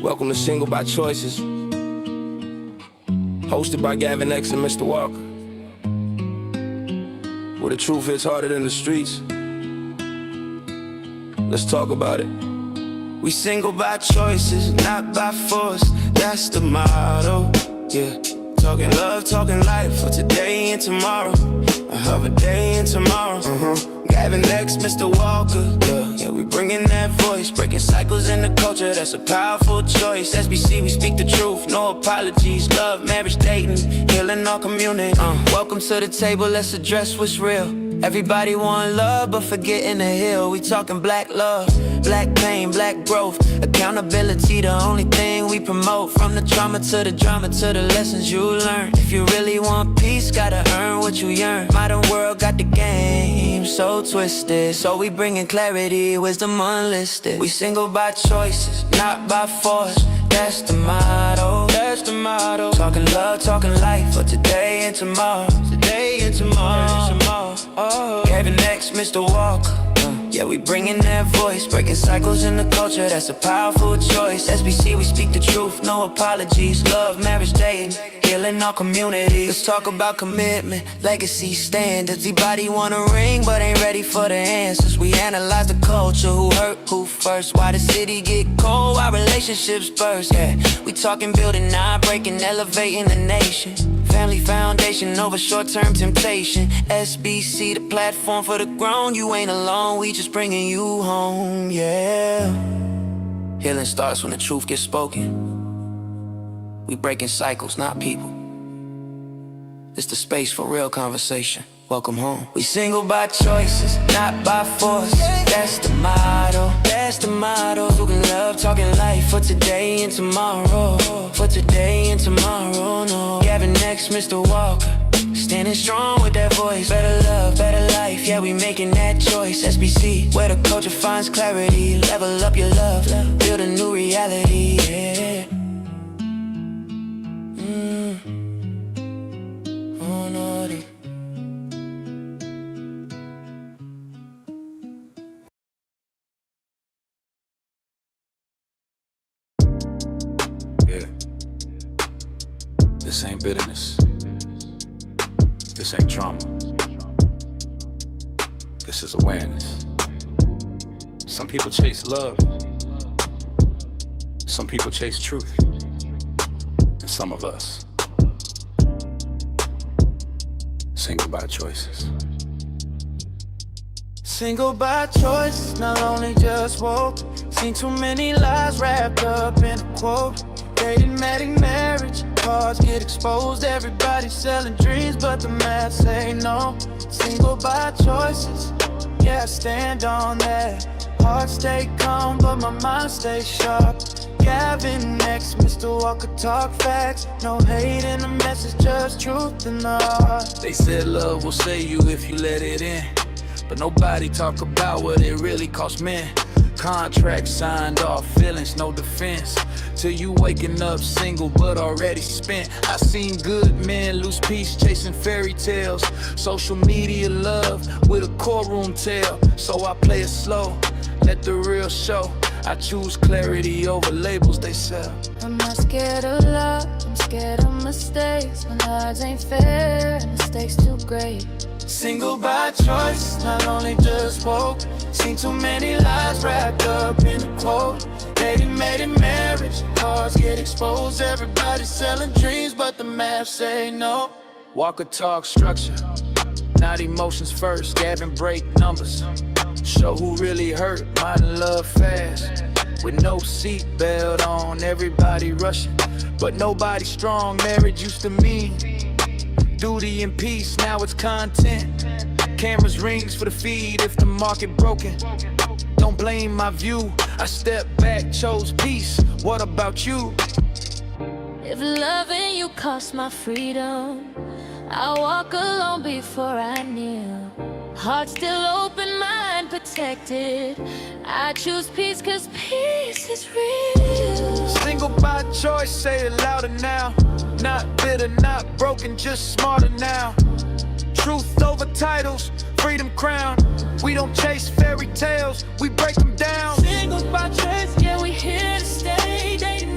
Welcome to Single by Choices, hosted by Gavin X and Mr. Walker, where the truth hits harder than the streets. Let's talk about it. We single by choices, not by force. That's the motto, yeah. Talking love, talking life for today and tomorrow. I have a day and tomorrow. Gavin X Mr. Walker, yeah, we bringing that voice, breaking cycles in the culture. That's a powerful choice. SBC, we speak the truth, no apologies. Love, marriage, dating, healing our community. Welcome to the table, let's address what's real. Everybody want love, but forgetting to heal. We talking black love, black pain, black growth. Accountability, the only thing we promote. From the trauma to the drama to the lessons you learn. If you really want peace, gotta earn what you yearn. Modern world got the game so twisted, so we bringing clarity, wisdom unlisted. We single by choices, not by force. That's the motto, that's the motto. Talking love, talking life for today and tomorrow. Today and tomorrow. Gavin X Mr. Walker, yeah, we bringing that voice, breaking cycles in the culture. That's a powerful choice. SBC, we speak the truth, no apologies. Love, marriage, dating, healing our community. Let's talk about commitment, legacy, standards. Everybody want a ring, but ain't ready for the answers. We analyze the culture, who hurt, who first. Why the city get cold, why relationships burst. Yeah, we talking building, not breaking, elevating the nation. Family foundation over short-term temptation. SBC, the platform for the grown. You ain't alone, we just bringing you home, yeah. Healing starts when the truth gets spoken. We breaking cycles, not people. It's the space for real conversation. Welcome home. We single by choices, not by force. That's the motto, that's the motto. Talking love, talking life for today and tomorrow. For today and tomorrow, no. Gavin X Mr. Walker, standing strong with that voice. Better love, better life, yeah, we making that choice. SBC, where the culture finds clarity. Level up your love, build a new reality, yeah. Oh, naughty. Yeah. This ain't bitterness. This ain't trauma. This is awareness. Some people chase love. Some people chase truth. And some of us, single by choices. Single by choice, not only just woke. Seen too many lies wrapped up in a quote. Dating, marriage, cards get exposed. Everybody selling dreams, but the math say no. Single by choices, yeah, I stand on that. Heart stay calm, but my mind stay sharp. Gavin X Mr. Walker, talk facts. No hate in the message, just truth in the heart. They said love will save you if you let it in, but nobody talk about what it really costs men. Contract signed off, feelings no defense, till you waking up single but already spent. I seen good men lose peace chasing fairy tales. Social media love with a courtroom tale. So I play it slow, let the real show. I choose clarity over labels they sell. I'm not scared of love, I'm scared of mistakes. When odds ain't fair and the stakes too great. Single by choice, not only just woke. Seen too many lies wrapped up in a quote. Dating, marriage, cards get exposed. Everybody selling dreams, but the math say no. Walker talk structure, not emotions first. Gavin break numbers, show who really hurt. Modern love fast, with no seatbelt on. Everybody rushing, but nobody strong. Marriage used to mean duty and peace, now it's content. Cameras rings for the feed if the market broken. Don't blame my view, I stepped back, chose peace. What about you? If loving you cost my freedom, I'll walk alone before I kneel. Heart still open, mind protected. I choose peace cause peace is real. Single by choice, say it louder now. Not bitter, not broken, just smarter now. Truth over titles, freedom crown. We don't chase fairy tales, we break them down. Single by choice, Yeah, we here to stay. Dating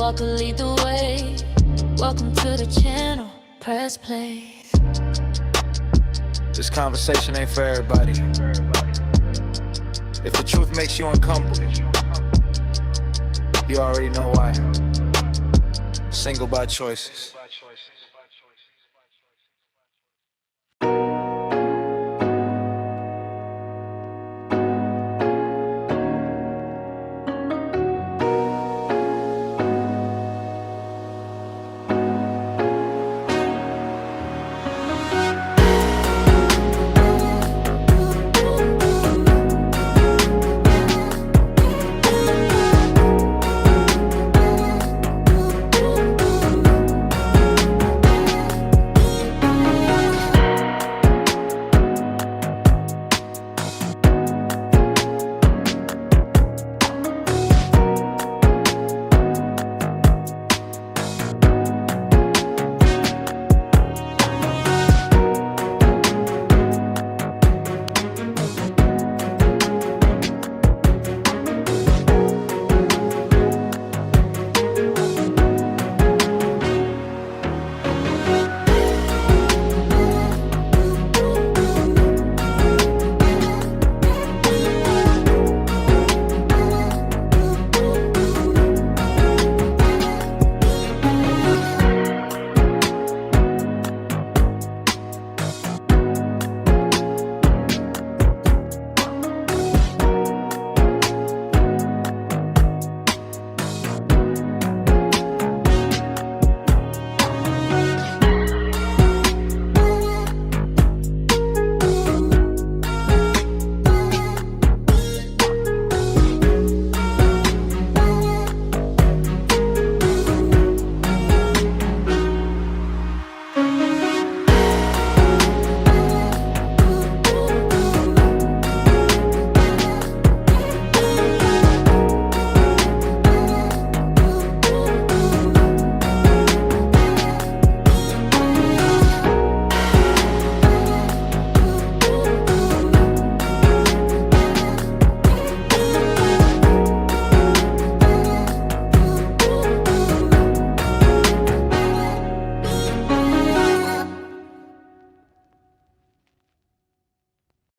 Walker, lead the way. Welcome to the channel, press play. This conversation ain't for everybody. If the truth makes you uncomfortable, you already know why. Single by choices.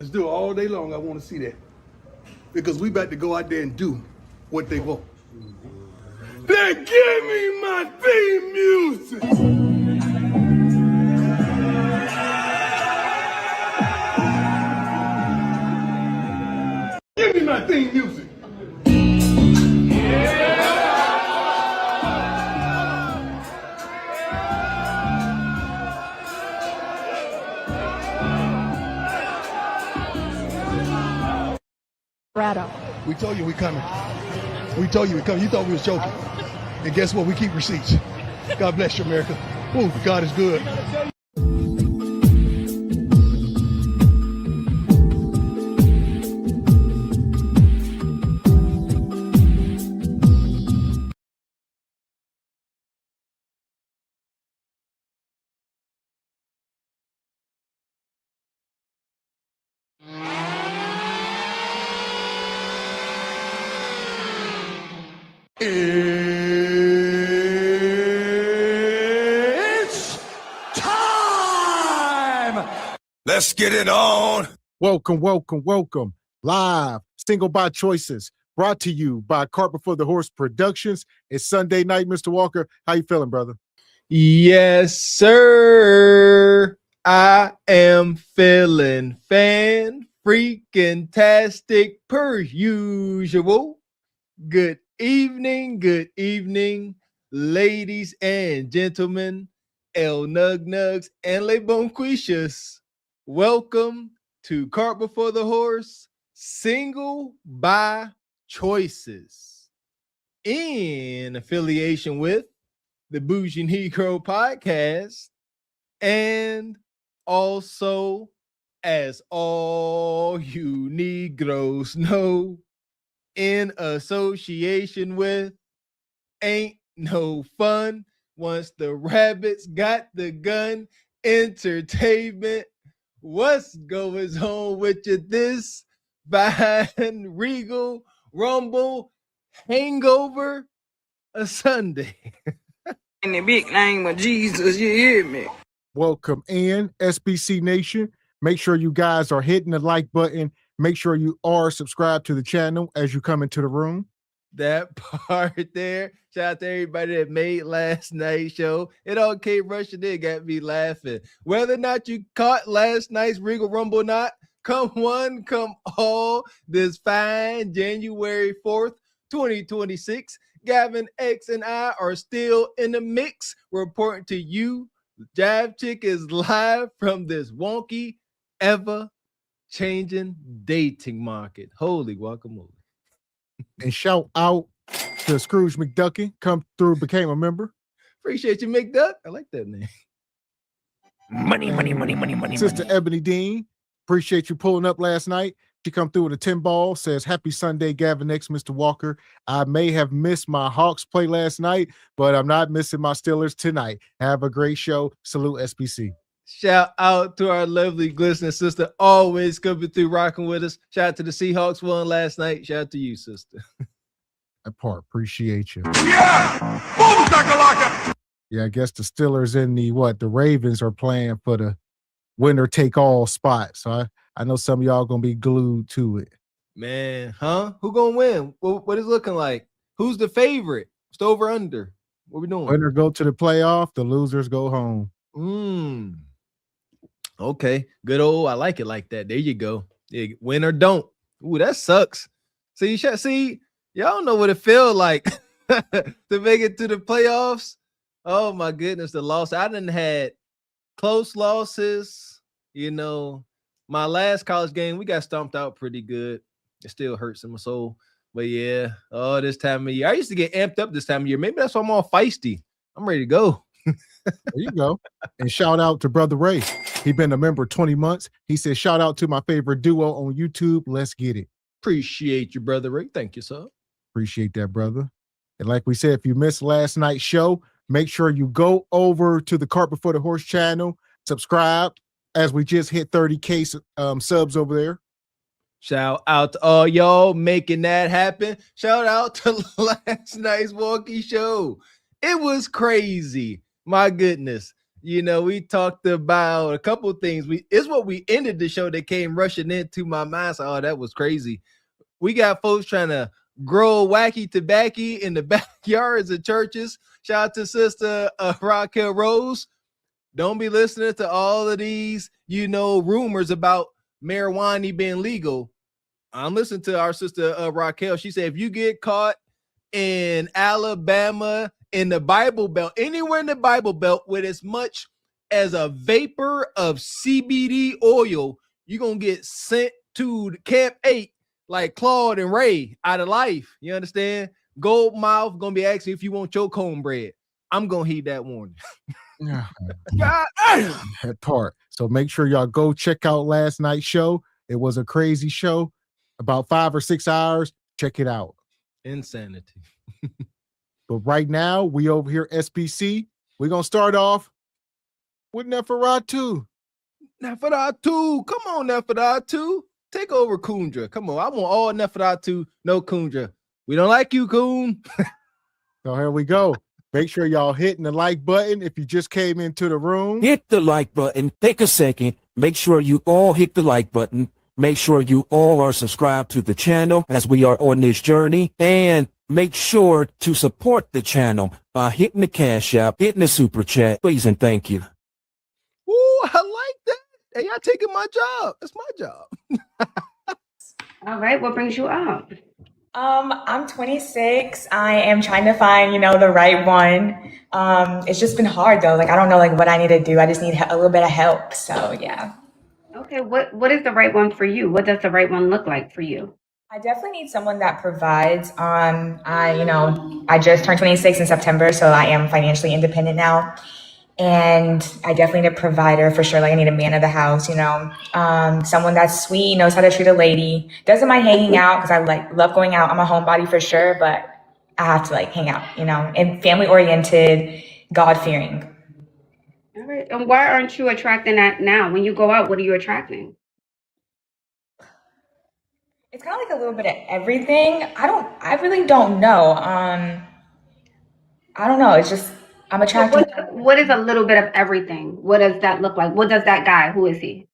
Let's do it all day long. I want to see that. Because we about to go out there and do what they want. Then give me my theme music. Give me my theme music. We told you we coming. We told you we coming. You thought we was joking. And guess what? We keep receipts. God bless you, America. Ooh, God is good. It's time! Let's get it on. Welcome, welcome, welcome. Live, Single by Choices, brought to you by Cart Before the Horse Productions. It's Sunday night, Mr. Walker. How you feeling, brother? Yes, sir. I am feeling freaking-tastic per usual. Good evening, ladies and gentlemen, El Nug Nugs and Le Bonquishas. Welcome to Cart Before the Horse, Single by Choices, in affiliation with the Bougie Negro Podcast, and also, as all you Negroes know, in association with Ain't No Fun Once the Rabbits Got the Gun Entertainment. What's going on with you this fine, regal, rumble, hangover a Sunday. In the big name of Jesus, you hear me? Welcome in, SBC Nation. Make sure you guys are hitting the like button. Make sure you are subscribed to the channel as you come into the room. That part there. Shout out to everybody that made last night's show. It all came rushing in, got me laughing. Whether or not you caught last night's Regal Rumble or not, come one, come all, this fine January 4th, 2026. Gavin X and I are still in the mix, reporting to you. Jive Chick is live from this wonky, ever-changing dating market. Holy guacamole. And shout out to Scrooge McDucky, come through, became a member. Appreciate you, McDuck. I like that name. Money. Sister Ebony Dean, appreciate you pulling up last night. She come through with a 10 ball, says, happy Sunday, Gavin X Mr. Walker. I may have missed my Hawks play last night, but I'm not missing my Steelers tonight. Have a great show. Salute SBC. Shout out to our lovely glistening sister, always coming through rocking with us. Shout out to the Seahawks won last night. Shout out to you, sister. That part, appreciate you. Yeah! Boom, shakalaka! Yeah, I guess the Steelers and the Ravens are playing for the winner take all spot. So I know some of y'all gonna be glued to it. Man, huh? Who gonna win? What is it looking like? Who's the favorite? It's the over under. What we doing? Winner go to the playoff, the losers go home. Okay, good old. I like it like that. There you go. Yeah, win or don't. Ooh, that sucks. See, y'all know what it feels like to make it to the playoffs. Oh my goodness, the loss. I didn't had close losses. You know, my last college game, we got stomped out pretty good. It still hurts in my soul. But yeah, this time of year. I used to get amped up this time of year. Maybe that's why I'm all feisty. I'm ready to go. There you go. And shout out to Brother Ray. He been a member 20 months. He said, shout out to my favorite duo on YouTube. Let's get it. Appreciate you, Brother Ray. Thank you, sir. Appreciate that, brother. And like we said, if you missed last night's show, make sure you go over to the Cart Before the Horse channel, subscribe, as we just hit 30K subs over there. Shout out to all y'all making that happen. Shout out to last night's Walkie show. It was crazy. My goodness. You know, we talked about a couple of things. It's what we ended the show that came rushing into my mind. So, that was crazy. We got folks trying to grow wacky tobacco in the backyards of churches. Shout out to Sister Raquel Rose. Don't be listening to all of these, rumors about marijuana being legal. I'm listening to our sister Raquel. She said, if you get caught in Alabama, in the Bible Belt, anywhere in the Bible Belt with as much as a vapor of CBD oil, you're going to get sent to Camp 8 like Claude and Ray out of life. You understand? Gold Mouth going to be asking if you want your cornbread. I'm going to heed that warning. That part. So make sure y'all go check out last night's show. It was a crazy show. About 5 or 6 hours. Check it out. Insanity. But right now, we over here, SPC. We're going to start off with Neferatu. Neferatu. Come on, Neferatu. Take over Kundra. Come on. I want all Neferatu, no Kundra. We don't like you, Kun. So here we go. Make sure y'all hitting the like button if you just came into the room. Hit the like button. Take a second. Make sure you all hit the like button. Make sure you all are subscribed to the channel as we are on this journey. And make sure to support the channel by hitting the Cash App, hitting the Super Chat. Please and thank you. Ooh, I like that. Hey, y'all taking my job. That's my job. All right. What brings you up? I'm 26. I am trying to find, the right one. It's just been hard though. Like, I don't know what I need to do. I just need a little bit of help. So yeah. Okay. What is the right one for you? What does the right one look like for you? I definitely need someone that provides. I just turned 26 in September, so I am financially independent now. And I definitely need a provider for sure. Like, I need a man of the house, someone that's sweet, knows how to treat a lady, doesn't mind hanging out because I love going out. I'm a homebody for sure, but I have to hang out, and family oriented, God fearing. All right. And why aren't you attracting that now? When you go out, what are you attracting? It's kind of a little bit of everything. I really don't know. I don't know. It's just I'm So attracted. what is a little bit of everything? What does that look like? What does that guy? Who is he?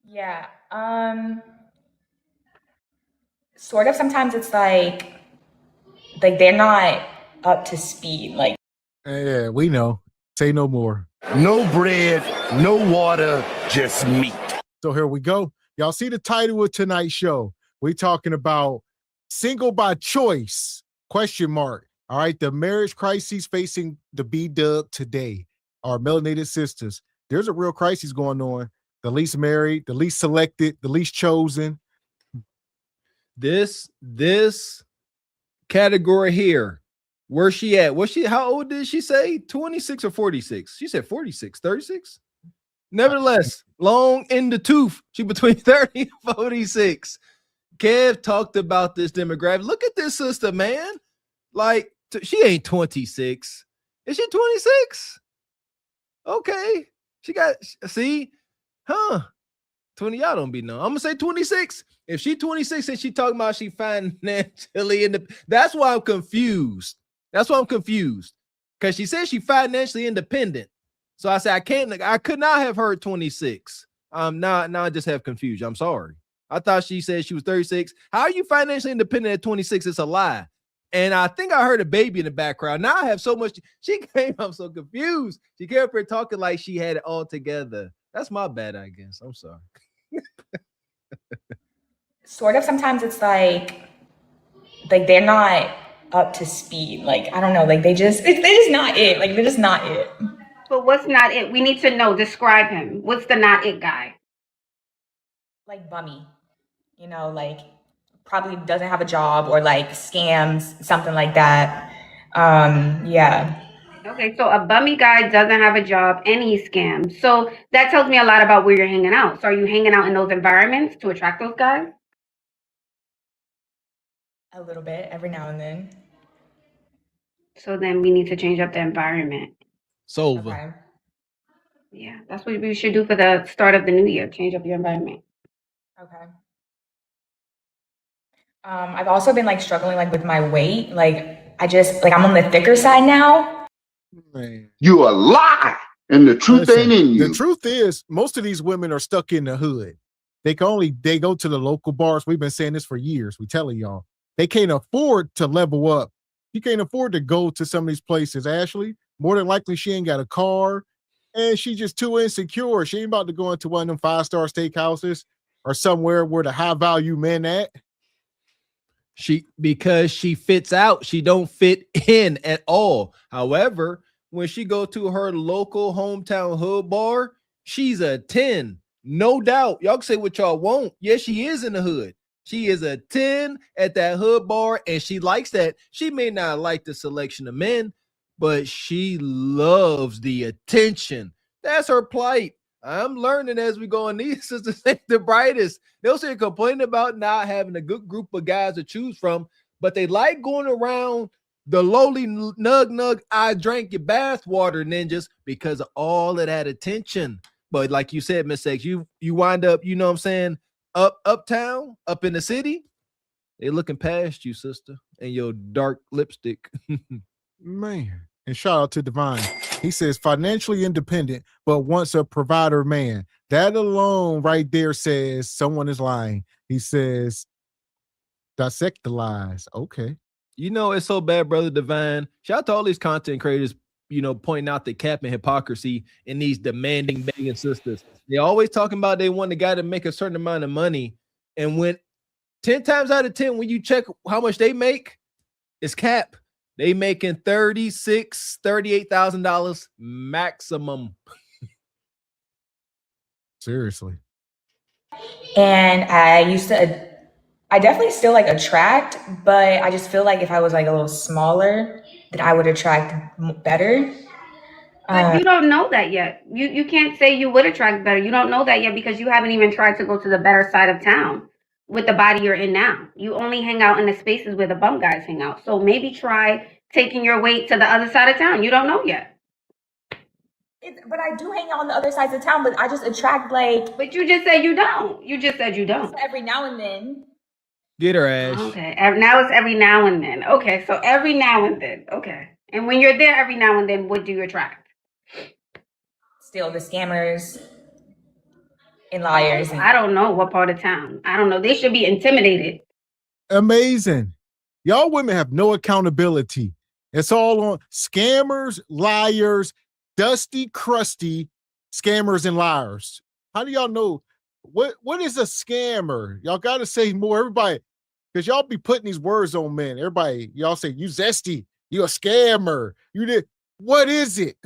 Yeah. Sort of. Sometimes it's like they're not up to speed. Like, Yeah, we know. Say no more. No bread, no water, just meat. So here we go. Y'all see the title of tonight's show. We talking about single by choice, question mark. All right, the marriage crises facing the B-dub today. Our melanated sisters. There's a real crisis going on. The least married, the least selected, the least chosen. This category here, where's she at? How old did she say? 26 or 46? She said 46, 36. Nevertheless, long in the tooth. She between 30 and 46. Kev talked about this demographic. Look at this sister, man. Like, she ain't 26. Is she 26? Okay. She got, see? Huh. 20, y'all don't be known. I'm gonna say 26. If she 26 and she talking about she financially independent, that's why I'm confused. Because she said she financially independent. So I said I could not have heard 26. Now I just have confusion. I'm sorry. I thought she said she was 36. How are you financially independent at 26? It's a lie. And I think I heard a baby in the background. Now I have so much. She came up so confused. She came up here talking like she had it all together. That's my bad, I guess. I'm sorry. sort of. Sometimes it's like they're not up to speed. Like, I don't know. Like, they're just not it. Like, they're just not it. But what's not it? We need to know. Describe him. What's the not it guy? Like bummy, like probably doesn't have a job or like scams, something like that. Yeah. Okay, so a bummy guy doesn't have a job and he scams. So that tells me a lot about where you're hanging out. So are you hanging out in those environments to attract those guys? A little bit every now and then. So then we need to change up the environment. It's over. Okay. Yeah, that's what we should do for the start of the new year. Change up your environment. Okay. I've also been like struggling like with my weight. Like I'm on the thicker side now. Man. You a lie, and the truth Listen, ain't in you. The truth is, most of these women are stuck in the hood. They go to the local bars. We've been saying this for years. We telling y'all. They can't afford to level up. You can't afford to go to some of these places, Ashley. More than likely, she ain't got a car, and she just too insecure. She ain't about to go into one of them 5-star steakhouses or somewhere where the high value men at. Because she fits out, she don't fit in at all. However, when she go to her local hometown hood bar, she's a 10, no doubt. Y'all can say what y'all want. Yes, she is in the hood. She is a 10 at that hood bar, and she likes that. She may not like the selection of men, but she loves the attention. That's her plight. I'm learning as we go on. These sisters ain't the brightest. They'll say complaining about not having a good group of guys to choose from, but they like going around the lowly nug. I drank your bathwater ninjas because of all of that attention. But like you said, Miss X, you wind up, you know what I'm saying, uptown, up in the city. They looking past you, sister, and your dark lipstick. Man. And shout out to Divine. He says financially independent, but wants a provider man. That alone right there says someone is lying. He says, dissect the lies. Okay. You know, it's so bad, brother Divine. Shout out to all these content creators, pointing out the cap and hypocrisy in these demanding begging sisters. They always talking about they want the guy to make a certain amount of money. And when 10 times out of 10, when you check how much they make, it's cap. They making $38,000 maximum. Seriously. And I definitely still like attract, but I just feel like if I was like a little smaller, then I would attract better. But you don't know that yet. You can't say you would attract better. You don't know that yet because you haven't even tried to go to the better side of town with the body you're in now. You only hang out in the spaces where the bum guys hang out. So maybe try taking your weight to the other side of town. You don't know yet. But I do hang out on the other sides of town, but I just attract like... But you just said you don't. You just said you don't. Every now and then. Get her, Ash. Okay. Now it's every now and then. Okay. So every now and then. Okay. And when you're there every now and then, what do you attract? Still the scammers and liars. I don't know what part of town. I don't know. They should be intimidated. Amazing. Y'all women have no accountability. It's all on scammers, liars, dusty, crusty scammers and liars. How do y'all know what is a scammer? Y'all got to say more. Everybody, because y'all be putting these words on men. Everybody, y'all say you zesty, you a scammer. You did. What is it?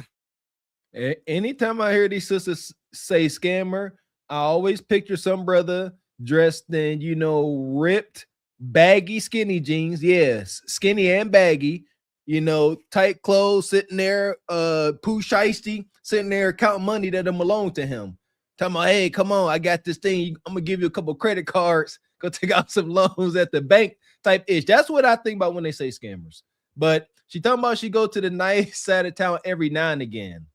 Anytime I hear these sisters say scammer, I always picture some brother dressed in, ripped, baggy, skinny jeans. Yes, skinny and baggy, tight clothes, sitting there, poo shiesty, sitting there counting money that don't belong to him. Talking about, hey, come on, I got this thing. I'm gonna give you a couple credit cards. Go take out some loans at the bank type ish. That's what I think about when they say scammers. But she talking about she go to the nice side of town every now and again.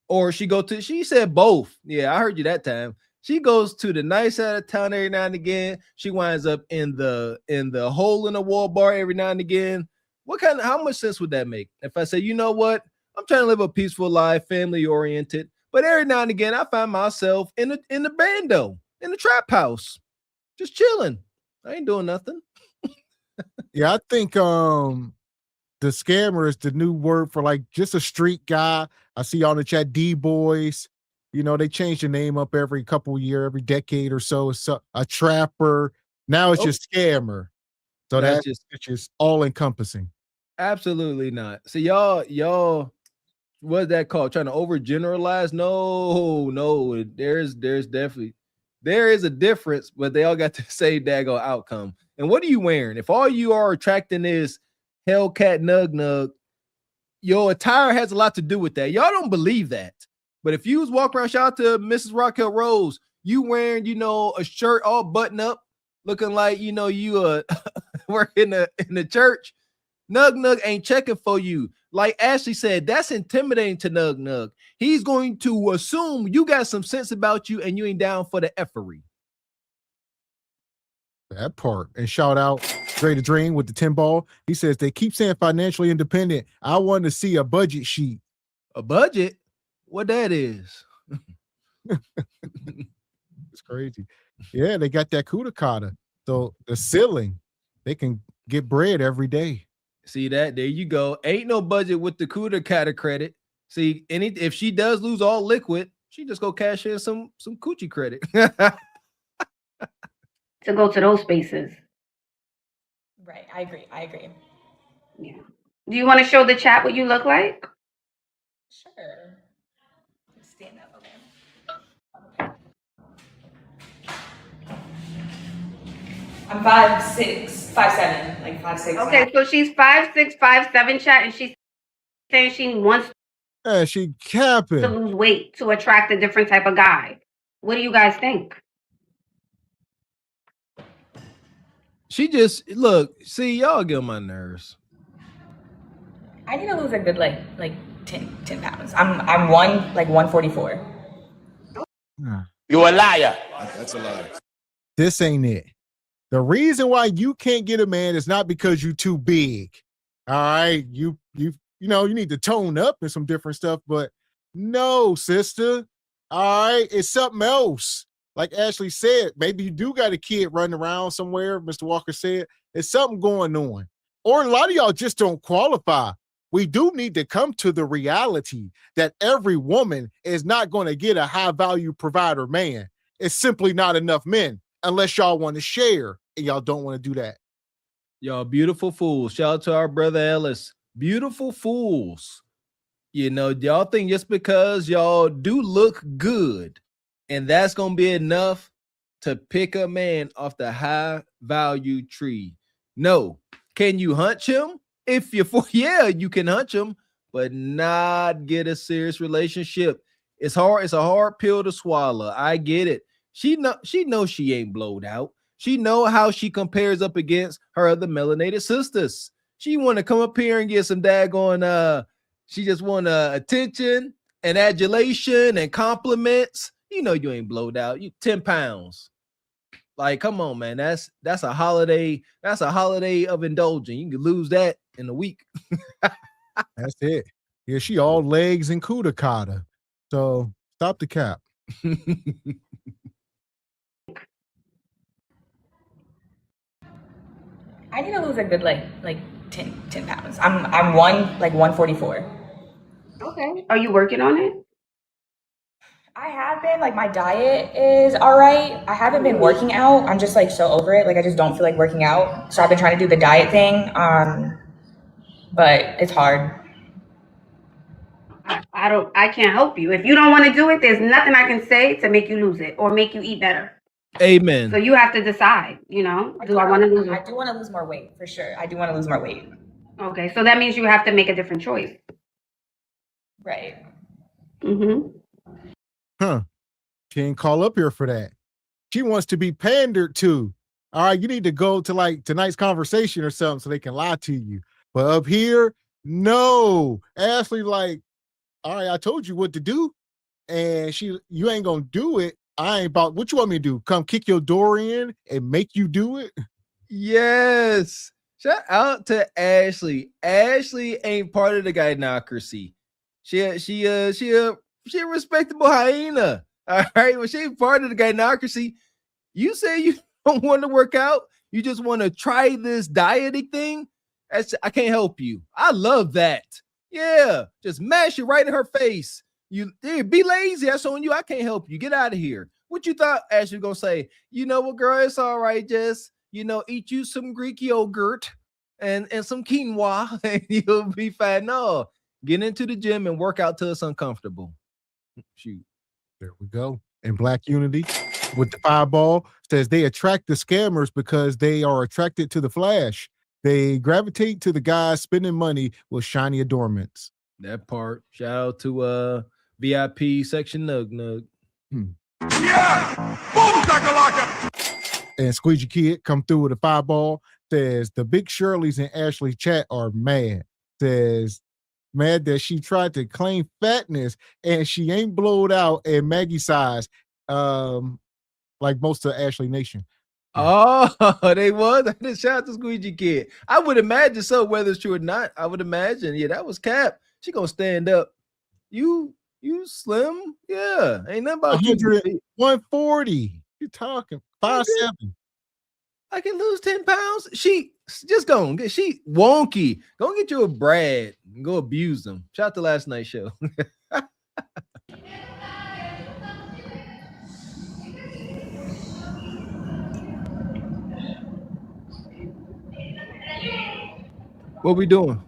Or she said both. Yeah, I heard you that time. She goes to the nice side of town every now and again. She winds up in the hole in the wall bar every now and again. How much sense would that make? If I say, you know what? I'm trying to live a peaceful life, family oriented, but every now and again I find myself in the bando, in the trap house, just chilling. I ain't doing nothing. Yeah, I think the scammer is the new word for like just a street guy. I see on the chat D-boys, they change the name up every couple year, every decade or so. It's a trapper. Now it's just scammer. So that's just all encompassing. Absolutely not. So y'all, what's that called? Trying to overgeneralize? No. There is a difference, but they all got the same daggone outcome. And what are you wearing? If all you are attracting is Hellcat Nug, your attire has a lot to do with that. Y'all don't believe that. But if you was walking around, shout out to Mrs. Raquel Rose, you wearing, a shirt all button up, looking like, you work in the church, Nug ain't checking for you. Like Ashley said, that's intimidating to Nug. He's going to assume you got some sense about you and you ain't down for the effery. That part. And shout out Greater Dream with the 10 ball. He says they keep saying financially independent. I want to see a budget sheet. A budget? What that is? It's crazy. Yeah, they got that kuda kata. So the ceiling, they can get bread every day. See that? There you go. Ain't no budget with the kuda kata credit. See, if she does lose all liquid, she just go cash in some coochie credit. To go to those spaces. Right. I agree. Yeah. Do you want to show the chat what you look like? Sure. Stand up, okay. I'm 5'6", 5'7", like 5'6". Okay, so she's 5'6", 5'7", chat, and she's saying she wants she capping to lose weight to attract a different type of guy. What do you guys think? She just see, y'all get on my nerves. I need to lose a good like 10 pounds. I'm 144. You a liar. That's a lie. This ain't it. The reason why you can't get a man is not because you too big. All right. You need to tone up and some different stuff, but no, sister. All right. It's something else. Like Ashley said, maybe you do got a kid running around somewhere. Mr. Walker said there's something going on. Or a lot of y'all just don't qualify. We do need to come to the reality that every woman is not going to get a high value provider man. It's simply not enough men unless y'all want to share, and y'all don't want to do that. Y'all beautiful fools. Shout out to our brother Ellis. Beautiful fools. Y'all think just because y'all do look good and that's going to be enough to pick a man off the high value tree. No. Can you hunch him? Yeah, you can hunch him, but not get a serious relationship. It's hard. It's a hard pill to swallow. I get it. She knows she ain't blowed out. She know how she compares up against her other melanated sisters. She want to come up here and get some daggone, she just want attention and adulation and compliments. You ain't blowed out. You 10 pounds. Like, come on, man. That's a holiday. That's a holiday of indulging. You can lose that in a week. That's it. Yeah, she all legs and cuda cotta. So stop the cap. I need to lose a good like 10 pounds. I'm 144. Okay. Are you working on it? I have been like my diet is all right. I haven't been working out. I'm just like so over it. Like I just don't feel like working out. So I've been trying to do the diet thing. But it's hard. I can't help you. If you don't want to do it, there's nothing I can say to make you lose it or make you eat better. Amen. So you have to decide, you know, do I want to lose it? I do want to lose more weight for sure. I do want to lose more weight. Okay, so that means you have to make a different choice. Right. Mm-hmm. Huh. She ain't call up here for that. She wants to be pandered to. All right, you need to go to like tonight's conversation or something so they can lie to you. But up here, no. Ashley, like, all right, I told you what to do. And you ain't gonna do it. I ain't about what you want me to do. Come kick your door in and make you do it. Yes. Shout out to Ashley. Ashley ain't part of the gynocracy. She a respectable hyena. All right. Well, she ain't part of the gynocracy. You say you don't want to work out. You just want to try this dieting thing. I can't help you. I love that. Yeah. Just mash it right in her face. Be lazy. That's on you. I can't help you. Get out of here. What you thought Ashley was gonna say? You know what, girl? It's all right. Just eat you some Greek yogurt and some quinoa, and you'll be fine. No, get into the gym and work out till it's uncomfortable. Shoot. There we go. And Black Unity with the fireball says they attract the scammers because they are attracted to the flash. They gravitate to the guys spending money with shiny adornments. That part. Shout out to VIP section Nug Nug. Yeah! Boom, shakalaka! And Squeegee Kid come through with a fireball. Says the Big Shirley's and Ashley chat are mad. Says mad that she tried to claim fatness and she ain't blowed out and Maggie size, like most of Ashley Nation. Oh, they was. Shout out to Squeegee Kid. I would imagine so, whether it's true or not. I would imagine. Yeah, that was Cap. She gonna stand up. You slim. Yeah. Ain't nothing about 140. You talking 5'7". I can lose 10 pounds. She just she wonky. Go get you a Brad and go abuse them. Shout out to last night's show. What we doing?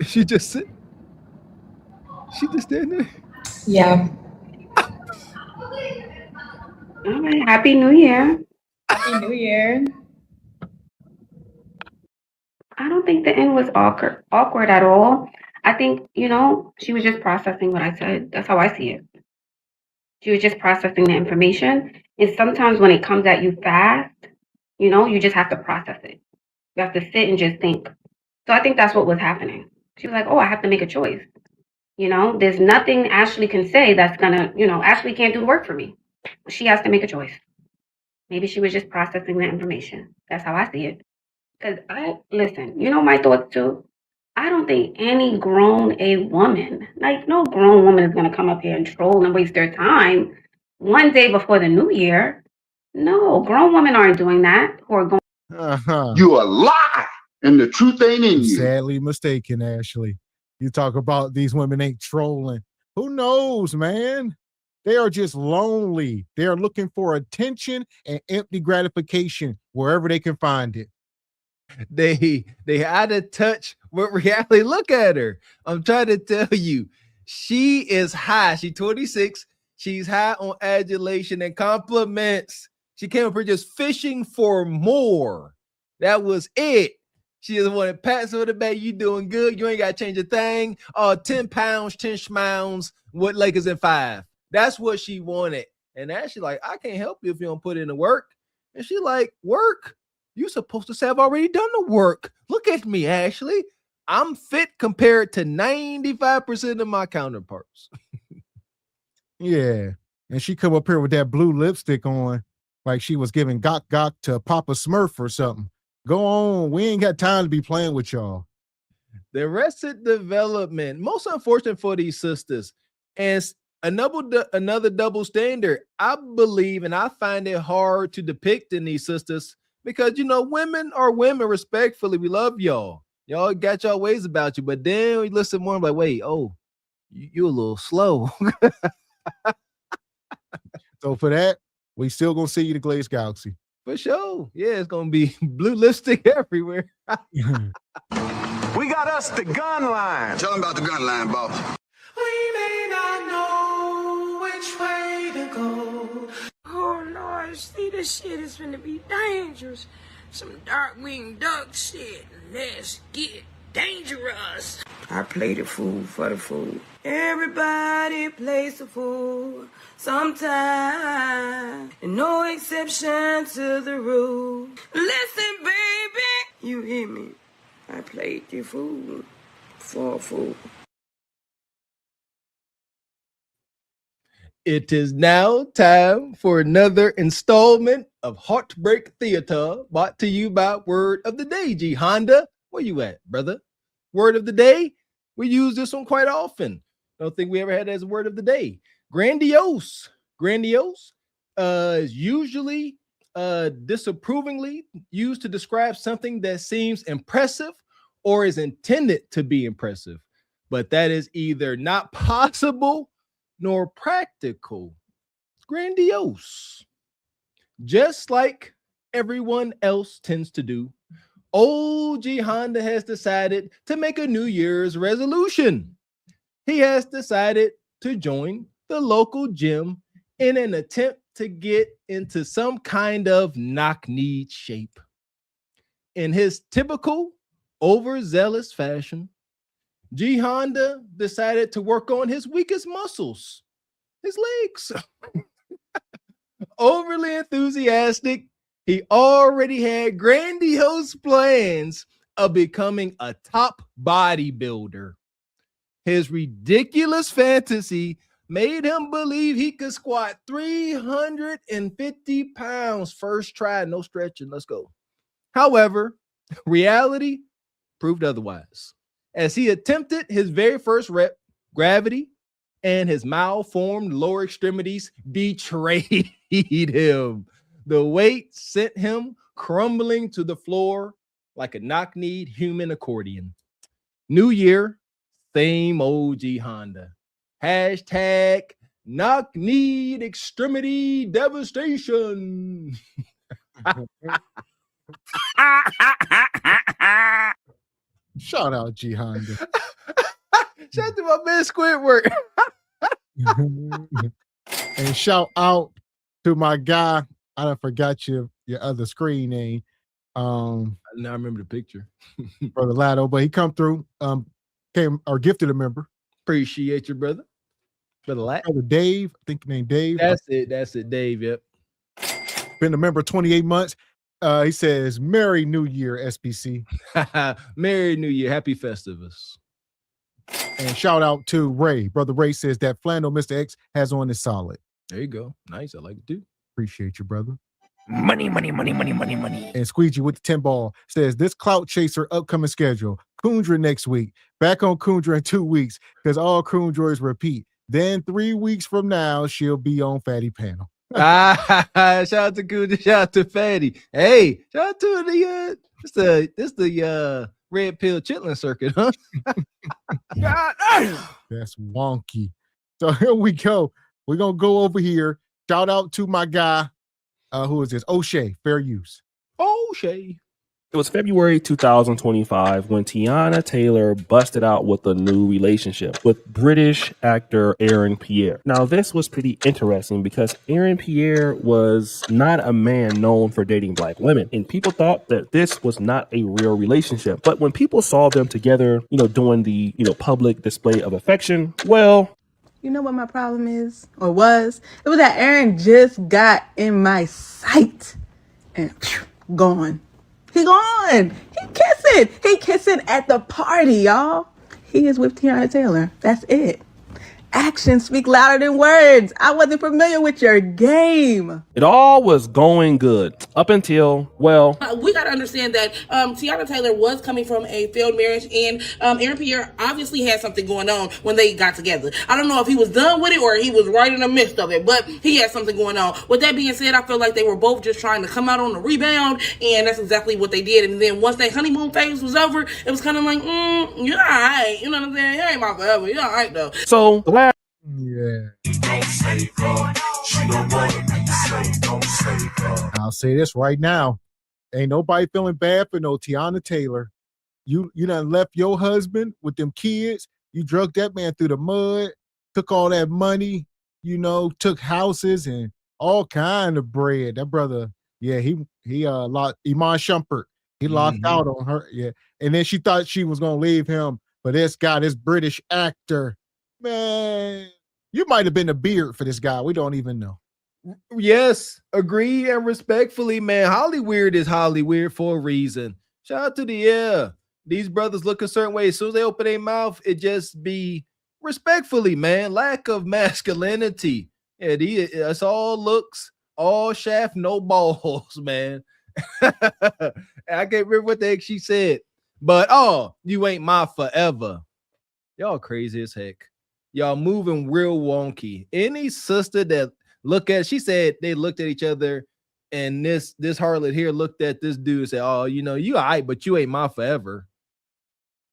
She just sit. She just standing there. Yeah. All right. Happy New Year. Happy New Year. I don't think the end was awkward at all. I think, she was just processing what I said. That's how I see it. She was just processing the information. And sometimes when it comes at you fast, you just have to process it. You have to sit and just think. So I think that's what was happening. She was like, oh, I have to make a choice. There's nothing Ashley can say that's gonna, Ashley can't do the work for me. She has to make a choice. Maybe she was just processing the information. That's how I see it. Because listen, my thoughts too. I don't think any woman, like no grown woman is going to come up here and troll and waste their time one day before the new year. No, grown women aren't doing that who are going. You a lie, and the truth ain't in you. Sadly mistaken, Ashley. You talk about these women ain't trolling. Who knows, man? They are just lonely. They are looking for attention and empty gratification wherever they can find it. They had to touch with reality. Look at her. I'm trying to tell you, she is high. She's 26. She's high on adulation and compliments. She came up here just fishing for more. That was it. She just wanted pats on the back. You doing good. You ain't got to change a thing. 10 pounds, 10 schmounds. What Lakers in 5? That's what she wanted. And Ashley like, I can't help you if you don't put in the work. And she like, work? You're supposed to have already done the work. Look at me, Ashley. I'm fit compared to 95% of my counterparts. Yeah. And she come up here with that blue lipstick on like she was giving gok to Papa Smurf or something. Go on. We ain't got time to be playing with y'all. The Arrested Development, most unfortunate for these sisters. And another double standard, I believe, and I find it hard to depict in these sisters because, women are women, respectfully. We love y'all. Y'all got y'all ways about you. But then we listen more like, wait, you're a little slow. So for that, we still going to see you the Glazed Galaxy. For sure. Yeah, it's going to be blue lipstick everywhere. We got us the gun line. Tell them about the gun line, boss. We may not know which way to go. Oh Lord, see, this shit is gonna be dangerous. Some dark-winged duck shit. Let's get dangerous. I play the fool for the fool. Everybody plays the fool sometime. And no exception to the rule. Listen, baby, you hear me? I played the fool for a fool. It is now time for another installment of Heartbreak Theater, brought to you by Word of the Day. G Honda, where you at, brother? Word of the Day. We use this one quite often. I don't think we ever had it as a word of the day. Grandiose. Grandiose is usually disapprovingly used to describe something that seems impressive or is intended to be impressive, but that is either not possible nor practical. Grandiose. Just like everyone else tends to do, OG Honda has decided to make a New Year's resolution. He has decided to join the local gym in an attempt to get into some kind of knock-kneed shape. In his typical overzealous fashion, G Honda decided to work on his weakest muscles, his legs. Overly enthusiastic, he already had grandiose plans of becoming a top bodybuilder. His ridiculous fantasy made him believe he could squat 350 pounds first try, no stretching. Let's go. However, reality proved otherwise. As he attempted his very first rep, gravity and his malformed lower extremities betrayed him. The weight sent him crumbling to the floor like a knock-kneed human accordion. New year, same OG Honda. Hashtag knock-kneed extremity devastation. Shout out G Honda. Shout out to my man Squidward. And shout out to my guy. I done forgot your other screen name. Now I remember the picture. Brother Lado, but he come through. Came or gifted a member. Appreciate you, brother. Brother Dave, I think named Dave. That's it, Dave. Yep. Been a member 28 months. He says, Merry New Year, SPC. Merry New Year. Happy Festivus. And shout out to Ray. Brother Ray says that flannel Mr. X has on is solid. There you go. Nice. I like it too. Appreciate you, brother. Money, money, money, money, money, money. And Squeegee with the 10 ball says this clout chaser upcoming schedule. Kundra next week. Back on Kundra in 2 weeks because all Coon Droids repeat. Then 3 weeks from now, she'll be on Fatty Panel. Shout out to Kundra. Shout out to Fatty. Hey, shout out to the red pill chitlin circuit, huh? That's wonky. So here we go. We're gonna go over here. Shout out to my guy. Who is this? O'Shea, fair use. O'Shea. It was February 2025 when Tiana Taylor busted out with a new relationship with British actor Aaron Pierre. Now, this was pretty interesting because Aaron Pierre was not a man known for dating black women, and people thought that this was not a real relationship. But when people saw them together, doing the, public display of affection, well, you know what my problem is or was? It was that Aaron just got in my sight and gone. He gone. He kissing at the party, y'all. He is with Tiana Taylor. That's it. actions speak louder than words. I wasn't familiar with your game. It all was going good up until, well, we got to understand that Tiana Taylor was coming from a failed marriage, and Aaron Pierre obviously had something going on when they got together. I don't know if he was done with it or he was right in the midst of it, but he had something going on. With that being said, I feel like they were both just trying to come out on the rebound, and that's exactly what they did. And then once that honeymoon phase was over, it was kind of like, you're all right. You know what I'm saying? You ain't my forever. You're all right, though. So the last. Yeah. I'll say this right now. Ain't nobody feeling bad for no Tiana Taylor. You done left your husband with them kids. You drug that man through the mud, took all that money, took houses and all kind of bread. That brother, yeah, he locked Iman Shumpert. He locked out on her. Yeah. And then she thought she was gonna leave him. But this guy, this British actor, man, you might have been a beard for this guy. We don't even know. Yes, agreed and respectfully, man. Hollyweird is Hollyweird for a reason. Shout out to these brothers look a certain way. As soon as they open their mouth, it just be respectfully, man. Lack of masculinity. Yeah, it's all looks, all shaft, no balls, man. I can't remember what the heck she said, but you ain't my forever. Y'all crazy as heck. Y'all moving real wonky. Any sister that she said they looked at each other, and this harlot here looked at this dude and said, "Oh, you all right, but you ain't my forever."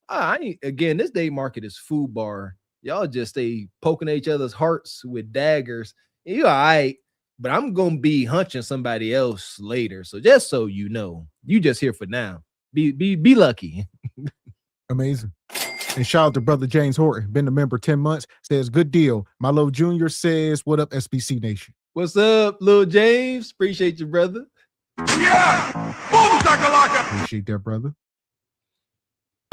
Again, this day market is food bar. Y'all just stay poking at each other's hearts with daggers. You all right, but I'm gonna be hunching somebody else later. So just so you know, you just here for now. Be lucky. Amazing. And shout out to brother James Horton, been a member 10 months, says, good deal. Milo Jr. says, what up, SBC Nation? What's up, Lil James? Appreciate you, brother. Yeah! Appreciate that, brother.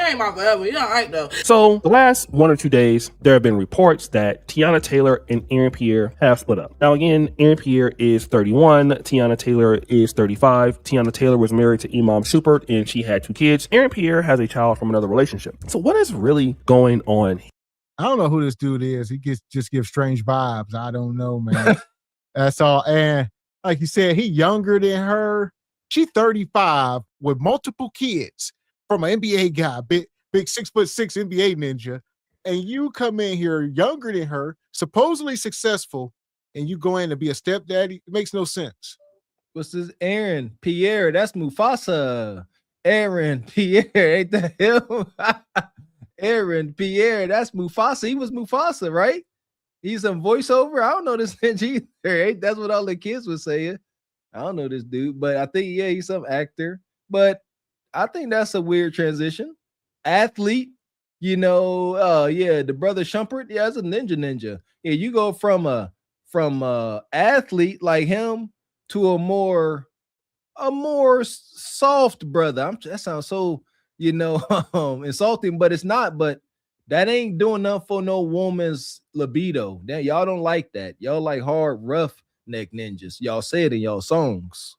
Ain't my forever. You're all right, though. So the last 1 or 2 days, there have been reports that Tiana Taylor and Aaron Pierre have split up. Now, again, Aaron Pierre is 31. Tiana Taylor is 35. Tiana Taylor was married to Imam Shumpert, and she had 2 kids. Aaron Pierre has a child from another relationship. So what is really going on? I don't know who this dude is. He just gives strange vibes. I don't know, man. That's all. And like you said, he younger than her. She 35 with multiple kids. From an NBA guy, big 6'6" NBA ninja, and you come in here younger than her, supposedly successful, and you go in to be a stepdaddy. It makes no sense. What's this? Aaron Pierre? That's Mufasa. Aaron Pierre, ain't that him? Aaron Pierre, that's Mufasa. He was Mufasa, right? He's some voiceover. I don't know this ninja either. Ain't that's what all the kids were saying. I don't know this dude, but I think he's some actor. But I think that's a weird transition. Athlete, the brother Shumpert, it's a ninja. Yeah, you go from a athlete like him to a more soft brother. That sounds so insulting, but it's not. But that ain't doing nothing for no woman's libido. Y'all don't like that. Y'all like hard, rough neck ninjas. Y'all say it in y'all songs.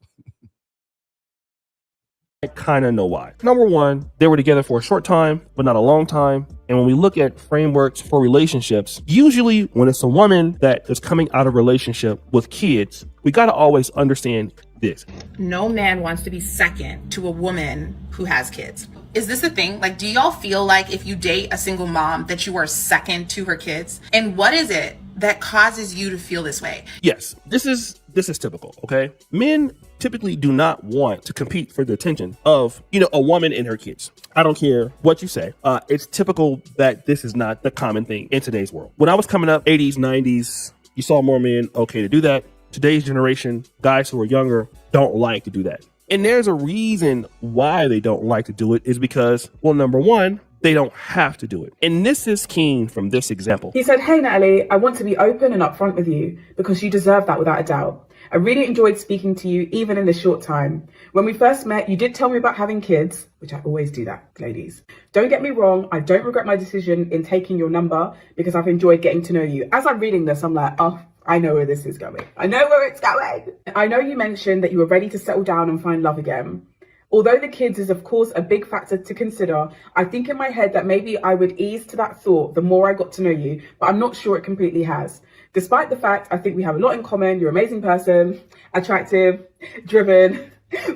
I kind of know why. Number one, they were together for a short time, but not a long time. And when we look at frameworks for relationships, usually when it's a woman that is coming out of a relationship with kids, we got to always understand this. No man wants to be second to a woman who has kids. Is this a thing? Like, do y'all feel like if you date a single mom that you are second to her kids? And what is it that causes you to feel this way? Yes, this is typical, okay? Men typically do not want to compete for the attention of, a woman and her kids. I don't care what you say. It's typical that this is not the common thing in today's world. When I was coming up, 80s, 90s, you saw more men okay to do that. Today's generation, guys who are younger, don't like to do that. And there's a reason why they don't like to do it is because, well, number one, they don't have to do it. And this is keen from this example. He said, hey, Natalie, I want to be open and upfront with you because you deserve that without a doubt. I really enjoyed speaking to you, even in this short time. When we first met, you did tell me about having kids, which I always do that, ladies. Don't get me wrong. I don't regret my decision in taking your number because I've enjoyed getting to know you. As I'm reading this, I'm like, oh, I know where this is going. I know where it's going. I know you mentioned that you were ready to settle down and find love again. Although the kids is of course a big factor to consider, I think in my head that maybe I would ease to that thought the more I got to know you, but I'm not sure it completely has. Despite the fact I think we have a lot in common, you're an amazing person, attractive, driven,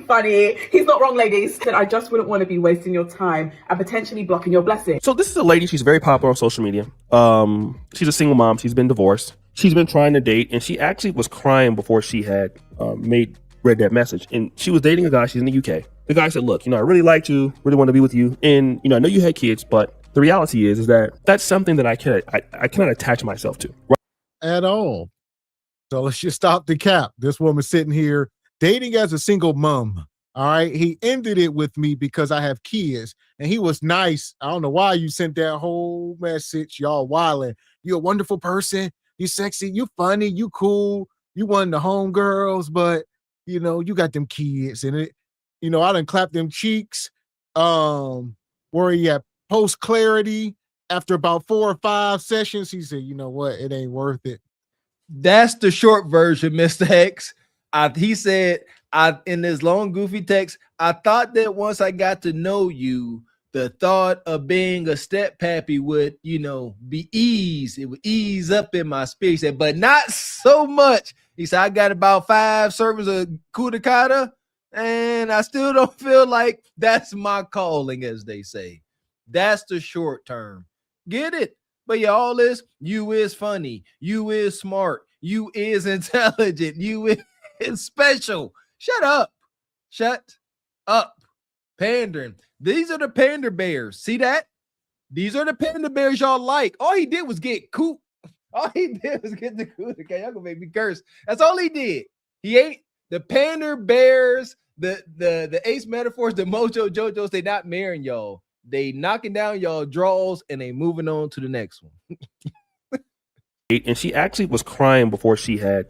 funny. He's not wrong, ladies. That I just wouldn't want to be wasting your time and potentially blocking your blessing. So this is a lady, she's very popular on social media. She's a single mom, she's been divorced. She's been trying to date, and she actually was crying before she had read that message. And she was dating a guy, she's in the UK. The guy said, look, I really liked you, really want to be with you. And, I know you had kids, but the reality is that that's something that I cannot attach myself to. Right? At all. So let's just stop the cap. This woman sitting here dating as a single mom. All right. He ended it with me because I have kids, and he was nice. I don't know why you sent that whole message. Y'all wilding. You're a wonderful person. You sexy. You funny. You cool. You one of the homegirls, but you got them kids, and it. I done clap them cheeks. Where he at post clarity after about 4 or 5 sessions, he said, you know what? It ain't worth it. That's the short version, Mr. X. He said, in this long, goofy text, I thought that once I got to know you, the thought of being a step pappy would, be ease. It would ease up in my spirit. He said, but not so much. He said, I got about 5 servings of kudakata, and I still don't feel like that's my calling, as they say. That's the short term. Get it? But yeah, all this, you is funny. You is smart. You is intelligent. You is special. Shut up. Shut up. Pandering. These are the pander bears. See that? These are the panda bears y'all like. All he did was get coop. All he did was get the coop. Okay, y'all gonna make me curse. That's all he did. He ain't the pander bears, the ace metaphors, the mojo jojos, they not marrying y'all. They knocking down y'all draws and they moving on to the next one. And she actually was crying before she had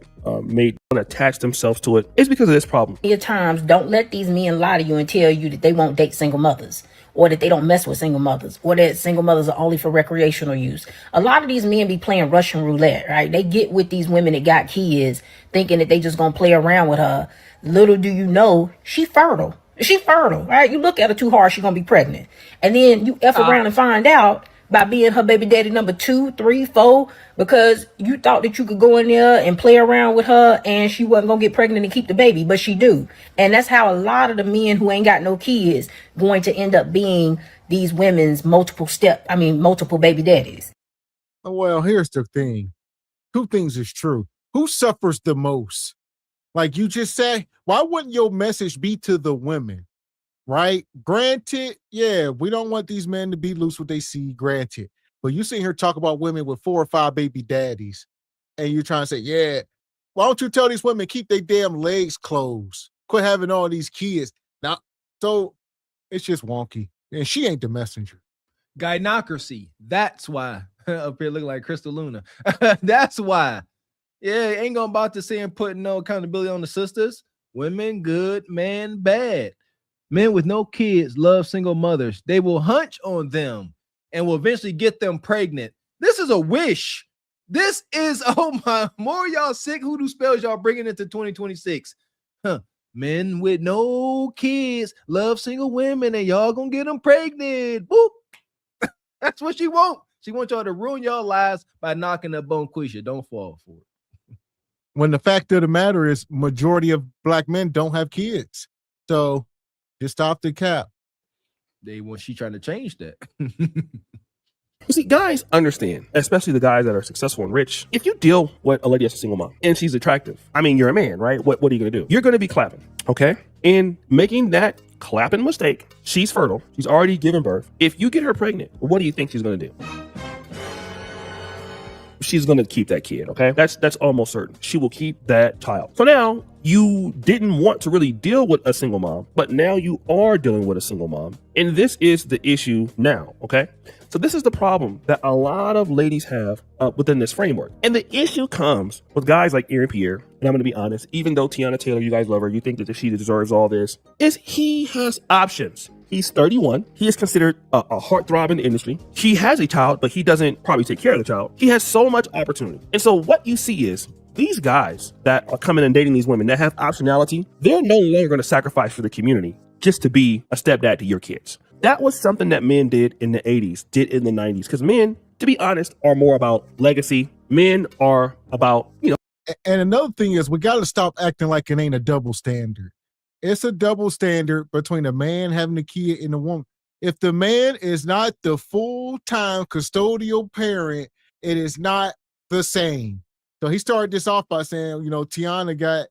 attached themselves to it. It's because of this problem. Times, don't let these men lie to you and tell you that they won't date single mothers, or that they don't mess with single mothers, or that single mothers are only for recreational use. A lot of these men be playing Russian roulette, right? They get with these women that got kids thinking that they just gonna play around with her. Little do you know, she fertile. She fertile, right? You look at her too hard, she's gonna be pregnant. And then you F around and find out by being her baby daddy number 2, 3, 4, because you thought that you could go in there and play around with her and she wasn't gonna get pregnant and keep the baby, but she do. And that's how a lot of the men who ain't got no kids going to end up being these women's multiple baby daddies. Well, here's the thing. 2 things is true. Who suffers the most? Like you just said, why wouldn't your message be to the women? Right? Granted, yeah, we don't want these men to be loose with they see, granted. But you sit here talk about women with 4 or 5 baby daddies, and you're trying to say, yeah, why don't you tell these women keep their damn legs closed? Quit having all these kids. Now, so it's just wonky. And she ain't the messenger. Gynocracy. That's why. Up here looking like Crystal Luna. That's why. Yeah, ain't gonna about to say and putting no accountability on the sisters. Women good, men bad. Men with no kids love single mothers. They will hunch on them and will eventually get them pregnant. This is a wish. This is, oh my, more y'all sick hoodoo spells y'all bringing into 2026. Men with no kids love single women and y'all gonna get them pregnant. Boop. That's what she want. She wants y'all to ruin y'all lives by knocking up Bonquisha. Don't fall for it. When the fact of the matter is, majority of black men don't have kids. So just stop the cap. She trying to change that. You see, guys understand, especially the guys that are successful and rich. If you deal with a lady that's a single mom and she's attractive, I mean, you're a man, right? What are you going to do? You're going to be clapping, okay? And making that clapping mistake, she's fertile. She's already given birth. If you get her pregnant, what do you think she's going to do? She's going to keep that kid, okay? That's almost certain. She will keep that child. So now you didn't want to really deal with a single mom, but now you are dealing with a single mom. And this is the issue now, okay? So this is the problem that a lot of ladies have within this framework. And the issue comes with guys like Aaron Pierre, and I'm going to be honest, even though Tiana Taylor, you guys love her, you think that she deserves all this, is he has options. He's 31. He is considered a heartthrob in the industry. He has a child, but he doesn't probably take care of the child. He has so much opportunity. And so what you see is these guys that are coming and dating these women that have optionality, they're no longer going to sacrifice for the community. just to be a stepdad to your kids. That was something that men did in the 80s, did in the 90s. Because men, to be honest, are more about legacy. Men are about, And another thing is we got to stop acting like it ain't a double standard. It's a double standard between a man having a kid and a woman. If the man is not the full-time custodial parent, it is not the same. So he started this off by saying, Tiana got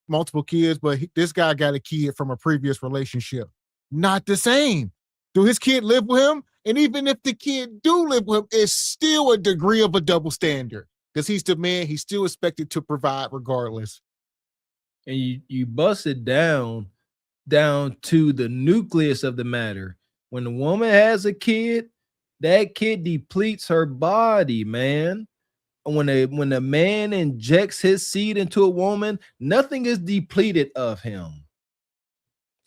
multiple kids, but this guy got a kid from a previous relationship. Not the same. Do his kid live with him? And even if the kid do live with him, it's still a degree of a double standard because he's the man. He's still expected to provide regardless. And you bust it down to the nucleus of the matter. When a woman has a kid, that kid depletes her body, man. When a man injects his seed into a woman, nothing is depleted of him.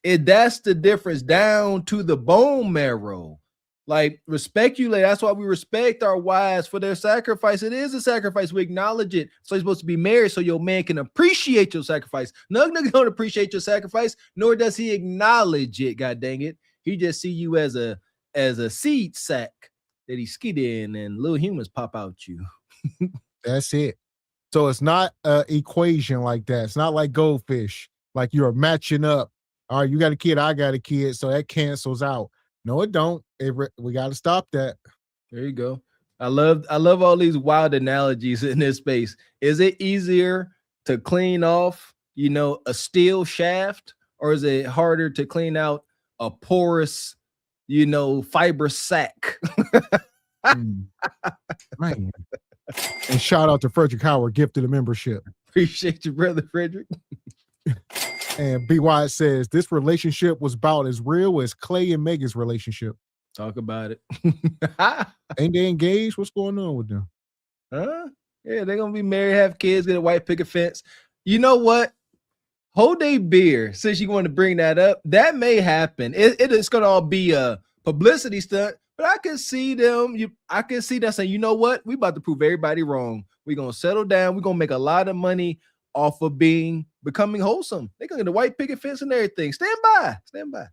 That's the difference down to the bone marrow. Like, respect you, lady. That's why we respect our wives for their sacrifice. It is a sacrifice. We acknowledge it. So you're supposed to be married so your man can appreciate your sacrifice. No nigga don't appreciate your sacrifice, nor does he acknowledge it. God dang it. He just see you as a seed sack that he skid in and little humans pop out you. That's it. So it's not an equation like that. It's not like goldfish. Like you're matching up. All right, you got a kid, I got a kid, so that cancels out. No, it don't. We got to stop that. There you go. I love all these wild analogies in this space. Is it easier to clean off, a steel shaft, or is it harder to clean out a porous, fibrous sack? Man. And shout out to Frederick Howard, gifted a membership. Appreciate you, brother Frederick. And B. Wyatt says this relationship was about as real as Clay and Megan's relationship. Talk about it. Ain't they engaged? What's going on with them? Huh? Yeah, they're gonna be married, have kids, get a white picket fence. You know what? Hold a beer, since you want to bring that up. That may happen. It's gonna all be a publicity stunt, but I can see them. I can see them saying, you know what? We about to prove everybody wrong. We're gonna settle down. We're gonna make a lot of money off of becoming wholesome. They're gonna get a white picket fence and everything. Stand by.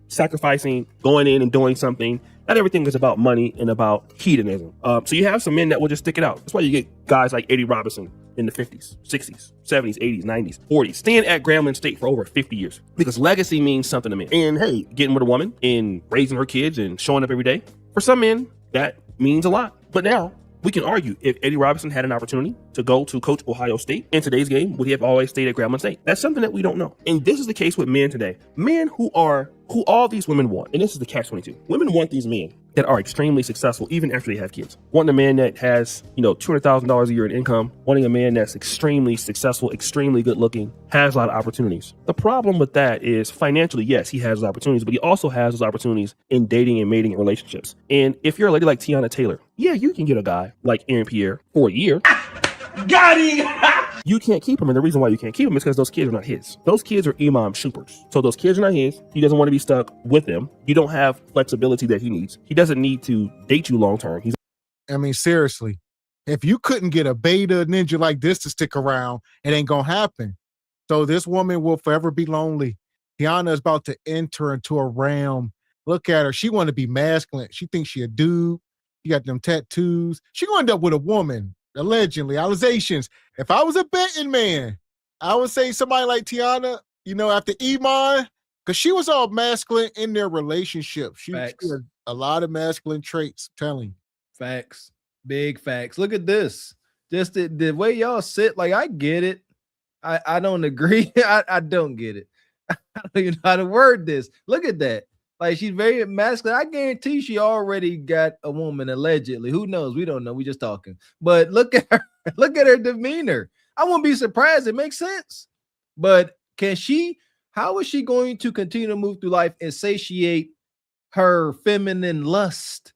Sacrificing, going in and doing something. Not everything is about money and about hedonism. So you have some men that will just stick it out. That's why you get guys like Eddie Robinson in the 50s, 60s, 70s, 80s, 90s, 40s, staying at Grambling State for over 50 years. Because legacy means something to men. And hey, getting with a woman and raising her kids and showing up every day, for some men, that means a lot. But now, we can argue if Eddie Robinson had an opportunity to go to coach Ohio State in today's game, would he have always stayed at Grambling State? That's something that we don't know. And this is the case with men today. Men who all these women want, and this is the catch-22. Women want these men that are extremely successful even after they have kids. Wanting a man that has, $200,000 a year in income, wanting a man that's extremely successful, extremely good looking, has a lot of opportunities. The problem with that is financially, yes, he has those opportunities, but he also has those opportunities in dating and mating and relationships. And if you're a lady like Tiana Taylor, yeah, you can get a guy like Aaron Pierre for a year. Got him! You can't keep him, and the reason why you can't keep him is because those kids are not his. Those kids are Imam Shoopers. So those kids are not his. He doesn't want to be stuck with them. You don't have flexibility that he needs. He doesn't need to date you long term. Seriously, if you couldn't get a beta ninja like this to stick around, it ain't gonna happen. So this woman will forever be lonely. Tiana is about to enter into a realm. Look at her. She want to be masculine. She thinks she a dude. She got them tattoos. She gonna end up with a woman. Allegedly, allegations. If I was a betting man, I would say somebody like Tiana, after Iman, because she was all masculine in their relationship. She had a lot of masculine traits, I'm telling you. Facts. Big facts. Look at this. Just the way y'all sit, like, I get it. I don't agree. I don't get it. I don't even know how to word this. Look at that. Like, she's very masculine. I guarantee she already got a woman, allegedly. Who knows? We don't know. We just talking. But look at her. Look at her demeanor. I wouldn't be surprised. It makes sense. But how is she going to continue to move through life and satiate her feminine lust?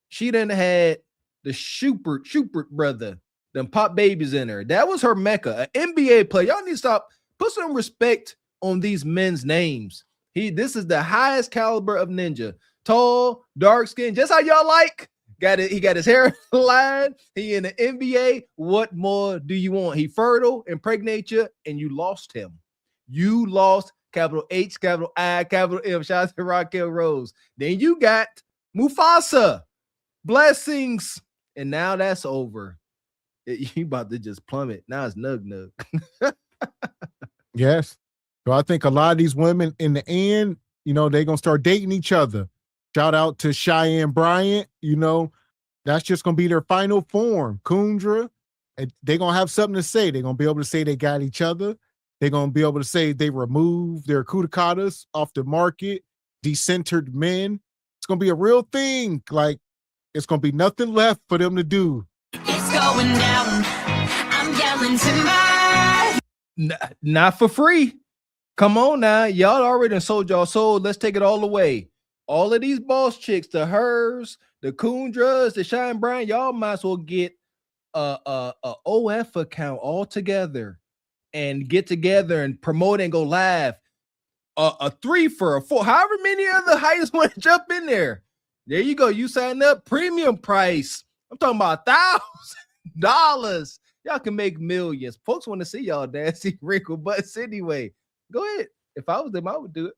She done had the Schubert brother, them pop babies in her. That was her mecca, an NBA player. Y'all need to stop. Put some respect on these men's names. This is the highest caliber of ninja. Tall, dark skin, just how y'all like. He got his hair lined. He in the NBA. What more do you want? He fertile, impregnate you, and you lost him. You lost capital H, capital I, capital M. Shout out to Raquel Rose. Then you got Mufasa, blessings. And now that's over. You about to just plummet. Now it's Nug Nug. Yes. So I think a lot of these women in the end, you know, they're going to start dating each other. Shout out to Cheyenne Bryant. You know, that's just going to be their final form. Kundra, they're going to have something to say. They're going to be able to say they got each other. They're going to be able to say they removed their kudacatas off the market, decentered men. It's going to be a real thing. Like, it's going to be nothing left for them to do. It's going down. I'm yelling timber. Not for free. Come on now. Y'all already done sold y'all soul. Let's take it all away. All of these boss chicks, the Hers, the Kundras, the Shine Brian, y'all might as well get a OF account all together and get together and promote and go live. A 3 for a 4, however many other heights want to jump in there. There you go. You sign up, premium price. I'm talking about $1,000. Y'all can make millions. Folks want to see y'all dancing wrinkle butts anyway. Go ahead. If I was them, I would do it.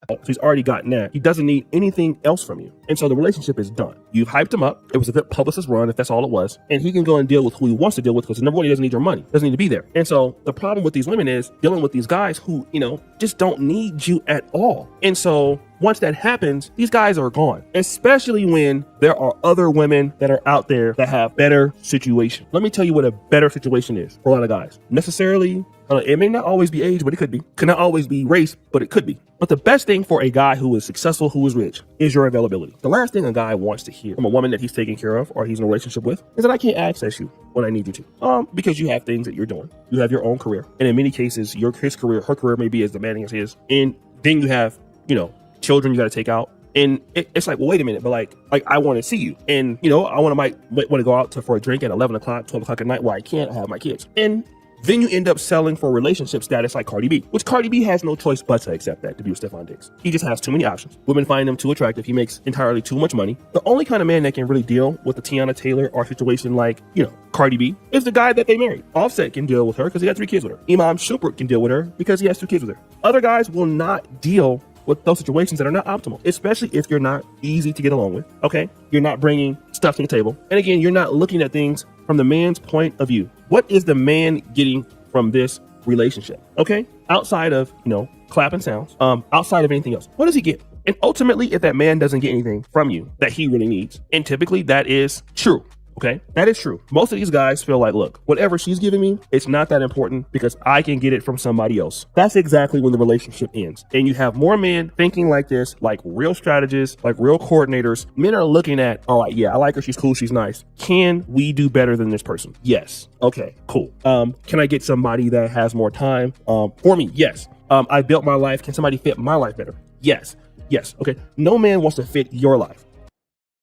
So he's already gotten that. He doesn't need anything else from you. And so the relationship is done. You've hyped him up. It was a good publicist run, if that's all it was. And he can go and deal with who he wants to deal with, because number one, he doesn't need your money. Doesn't need to be there. And so the problem with these women is dealing with these guys who, you know, just don't need you at all. And so once that happens, these guys are gone, especially when there are other women that are out there that have better situation. Let me tell you what a better situation is for a lot of guys. Necessarily, it may not always be age, but it could be. Could not always be race, but it could be. But the best thing for a guy who is successful, who is rich, is your availability. The last thing a guy wants to hear from a woman that he's taking care of or he's in a relationship with is that I can't access you when I need you to. Because you have things that you're doing. You have your own career. And in many cases, his career, her career may be as demanding as his. And then you have, you know, children you got to take out. And it's like, well, wait a minute, but like I want to see you. And, you know, I might want to go out for a drink at 11 o'clock, 12 o'clock at night where I can't have my kids. And then you end up selling for relationship status like Cardi B, which Cardi B has no choice but to accept that to be with Stephon Diggs. He just has too many options. Women find him too attractive. He makes entirely too much money. The only kind of man that can really deal with the Tiana Taylor or situation like, you know, Cardi B is the guy that they married. Offset can deal with her because he got 3 kids with her. Imam Shumpert can deal with her because he has 2 kids with her. Other guys will not deal with those situations that are not optimal, especially if you're not easy to get along with, okay? You're not bringing stuff to the table. And again, you're not looking at things from the man's point of view. What is the man getting from this relationship, okay? Outside of, you know, clapping sounds, outside of anything else, what does he get? And ultimately, if that man doesn't get anything from you that he really needs, and typically that is true, okay? That is true. Most of these guys feel like, look, whatever she's giving me, it's not that important because I can get it from somebody else. That's exactly when the relationship ends. And you have more men thinking like this, like real strategists, like real coordinators. Men are looking at, all right, yeah, I like her. She's cool. She's nice. Can we do better than this person? Yes. Okay, cool. Can I get somebody that has more time for me? Yes. I built my life. Can somebody fit my life better? Yes. Yes. Okay. No man wants to fit your life.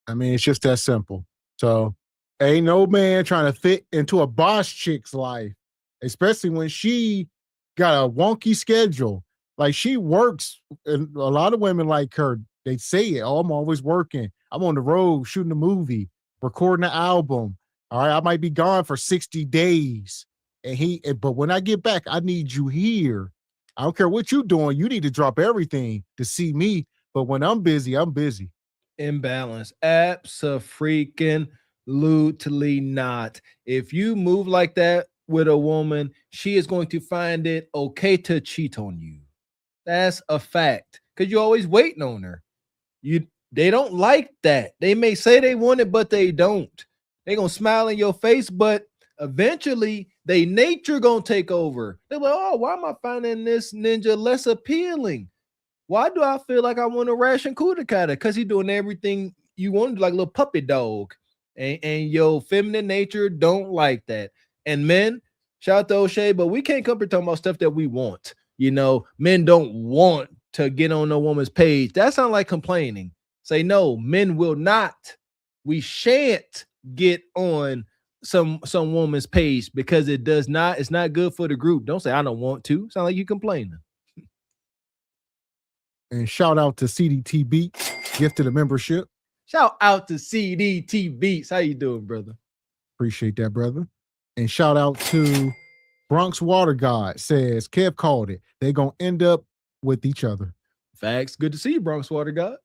I mean, it's just that simple. So ain't no man trying to fit into a boss chick's life, especially when she got a wonky schedule. Like, she works, and a lot of women like her, they say it, oh, I'm always working. I'm on the road shooting a movie, recording an album. All right, I might be gone for 60 days. But when I get back, I need you here. I don't care what you're doing. You need to drop everything to see me. But when I'm busy, I'm busy. Imbalance. Absolutely not. If you move like that with a woman, she is going to find it okay to cheat on you. That's a fact. Because you're always waiting on her. They don't like that. They may say they want it, but they don't. They're going to smile in your face, but eventually they nature going to take over. They're like, oh, why am I finding this ninja less appealing? Why do I feel like I want to ration Kudakata? Because he's doing everything you want, like a little puppy dog. And your feminine nature don't like that. And men, shout out to O'Shea, but we can't come here talking about stuff that we want. You know, men don't want to get on a woman's page. That sounds like complaining. Say, no, men will not. We shan't get on some woman's page because it's not good for the group. Don't say I don't want to. Sound like you complaining. And shout out to CDT Beats, gifted a membership. Shout out to CDT Beats. How you doing, brother? Appreciate that, brother. And shout out to Bronx Water God says, Kev called it. They're going to end up with each other. Facts. Good to see you, Bronx Water God.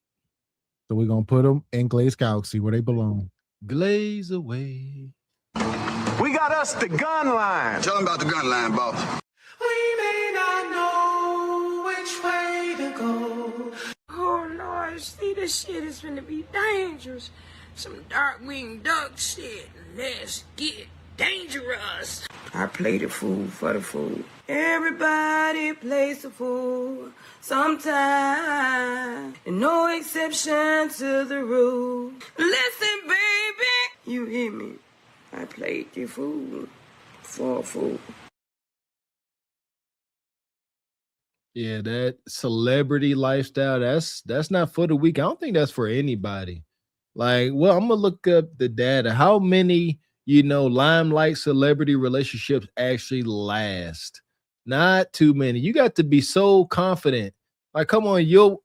So we're going to put them in Glaze Galaxy where they belong. Glaze away. We got us the gun line. Tell them about the gun line, boss. We may not know which way to go. Oh Lord, see, this shit is gonna be dangerous. Some dark-winged duck shit. Let's get dangerous. I play the fool for the fool. Everybody plays the fool sometime. And no exception to the rule. Listen, baby, you hear me? I played the fool for a fool. Yeah, that celebrity lifestyle, that's not for the weak. I don't think that's for anybody. Like, well, I'm gonna look up the data. How many, limelight celebrity relationships actually last? Not too many. You got to be so confident. Like, come on, your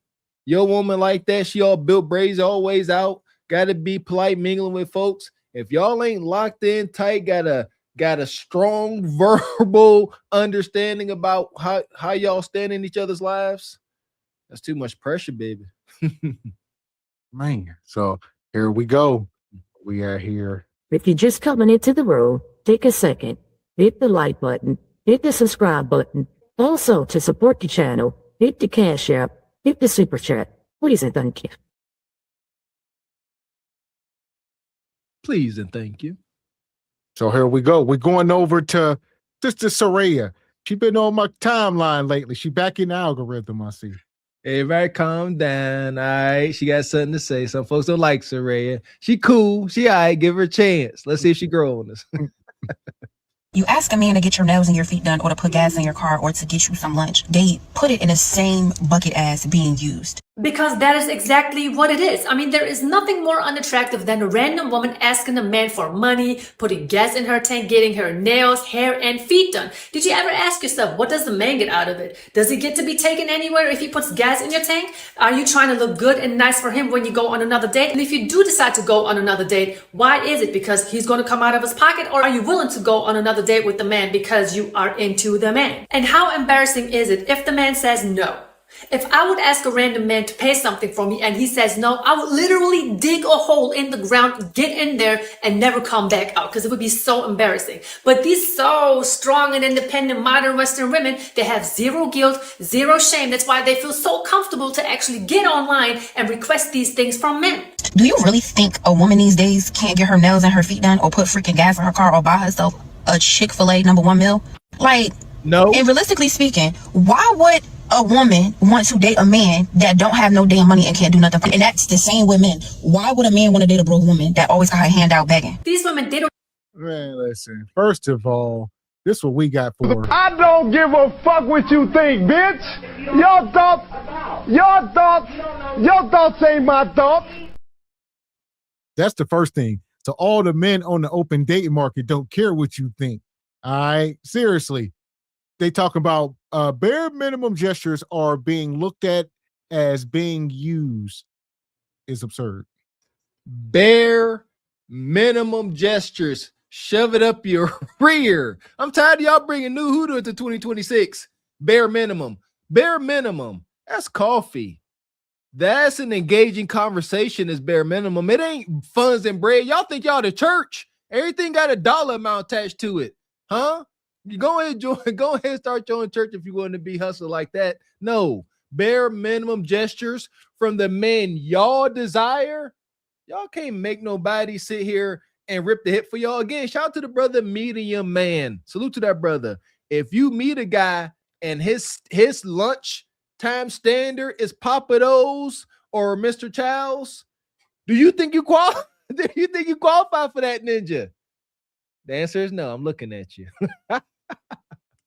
woman like that, she all built braids, always out, gotta be polite, mingling with folks. If y'all ain't locked in tight, got a strong verbal understanding about how y'all stand in each other's lives, that's too much pressure, baby. Man, so here we go. We are here. If you're just coming into the room, take a second, hit the like button, hit the subscribe button. Also, to support the channel, hit the Cash App, hit the Super Chat. Please and thank you. Please and thank you. So here we go. We're going over to Sister Soraya. She been on my timeline lately. She back in the algorithm, I see. Everybody calm down. All right. She got something to say. Some folks don't like Soraya. She cool. She all right. Give her a chance. Let's see if she grow on us. You ask a man to get your nails and your feet done or to put gas in your car or to get you some lunch. They put it in the same bucket as being used. Because that is exactly what it is. I mean, there is nothing more unattractive than a random woman asking a man for money, putting gas in her tank, getting her nails, hair, and feet done. Did you ever ask yourself, what does the man get out of it? Does he get to be taken anywhere if he puts gas in your tank? Are you trying to look good and nice for him when you go on another date? And if you do decide to go on another date, why is it? Because he's going to come out of his pocket? Or are you willing to go on another date with the man because you are into the man? And how embarrassing is it if the man says no? If I would ask a random man to pay something for me and he says no, I would literally dig a hole in the ground, get in there, and never come back out because it would be so embarrassing. But these so strong and independent modern Western women, they have zero guilt, zero shame. That's why they feel so comfortable to actually get online and request these things from men. Do you really think a woman these days can't get her nails and her feet done or put freaking gas in her car or buy herself a Chick-fil-A #1 meal? Like, no. And realistically speaking, why would a woman want to date a man that don't have no damn money and can't do nothing for? And that's the same with men. Why would a man want to date a broke woman that always got her hand out begging? These women, they don't. Man, listen. First of all, this is what we got for. I don't give a fuck what you think, bitch. Your thoughts ain't my thoughts. That's the first thing. So all the men on the open dating market don't care what you think. All right, seriously. They talk about bare minimum gestures are being looked at as being used. Is absurd. Bare minimum gestures. Shove it up your rear. I'm tired of y'all bringing new hoodoo into 2026. Bare minimum. Bare minimum. That's coffee. That's an engaging conversation is bare minimum. It ain't funds and bread. Y'all think y'all the church. Everything got a dollar amount attached to it. Huh? You go ahead and start your own church if you want to be hustled like that. No, bare minimum gestures from the men y'all desire. Y'all can't make nobody sit here and rip the hip for y'all. Again, shout out to the brother Medium Man. Salute to that brother. If you meet a guy and his lunch time standard is Papa Do's or Mr. Chow's, do you think you qualify? Do you think you qualify for that, ninja? The answer is no. I'm looking at you.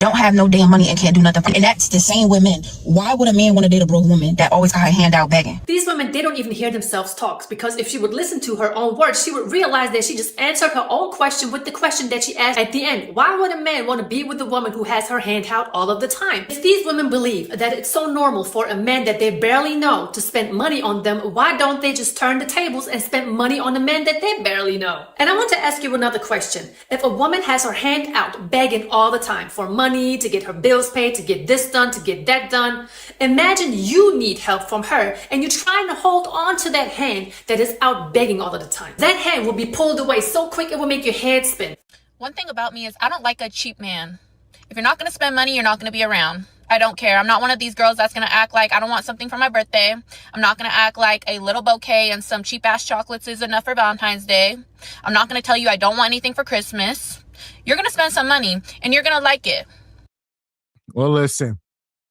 don't have no damn money and can't do nothing. And that's the same with men. Why would a man want to date a broke woman that always got her hand out begging? These women, they don't even hear themselves talk, because if she would listen to her own words, she would realize that she just answered her own question with the question that she asked at the end. Why would a man want to be with a woman who has her hand out all of the time? If these women believe that it's so normal for a man that they barely know to spend money on them, why don't they just turn the tables and spend money on a man that they barely know? And I want to ask you another question. If a woman has her hand out begging all the time for money, to get her bills paid, to get this done, to get that done, imagine you need help from her and you're trying to hold on to that hand that is out begging all of the time. That hand will be pulled away so quick it will make your head spin. One thing about me is I don't like a cheap man. If you're not going to spend money, you're not going to be around. I don't care. I'm not one of these girls that's going to act like I don't want something for my birthday. I'm not going to act like a little bouquet and some cheap ass chocolates is enough for Valentine's Day. I'm not going to tell you I don't want anything for Christmas. You're going to spend some money and you're going to like it. Well, listen,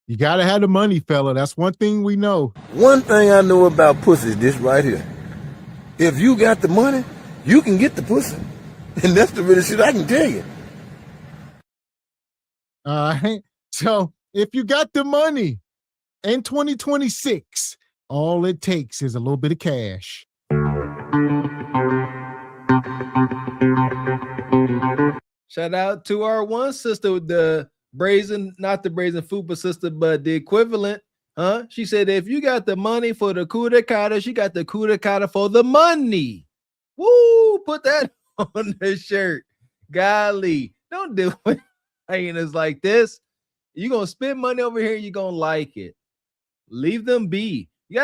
you got to have the money, fella. That's one thing we know. One thing I know about pussy is this right here. If you got the money, you can get the pussy. And that's the real shit I can tell you. All right. So if you got the money in 2026, all it takes is a little bit of cash. Shout out to our one sister with the not the brazen fupa sister, but the equivalent. She said, if you got the money for the kuda kata, she got the kuda kata for the money. Woo! Put that on the shirt. Golly, don't do it. Hyenas like this. You're gonna spend money over here, you're gonna like it. Leave them be. You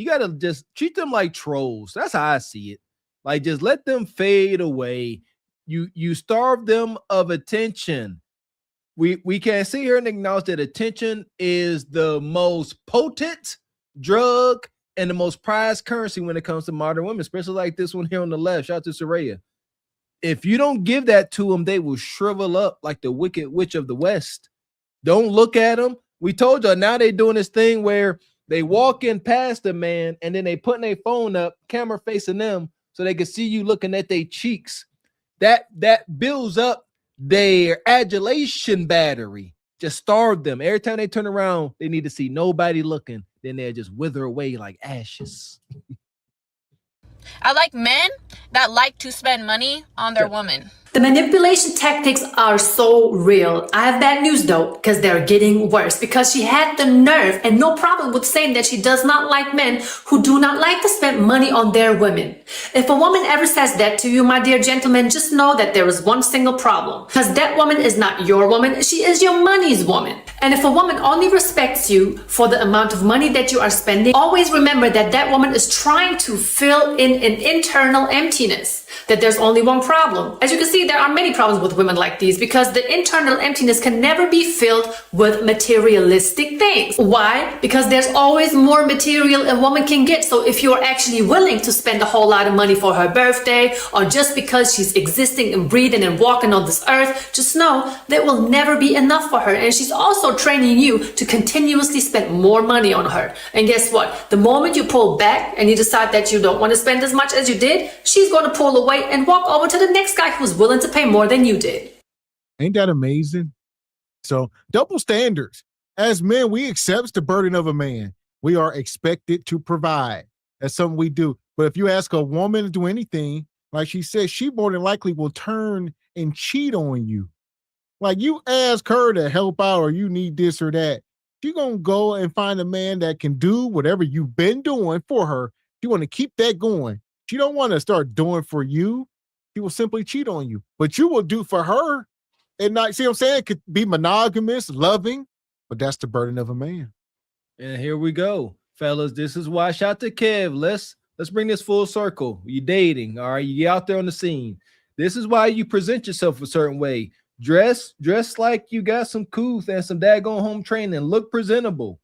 gotta just treat them like trolls. That's how I see it. Like, just let them fade away. You starve them of attention. We can't sit here and acknowledge that attention is the most potent drug and the most prized currency when it comes to modern women, especially like this one here on the left. Shout out to Soraya. If you don't give that to them, they will shrivel up like the Wicked Witch of the West. Don't look at them. We told you, now they doing this thing where they walk in past the man and then they putting their phone up, camera facing them, so they can see you looking at their cheeks. That builds up their adulation battery. Just starve them. Every time they turn around, they need to see nobody looking. Then they'll just wither away like ashes. I like men that like to spend money on their woman. The manipulation tactics are so real. I have bad news though, because they're getting worse, because she had the nerve and no problem with saying that she does not like men who do not like to spend money on their women. If a woman ever says that to you, my dear gentlemen, just know that there is one single problem, because that woman is not your woman, she is your money's woman. And if a woman only respects you for the amount of money that you are spending, always remember that that woman is trying to fill in an internal emptiness, that there's only one problem. As you can see, there are many problems with women like these, because the internal emptiness can never be filled with materialistic things. Why? Because there's always more material a woman can get. So if you're actually willing to spend a whole lot of money for her birthday, or just because she's existing and breathing and walking on this earth, just know that will never be enough for her. And she's also training you to continuously spend more money on her. And guess what? The moment you pull back and you decide that you don't want to spend as much as you did, she's going to pull away and walk over to the next guy who's willing to pay more than you did. Ain't that amazing? So, double standards. As men, we accept the burden of a man. We are expected to provide. That's something we do. But if you ask a woman to do anything, like she said, she more than likely will turn and cheat on you. Like, you ask her to help out, or you need this or that, she's going to go and find a man that can do whatever you've been doing for her. You want to keep that going. She don't want to start doing for you. She will simply cheat on you. But you will do for her. And not, see what I'm saying? It could be monogamous, loving, but that's the burden of a man. And here we go, fellas. This is why, shout to Kev. Let's bring this full circle. You dating, all right? You get out there on the scene. This is why you present yourself a certain way. Dress like you got some couth and some daggone home training. Look presentable.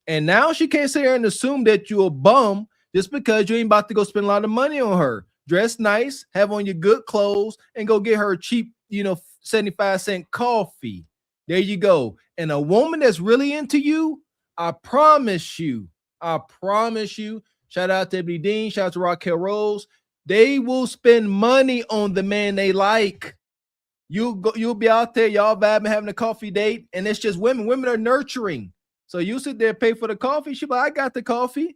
And now she can't sit here and assume that you're a bum just because you ain't about to go spend a lot of money on her. Dress nice, have on your good clothes, and go get her a cheap, 75-cent coffee. There you go. And a woman that's really into you, I promise you, shout out to Ebony Dean, shout out to Raquel Rose, they will spend money on the man they like. You'll be out there, y'all vibing, having a coffee date, and it's just women. Women are nurturing. So you sit there, pay for the coffee. She be like, I got the coffee,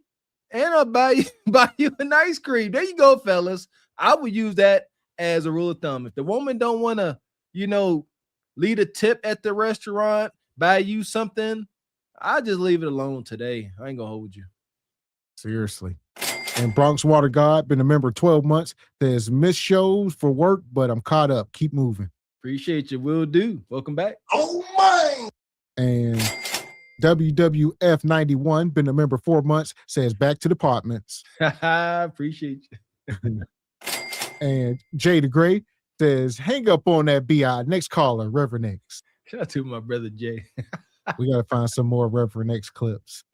and I'll buy you an ice cream. There you go, fellas. I would use that as a rule of thumb. If the woman don't want to, leave a tip at the restaurant, buy you something, I just leave it alone today. I ain't gonna hold you. Seriously. And Bronx Water God, been a member 12 months. There's missed shows for work, but I'm caught up. Keep moving. Appreciate you. Will do. Welcome back. Oh, my. And WWF 91, been a member 4 months, says back to departments. Appreciate you. And Jay the Gray says, hang up on that BI. Next caller, Reverend X. Shout out to my brother Jay. We got to find some more Reverend X clips.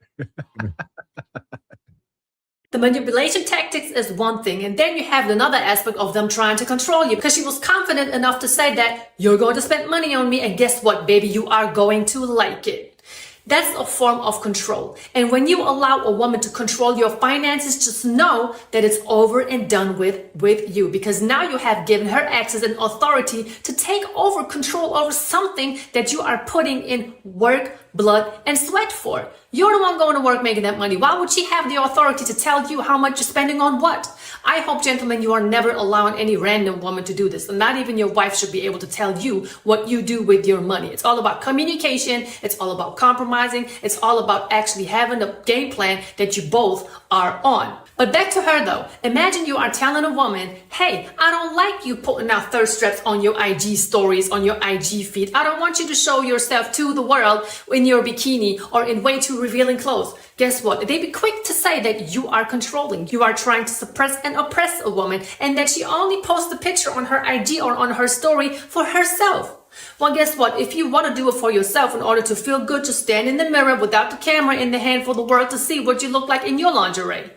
The manipulation tactics is one thing, and then you have another aspect of them trying to control you, because she was confident enough to say that you're going to spend money on me, and guess what, baby, you are going to like it. That's a form of control. And when you allow a woman to control your finances, just know that it's over and done with you, because now you have given her access and authority to take over control over something that you are putting in work, blood, and sweat for. You're the one going to work making that money. Why would she have the authority to tell you how much you're spending on what? I hope, gentlemen, you are never allowing any random woman to do this. And not even your wife should be able to tell you what you do with your money. It's all about communication. It's all about compromising. It's all about actually having a game plan that you both are on. But back to her though. Imagine you are telling a woman, hey, I don't like you putting out thirst traps on your IG stories, on your IG feed. I don't want you to show yourself to the world in your bikini or in way too revealing clothes. Guess what? They'd be quick to say that you are controlling. You are trying to suppress and oppress a woman, and that she only posts a picture on her IG or on her story for herself. Well, guess what? If you want to do it for yourself in order to feel good, just stand in the mirror without the camera in the hand for the world to see what you look like in your lingerie.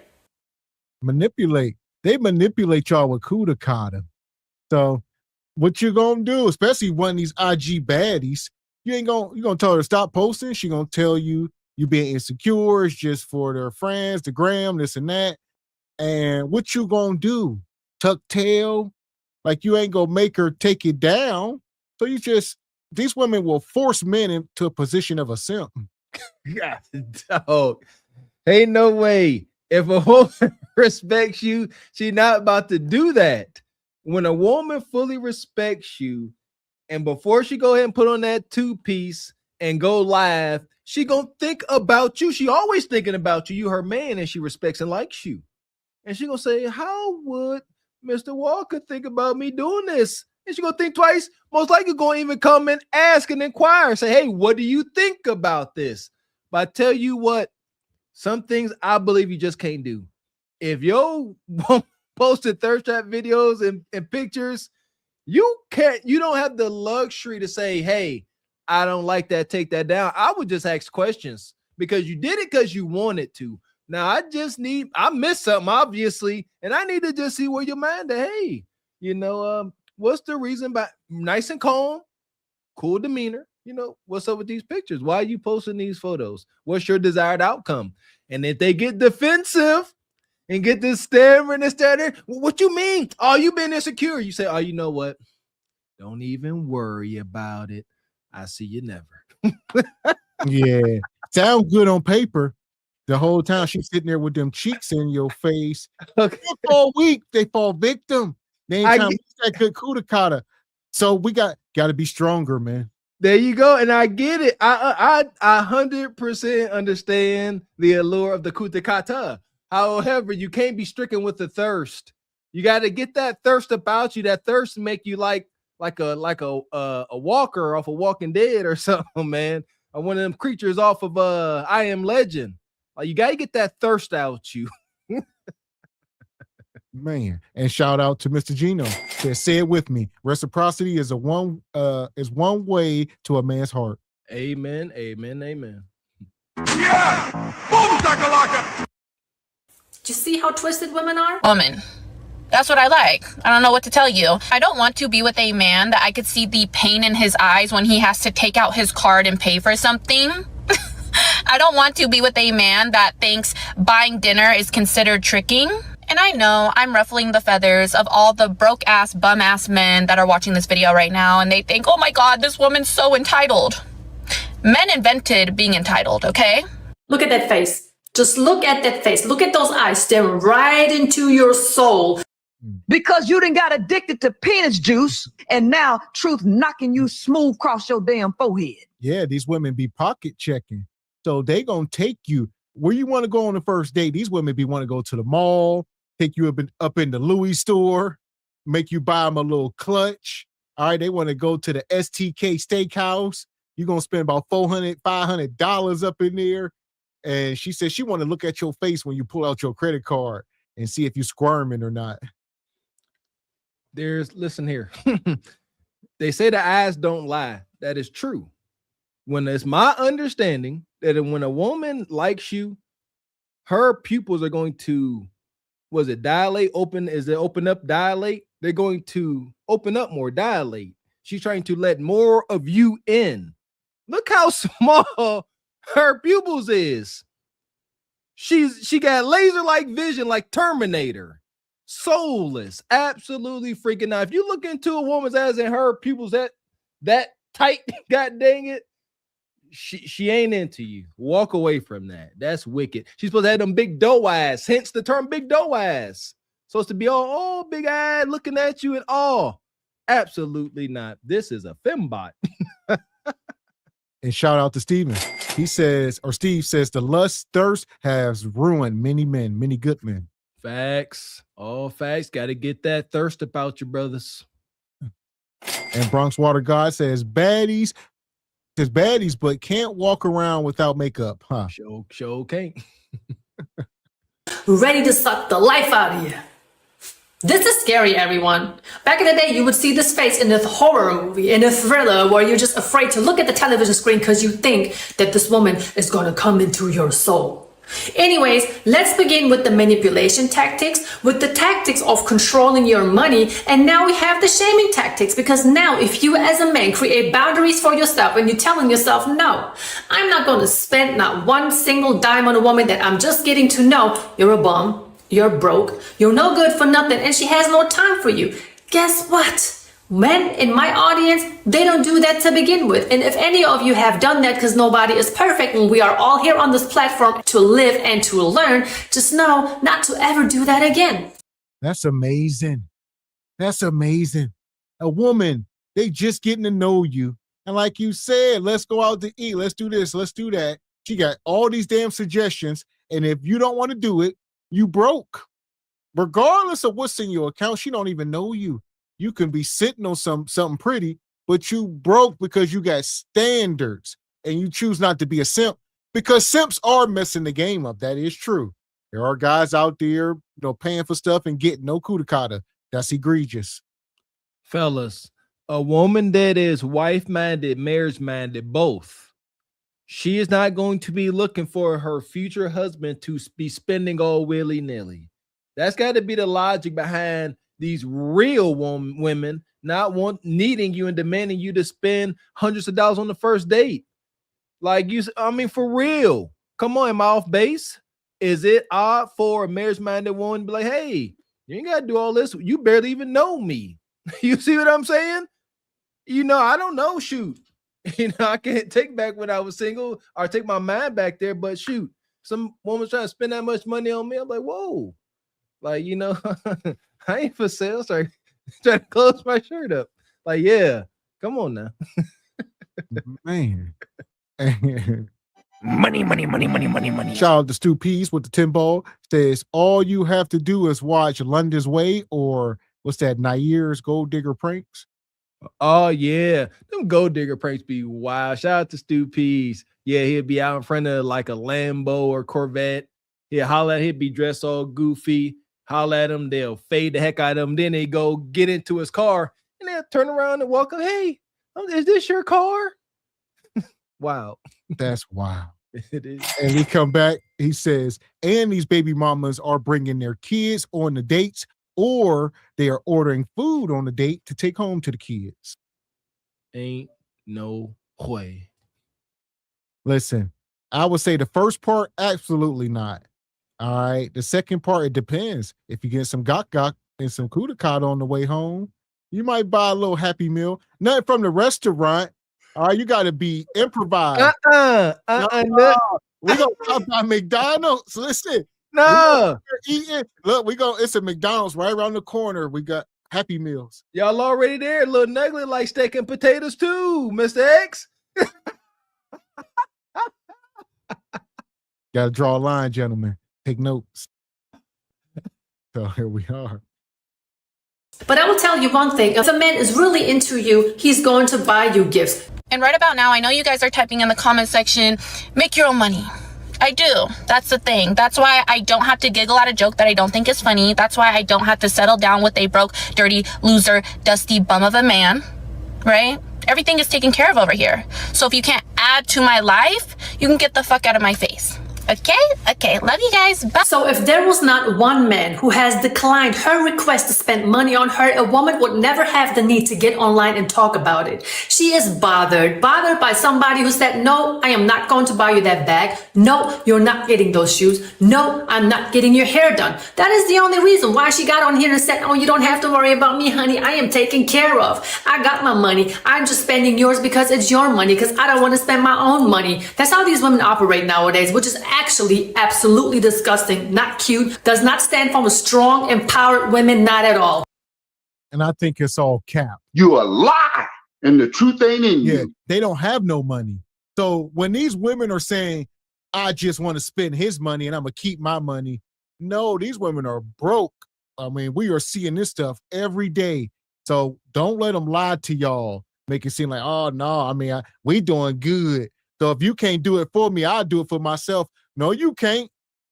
Manipulate. They manipulate y'all with coup de kata. So what you gonna do, especially one of these IG baddies, you're gonna tell her to stop posting. She gonna tell you being insecure, it's just for their friends, the gram, this and that. And what you gonna do? Tuck tail? Like you ain't gonna make her take it down. So these women will force men into a position of a simp. God, dog. Ain't no way. If a woman respects you, she's not about to do that. When a woman fully respects you, and before she go ahead and put on that 2-piece and go live, she gonna think about you. She always thinking about you. You her man, and she respects and likes you. And she gonna say, how would Mr. Walker think about me doing this? And she gonna think twice. Most likely gonna even come and ask and inquire. Say, hey, what do you think about this? But I tell you what, some things I believe you just can't do. If yo posted thirst trap videos and pictures, you don't have the luxury to say, hey, I don't like that, take that down. I would just ask questions, because you did it because you wanted to. Now I missed something, obviously, and I need to just see where your mind at. Hey, what's the reason? By nice and calm, cool demeanor. What's up with these pictures? Why are you posting these photos? What's your desired outcome? And if they get defensive and get this staring and staring, what you mean? Oh, you been insecure. You say, oh, you know what? Don't even worry about it. I see you never. Yeah. Sound good on paper. The whole time she's sitting there with them cheeks in your face. Okay. They fall weak. They fall victim. They ain't trying to use that good coup de kata. So we got to be stronger, man. There you go. And I get it. I 100% understand the allure of the coup de kata. However, you can't be stricken with the thirst. You got to get that thirst about you. That thirst make you like a walker off of Walking Dead or something, man. Or one of them creatures off of I Am Legend. Like, you got to get that thirst out you. Man, and shout out to Mr. Gino. Say it with me. Reciprocity is one way to a man's heart. Amen. Amen. Amen. Yeah! Boom, shakalaka! Do you see how twisted women are? Woman. That's what I like. I don't know what to tell you. I don't want to be with a man that I could see the pain in his eyes when he has to take out his card and pay for something. I don't want to be with a man that thinks buying dinner is considered tricking. And I know I'm ruffling the feathers of all the broke ass, bum ass men that are watching this video right now, and they think, oh my God, this woman's so entitled. Men invented being entitled, okay? Look at that face. Just look at that face. Look at those eyes staring right into your soul. Because you done got addicted to penis juice, and now truth knocking you smooth across your damn forehead. Yeah, these women be pocket checking. So they gonna take you where you want to go on the first date. These women be want to go to the mall, take you up in the Louis store, make you buy them a little clutch. All right, they want to go to the STK Steakhouse. You're gonna spend about $400, $500 up in there. And she said she want to look at your face when you pull out your credit card and see if you squirming or not. Listen here. They say the eyes don't lie. That is true. When it's my understanding that when a woman likes you, her pupils are going to, dilate, open? Is it open up, dilate? They're going to open up more, dilate. She's trying to let more of you in. Look how small her pupils is. She got laser-like vision like Terminator. Soulless, absolutely freaking out. If you look into a woman's eyes and her pupils that tight, god dang it, she ain't into you. Walk away from that. That's wicked. She's supposed to have them big doe eyes, hence the term big doe eyes. Supposed to be all big eyed looking at you and all. Absolutely not. This is a fembot. And shout out to Steven. He says, or Steve says, the lust, thirst has ruined many men, many good men. Facts. All facts. Got to get that thirst about your brothers. And Bronx Water God says baddies, but can't walk around without makeup, huh? Show can't. Ready to suck the life out of you. This is scary, everyone. Back in the day, you would see this face in a horror movie, in a thriller, where you're just afraid to look at the television screen because you think that this woman is going to come into your soul. Anyways, let's begin with the manipulation tactics, with the tactics of controlling your money, and now we have the shaming tactics, because now if you as a man create boundaries for yourself and you're telling yourself, no, I'm not going to spend not one single dime on a woman that I'm just getting to know, you're a bum, you're broke, you're no good for nothing, and she has no time for you. Guess what? Men in my audience, they don't do that to begin with. And if any of you have done that, because nobody is perfect and we are all here on this platform to live and to learn, just know not to ever do that again. That's amazing. That's amazing. A woman, they just getting to know you. And like you said, let's go out to eat. Let's do this. Let's do that. She got all these damn suggestions. And if you don't want to do it, you broke. Regardless of what's in your account, she don't even know you. You can be sitting on something pretty, but you broke because you got standards and you choose not to be a simp, because simps are messing the game up. That is true. There are guys out there, paying for stuff and getting no kudakata. That's egregious. Fellas, a woman that is wife-minded, marriage-minded, both, she is not going to be looking for her future husband to be spending all willy-nilly. That's got to be the logic behind these real women not needing you and demanding you to spend hundreds of dollars on the first date. Like for real. Come on, am I off base? Is it odd for a marriage-minded woman to be like, hey, you ain't got to do all this. You barely even know me. You see what I'm saying? I don't know. Shoot. I can't take back when I was single or take my mind back there. But shoot, some woman's trying to spend that much money on me. I'm like, whoa. Like, I ain't for sale. Sorry, trying to close my shirt up. Like, yeah, come on now. Man. Money. Shout out to Stu Pease with the 10 ball. Says, all you have to do is watch London's Way, or what's that, Nair's Gold Digger Pranks? Oh, yeah. Them Gold Digger Pranks be wild. Shout out to Stu Pease. Yeah, he'll be out in front of like a Lambo or Corvette. He'll holler at, he'll be dressed all goofy. Holler at him, they'll fade the heck out of him. Then they go get into his car and they'll turn around and walk up. Hey, is this your car? Wow. That's wild. It is. And we come back. He says, and these baby mamas are bringing their kids on the dates, or they are ordering food on the date to take home to the kids. Ain't no way. Listen, I would say the first part, absolutely not. All right. The second part, it depends. If you get some gok and some kudakata on the way home, you might buy a little Happy Meal. Nothing from the restaurant. All right, you got to be improvised. No. We gonna talk about McDonald's. Listen, No. eating. Look, it's a McDonald's right around the corner. We got Happy Meals. Y'all already there. Little Nuggly like steak and potatoes too, Mr. X. Got to draw a line, gentlemen. Take notes. So here we are. But I will tell you one thing. If a man is really into you, he's going to buy you gifts. And right about now, I know you guys are typing in the comment section, make your own money. I do. That's the thing. That's why I don't have to giggle at a joke that I don't think is funny. That's why I don't have to settle down with a broke, dirty, loser, dusty bum of a man, right? Everything is taken care of over here. So if you can't add to my life, you can get the fuck out of my face. Okay, love you guys. Bye. So if there was not one man who has declined her request to spend money on her, a woman would never have the need to get online and talk about it. She is bothered by somebody who said, no, I am not going to buy you that bag. No, you're not getting those shoes. No, I'm not getting your hair done. That is the only reason why she got on here and said, oh, you don't have to worry about me, honey. I am taken care of. I got my money. I'm just spending yours because it's your money, because I don't want to spend my own money. That's how these women operate nowadays, which is actually absolutely disgusting, not cute, does not stand for strong, empowered women, not at all. And I think it's all cap. You a lie, and the truth ain't in you. They don't have no money. So when these women are saying, I just want to spend his money and I'm going to keep my money, no, these women are broke. I mean, we are seeing this stuff every day. So don't let them lie to y'all, make it seem like, oh, no, I mean, we doing good. So if you can't do it for me, I'll do it for myself. No, you can't.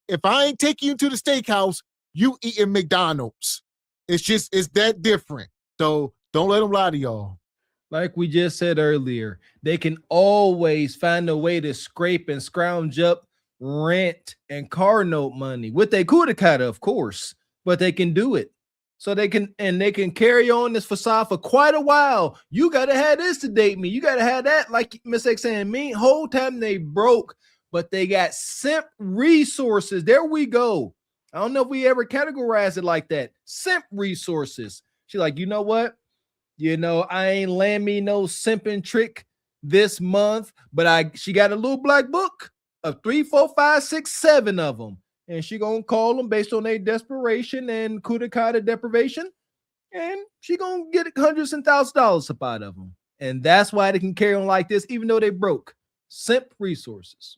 If I ain't taking you to the steakhouse, you eating McDonald's. It's that different. So don't let them lie to y'all. Like we just said earlier, they can always find a way to scrape and scrounge up rent and car note money with their kudakata, of course, but they can do it. So they can carry on this facade for quite a while. You got to have this to date me. You got to have that. Like Miss X saying, me, whole time they broke, but they got simp resources. There we go. I don't know if we ever categorized it like that. Simp resources. She's like, you know what? I ain't land me no simping trick this month, but she got a little black book of 3, 4, 5, 6, 7 of them. And she gonna call them based on their desperation and kudakata deprivation. And she gonna get hundreds and thousands of dollars up out of them. And that's why they can carry on like this, even though they broke. Simp resources.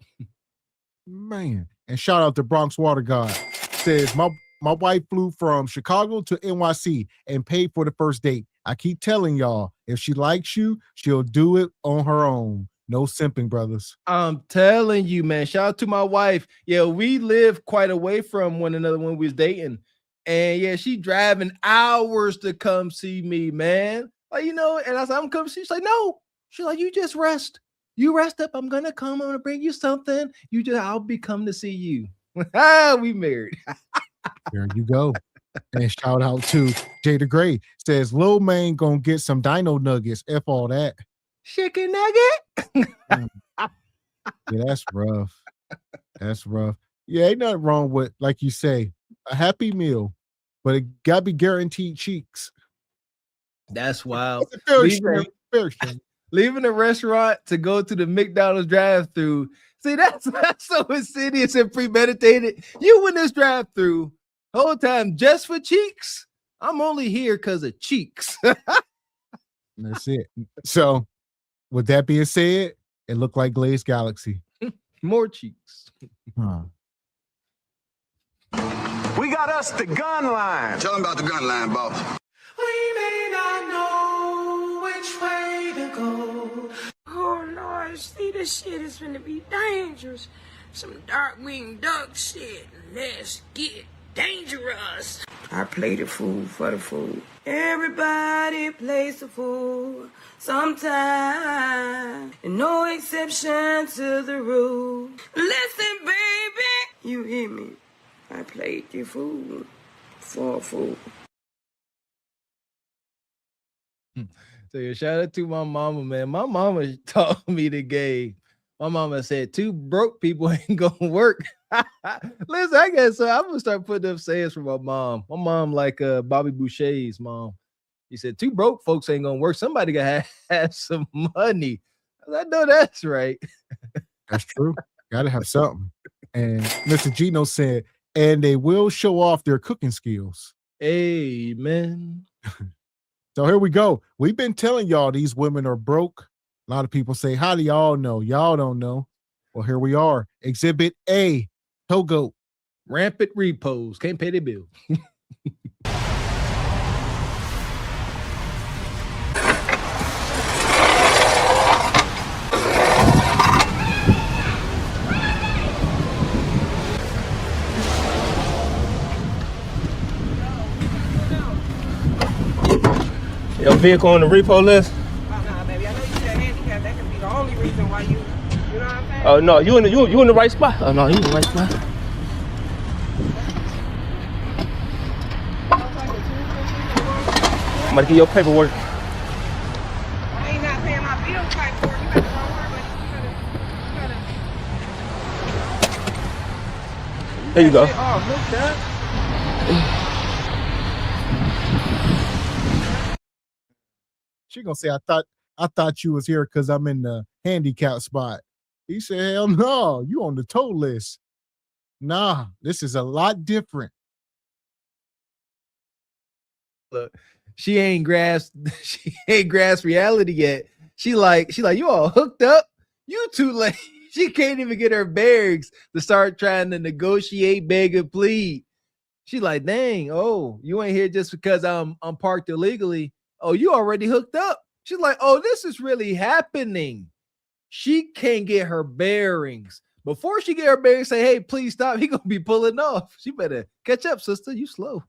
Man. And shout out to Bronx Water God. Says, my wife flew from Chicago to NYC and paid for the first date. I keep telling y'all, if she likes you, she'll do it on her own. No simping, brothers. I'm telling you, man. Shout out to my wife. Yeah, we live quite away from one another when we was dating. And yeah, she driving hours to come see me, man. Like, and I said, I'm coming. She's like, no. She's like, you just rest. You rest up. I'm gonna come. I'm gonna bring you something. I'll be coming to see you. We married. There you go. And shout out to Jada Gray. Says Lil Man gonna get some dino nuggets. F all that. Chicken nugget. Yeah, that's rough. That's rough. Yeah, ain't nothing wrong with, like you say, a Happy Meal, but it gotta be guaranteed cheeks. That's wild. Leaving the restaurant to go to the McDonald's drive-thru. See, that's so insidious and premeditated. You in this drive-thru whole time just for cheeks. I'm only here because of cheeks. That's it. So, with that being said, it looked like Glazed Galaxy. More cheeks. Huh. We got us the gun line. Tell them about the gun line, boss. We may not know which way to go. Oh Lord, see, this shit is gonna be dangerous. Some dark-winged duck shit. Let's get dangerous. I play the fool for the fool. Everybody plays the fool sometime. And no exception to the rule. Listen, baby, you hear me? I played the fool for a fool. So yeah, shout out to my mama, man. My mama taught me the game My mama said 2 broke people ain't gonna work. Listen, I guess I'm gonna start putting up sayings for my mom. My mom, like Bobby Boucher's mom. He said 2 broke folks ain't gonna work. Somebody gotta have some money. I know that's right. That's true. Gotta have something. And Mr. Gino said, and they will show off their cooking skills. Amen. So here we go. We've been telling y'all these women are broke. A lot of people say, how do y'all know? Y'all don't know. Well, here we are. Exhibit A, Togo. Rampant repos. Can't pay their bill. Your vehicle on the repo list? Nah, baby. I know you said handicap. That could be the only reason why you know what I'm saying? Oh no, you in the right spot. Oh no, you in the right spot. I'm gonna get your paperwork. I ain't not paying my bills like for it. You got the wrong word, but There you go. Oh, hooked up. She gonna say, I thought you was here because I'm in the handicap spot. He said, hell no, you on the tow list. Nah, this is a lot different. Look, she ain't grasped reality yet. She like, you all hooked up? You too late. She can't even get her bearings to start trying to negotiate, beg, and plead. She like, dang, oh, you ain't here just because I'm parked illegally. Oh, you already hooked up. She's like, oh, this is really happening. She can't get her bearings. Before she get her bearings, say, hey, please stop. He gonna be pulling off. She better catch up, sister. You slow.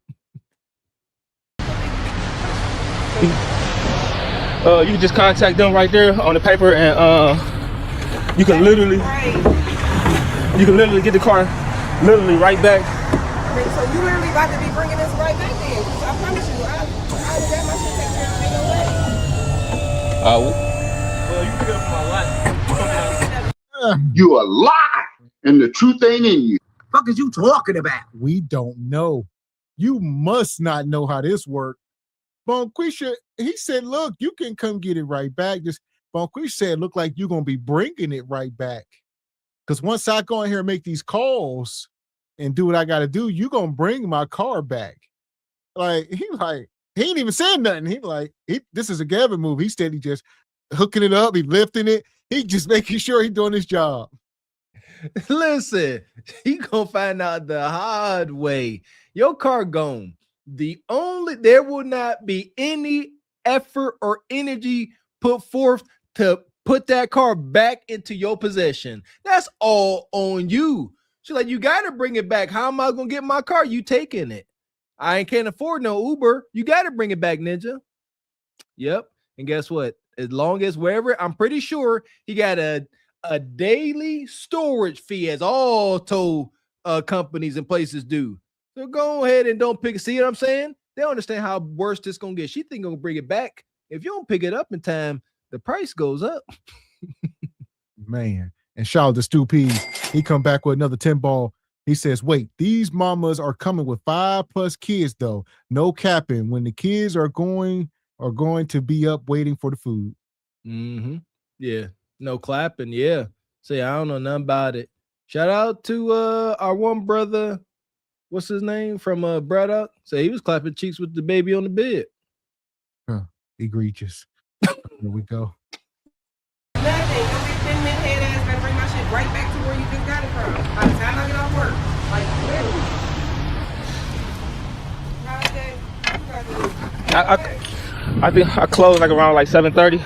You can just contact them right there on the paper, and you can literally get the car literally right back. So you literally about to be bringing this right back then. I promise you, I got my shit taken care of. Ain't no way. Well, you pick it up from my lot. You a lie, and the truth ain't in you. Fuck is you talking about? We don't know. You must not know how this works. Bonquisha, he said, look, you can come get it right back. Just Bonquisha said, look like you're going to be bringing it right back. Because once I go in here and make these calls and do what I got to do, you're going to bring my car back. Like, he ain't even saying nothing. This is a Gavin move. He said he just hooking it up. He lifting it. He just making sure he's doing his job. Listen, he gonna find out the hard way. Your car gone. There will not be any effort or energy put forth to put that car back into your possession. That's all on you. She's like, you gotta bring it back. How am I gonna get my car? You taking it. I can't afford no Uber. You gotta bring it back, Ninja. Yep. And guess what? As long as wherever, I'm pretty sure he got a daily storage fee, as all tow companies and places do. So go ahead and don't pick it. See what I'm saying? They don't understand how worse this gonna get. She think gonna bring it back. If you don't pick it up in time, the price goes up. Man. And shout out to Stu P. He come back with another 10 ball. He says, wait, these mamas are coming with 5+ kids, though. No capping. When the kids are going to be up waiting for the food. Mm-hmm. Yeah. No clapping. Yeah. Say, I don't know nothing about it. Shout out to our one brother. What's his name? From Braddock. Say he was clapping cheeks with the baby on the bed. Huh. Egregious. There we go. Nothing. Don't be 10-minute head ass better bring my shit right back to where you just got it from. By the time I get off work. Like, literally. I think I closed like around like 7:30.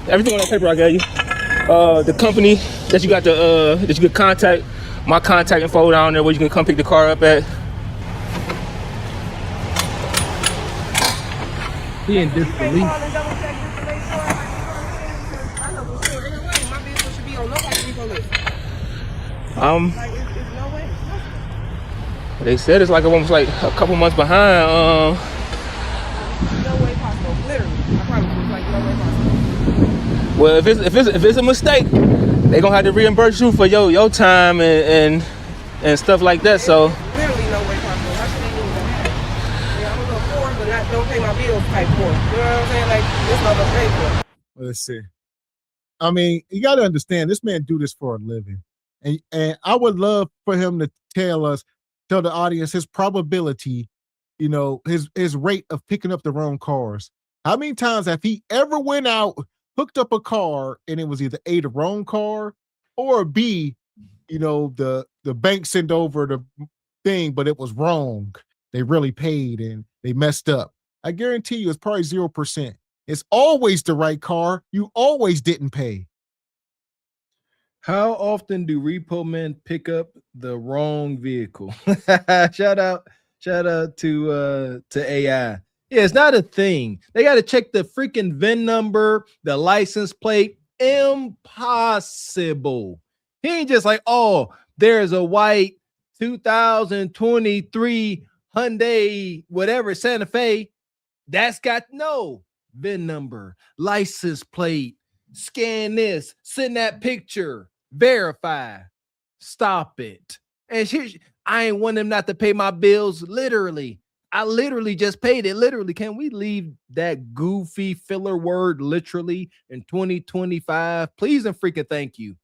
Everything on that paper I gave you. The company that you got that you could contact, my contact info down there where you can come pick the car up at. He in disbelief. They said it's like almost like a couple months behind. No way possible. Literally, I promise you, it's like no way possible. Well, if it's a mistake, they gonna have to reimburse you for your time and stuff like that. So Literally no way possible. How should they do that? Yeah, I'm gonna go forward, but not don't pay my bills type for. You know what I'm saying? Like this not gonna pay for. Let's see. I mean, you got to understand, this man do this for a living, and I would love for him to tell the audience his probability, you know, his rate of picking up the wrong cars. How many times have he ever went out, hooked up a car, and it was either A, the wrong car, or B, you know, the bank sent over the thing, but it was wrong. They really paid and they messed up. I guarantee you it's probably 0%. It's always the right car. You always didn't pay. How often do repo men pick up the wrong vehicle? shout out to AI. Yeah, it's not a thing. They got to check the freaking VIN number, the license plate. Impossible. He ain't just like, oh, there's a white 2023 Hyundai, whatever, Santa Fe. That's got no VIN number, license plate, scan this, send that picture, verify, stop it. And I ain't want them not to pay my bills. Literally, I literally just paid it. Literally, can we leave that goofy filler word literally in 2025? Please and freaking thank you.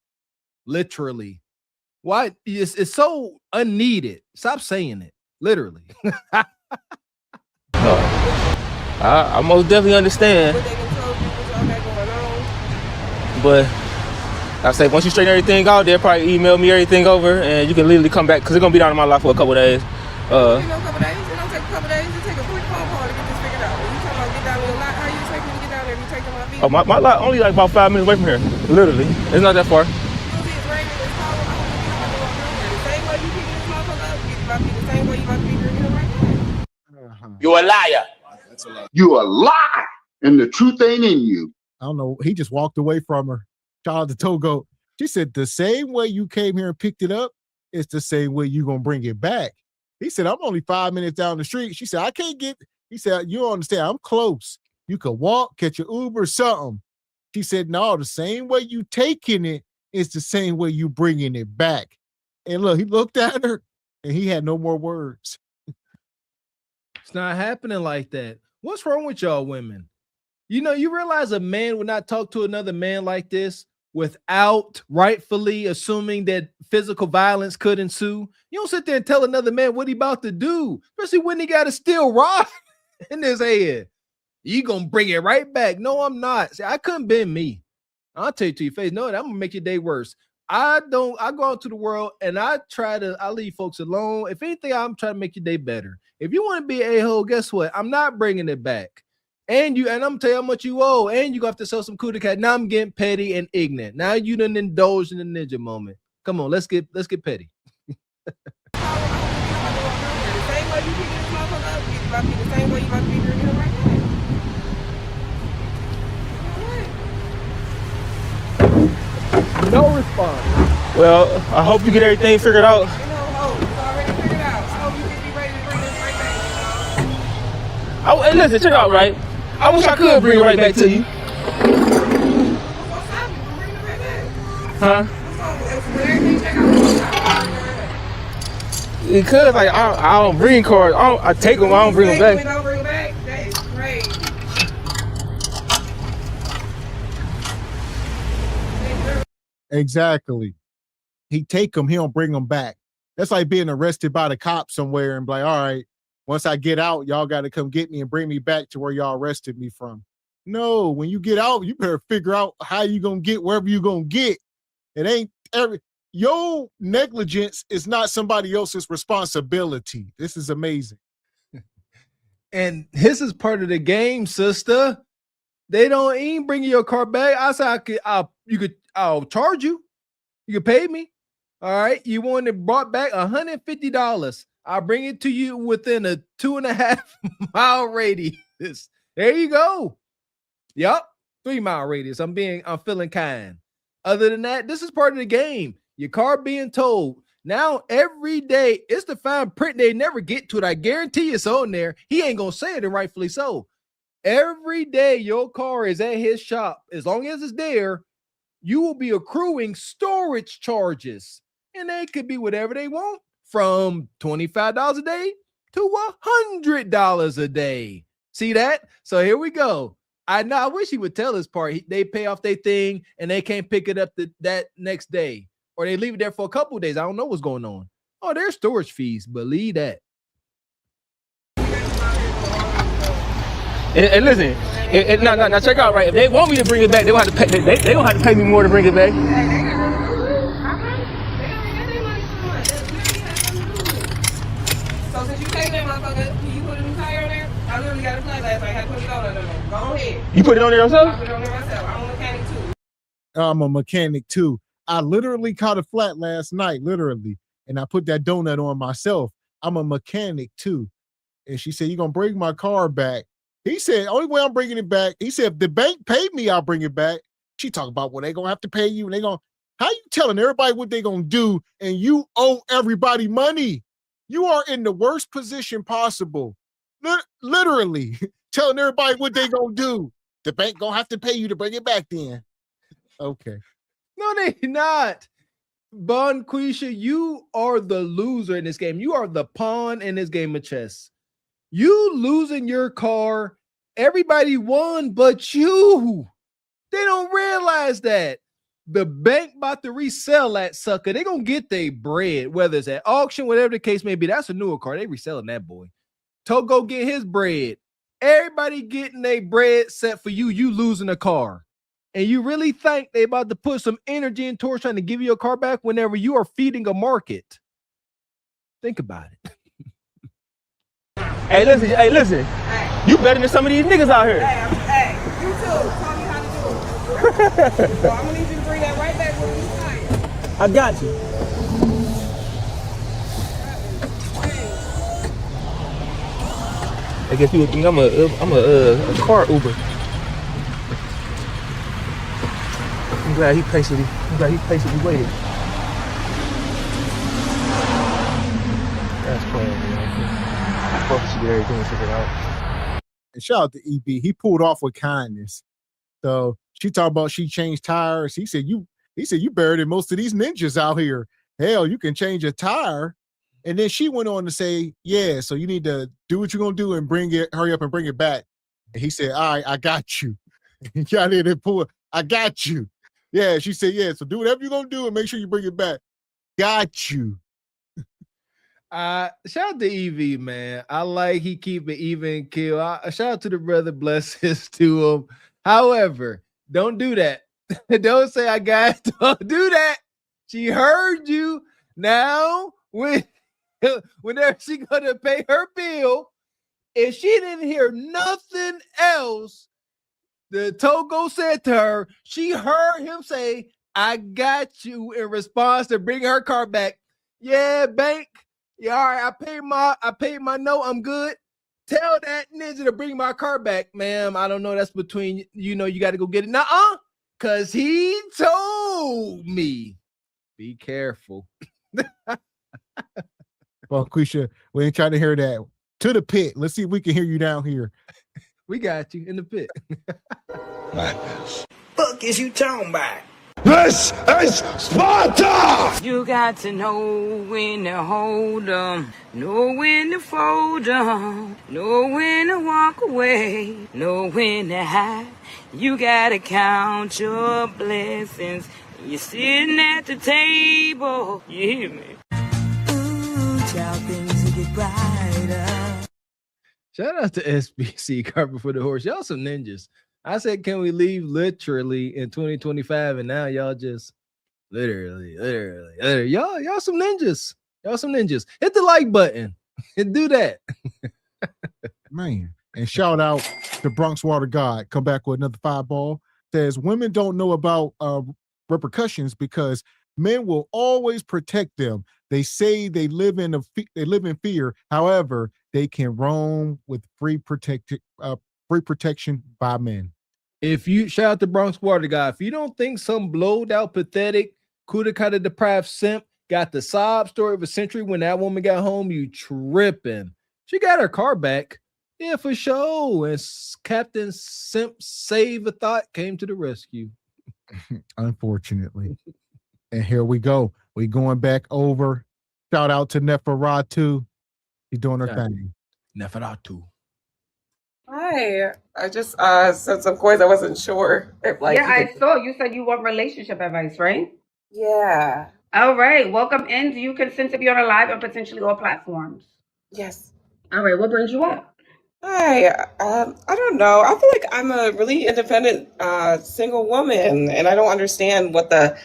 Literally. Why? It's so unneeded. Stop saying it. Literally. I most definitely understand. But I say once you straighten everything out, they'll probably email me everything over, and you can literally come back because it's gonna be down in my life for a couple days. You know, a couple days. It don't take a couple days. It take a quick phone call to get this figured out. When you talking about get down your lot, how you expect me to get down there if you taking my vehicle? Oh, my lot only like about 5 minutes away from here. Literally, it's not that far. The same way you picking this motherfucker up, it's about to be the same way you about to be doing it right now. You're a liar. That's a lie. You a lie, and the truth ain't in you. I don't know. He just walked away from her. Shout out to Togo. She said, the same way you came here and picked it up, it's the same way you going to bring it back. He said, I'm only 5 minutes down the street. She said, I can't get, he said, you don't understand. I'm close. You could walk, catch an Uber, something. She said, no, the same way you taking it is the same way you bringing it back. And look, he looked at her and he had no more words. It's not happening like that. What's wrong with y'all women? You know, you realize a man would not talk to another man like this without rightfully assuming that physical violence could ensue. You don't sit there and tell another man what he about to do, especially when he got a steel rod in his head. You gonna bring it right back. No, I'm not. See, I couldn't been me. I'll tell you to your face. No, I'm gonna make your day worse. I go out to the world and I leave folks alone. If anything, I'm trying to make your day better. If you want to be a a-hole, guess what? I'm not bringing it back. And I'm gonna tell you how much you owe, and you have to sell some cootie cat. Now I'm getting petty and ignorant. Now you done indulged in the ninja moment. Come on, let's get petty. The same way you picking this motherfucker up, it's about to be the same way you about to be doing it right now. No response. Well, I hope you get everything figured out. It's already figured out. I hope you can be ready to bring this right back. Hey, listen, check it out, right? I wish I could bring it right back to you. Huh? Because like I don't bring cars. I take them. I don't bring them back. That is crazy. Exactly. He take them. He don't bring them back. That's like being arrested by the cops somewhere and be like, all right, once I get out, y'all got to come get me and bring me back to where y'all arrested me from. No, when you get out, you better figure out how you going to get wherever you going to get. It ain't your negligence is not somebody else's responsibility. This is amazing. And this is part of the game, sister. They don't even bring your car back. I said I'll charge you. You can pay me. All right. You want it brought back $150. I'll bring it to you within a 2.5 mile radius. There you go. Yup. 3 mile radius. I'm feeling kind. Other than that, this is part of the game. Your car being towed. Now every day it's the fine print. They never get to it. I guarantee it's on there. He ain't gonna say it, and rightfully so. Every day your car is at his shop, as long as it's there, you will be accruing storage charges, and they could be whatever they want, from $25 a day to $100 a day. See that? So here we go. I know. I wish he would tell us part. They pay off their thing and they can't pick it up that next day, or they leave it there for a couple of days. I don't know what's going on. Oh, there's storage fees. Believe that. And listen, now check out, right? If they want me to bring it back, they gonna have to pay. They gonna have to pay me more to bring it back. So since you take that motherfucker, can you put a new tire on there? I literally got a flat last night. I had to put it on there. Go ahead. You put it on there yourself? I put it on there myself. I'm a mechanic too. I'm a mechanic too. I literally caught a flat last night, literally, and I put that donut on myself. I'm a mechanic too. And she said, "You gonna bring my car back?" He said, "Only way I'm bringing it back." He said, "If the bank paid me, I'll bring it back." She talked about, well, they gonna have to pay you, and they gonna, how you telling everybody what they gonna do, and you owe everybody money? You are in the worst position possible. Literally telling everybody what they gonna do. The bank gonna have to pay you to bring it back then. Okay. No, they not. Bonquisha, you are the loser in this game. You are the pawn in this game of chess. You losing your car, everybody won but you. They don't realize that. The bank about to resell that sucker. They gonna get their bread, whether it's at auction, whatever the case may be. That's a newer car. They reselling that boy. Togo get his bread. Everybody getting their bread set for you. You losing a car. And you really think they about to put some energy into trying to give you a car back whenever you are feeding a market? Think about it. Hey, listen. Hey. You better than some of these niggas out here. Hey, you too. Tell me how to do it. So I'm gonna need you to bring that right back when you tire. I got you. I guess you would think I'm a car Uber. I'm glad he patiently waited. That's playing, man. Hope she get everything figured out. And shout out to EB. He pulled off with kindness. So she talked about she changed tires. He said you better than most of these ninjas out here. Hell, you can change a tire. And then she went on to say, yeah, so you need to do what you're gonna do and hurry up and bring it back. And he said, all right, I got you. He got in and pulled, I got you. Yeah, she said, yeah, so do whatever you're gonna do and make sure you bring it back. Got you. Shout out to EV, man. I like he keep it even kill. Shout out to the brother, blessings to him. However, don't do that. Don't say I got it. Don't do that. She heard you. Now, whenever she gonna pay her bill, if she didn't hear nothing else, the Togo said to her, she heard him say, I got you, in response to bringing her car back. Yeah, bank. Yeah, all right, I paid my note. I'm good. Tell that ninja to bring my car back, ma'am. I don't know. That's between you got to go get it. Nuh-uh. Cause he told me. Be careful. Well, Quisha, we ain't trying to hear that. To the pit. Let's see if we can hear you down here. We got you in the pit. Madness. Fuck is you talking about? This is Sparta! You got to know when to hold 'em, know when to fold 'em, know when to walk away, know when to hide. You gotta count your blessings. You're sitting at the table. You hear me? Ooh, child, things will get brighter. Shout out to SBC, Carpet for the Horse. Y'all some ninjas. I said, can we leave literally in 2025? And now y'all just literally. Y'all some ninjas. Y'all some ninjas. Hit the like button and do that. Man. And shout out to Bronx Water God. Come back with another 5-ball. Says women don't know about repercussions because men will always protect them. They say they live in fear. However, they can roam with free protection by men. If you shout out to Bronx Water God, if you don't think some blowed out, pathetic, coulda kind of deprived simp Got the sob story of a century. When that woman got home, you tripping. She got her car back. Yeah, for sure. And Captain Simp Save a Thought came to the rescue. Unfortunately. And here we go. We going back over. Shout out to Neferatu. She's doing her thing. Neferatu. Hi. I just said some coins. I wasn't sure if like. Yeah, I saw you said you want relationship advice, right? Yeah. All right. Welcome in. Do you consent to be on a live and potentially all platforms? Yes. All right. What brings you up? Hi. I don't know. I feel like I'm a really independent single woman, and I don't understand what the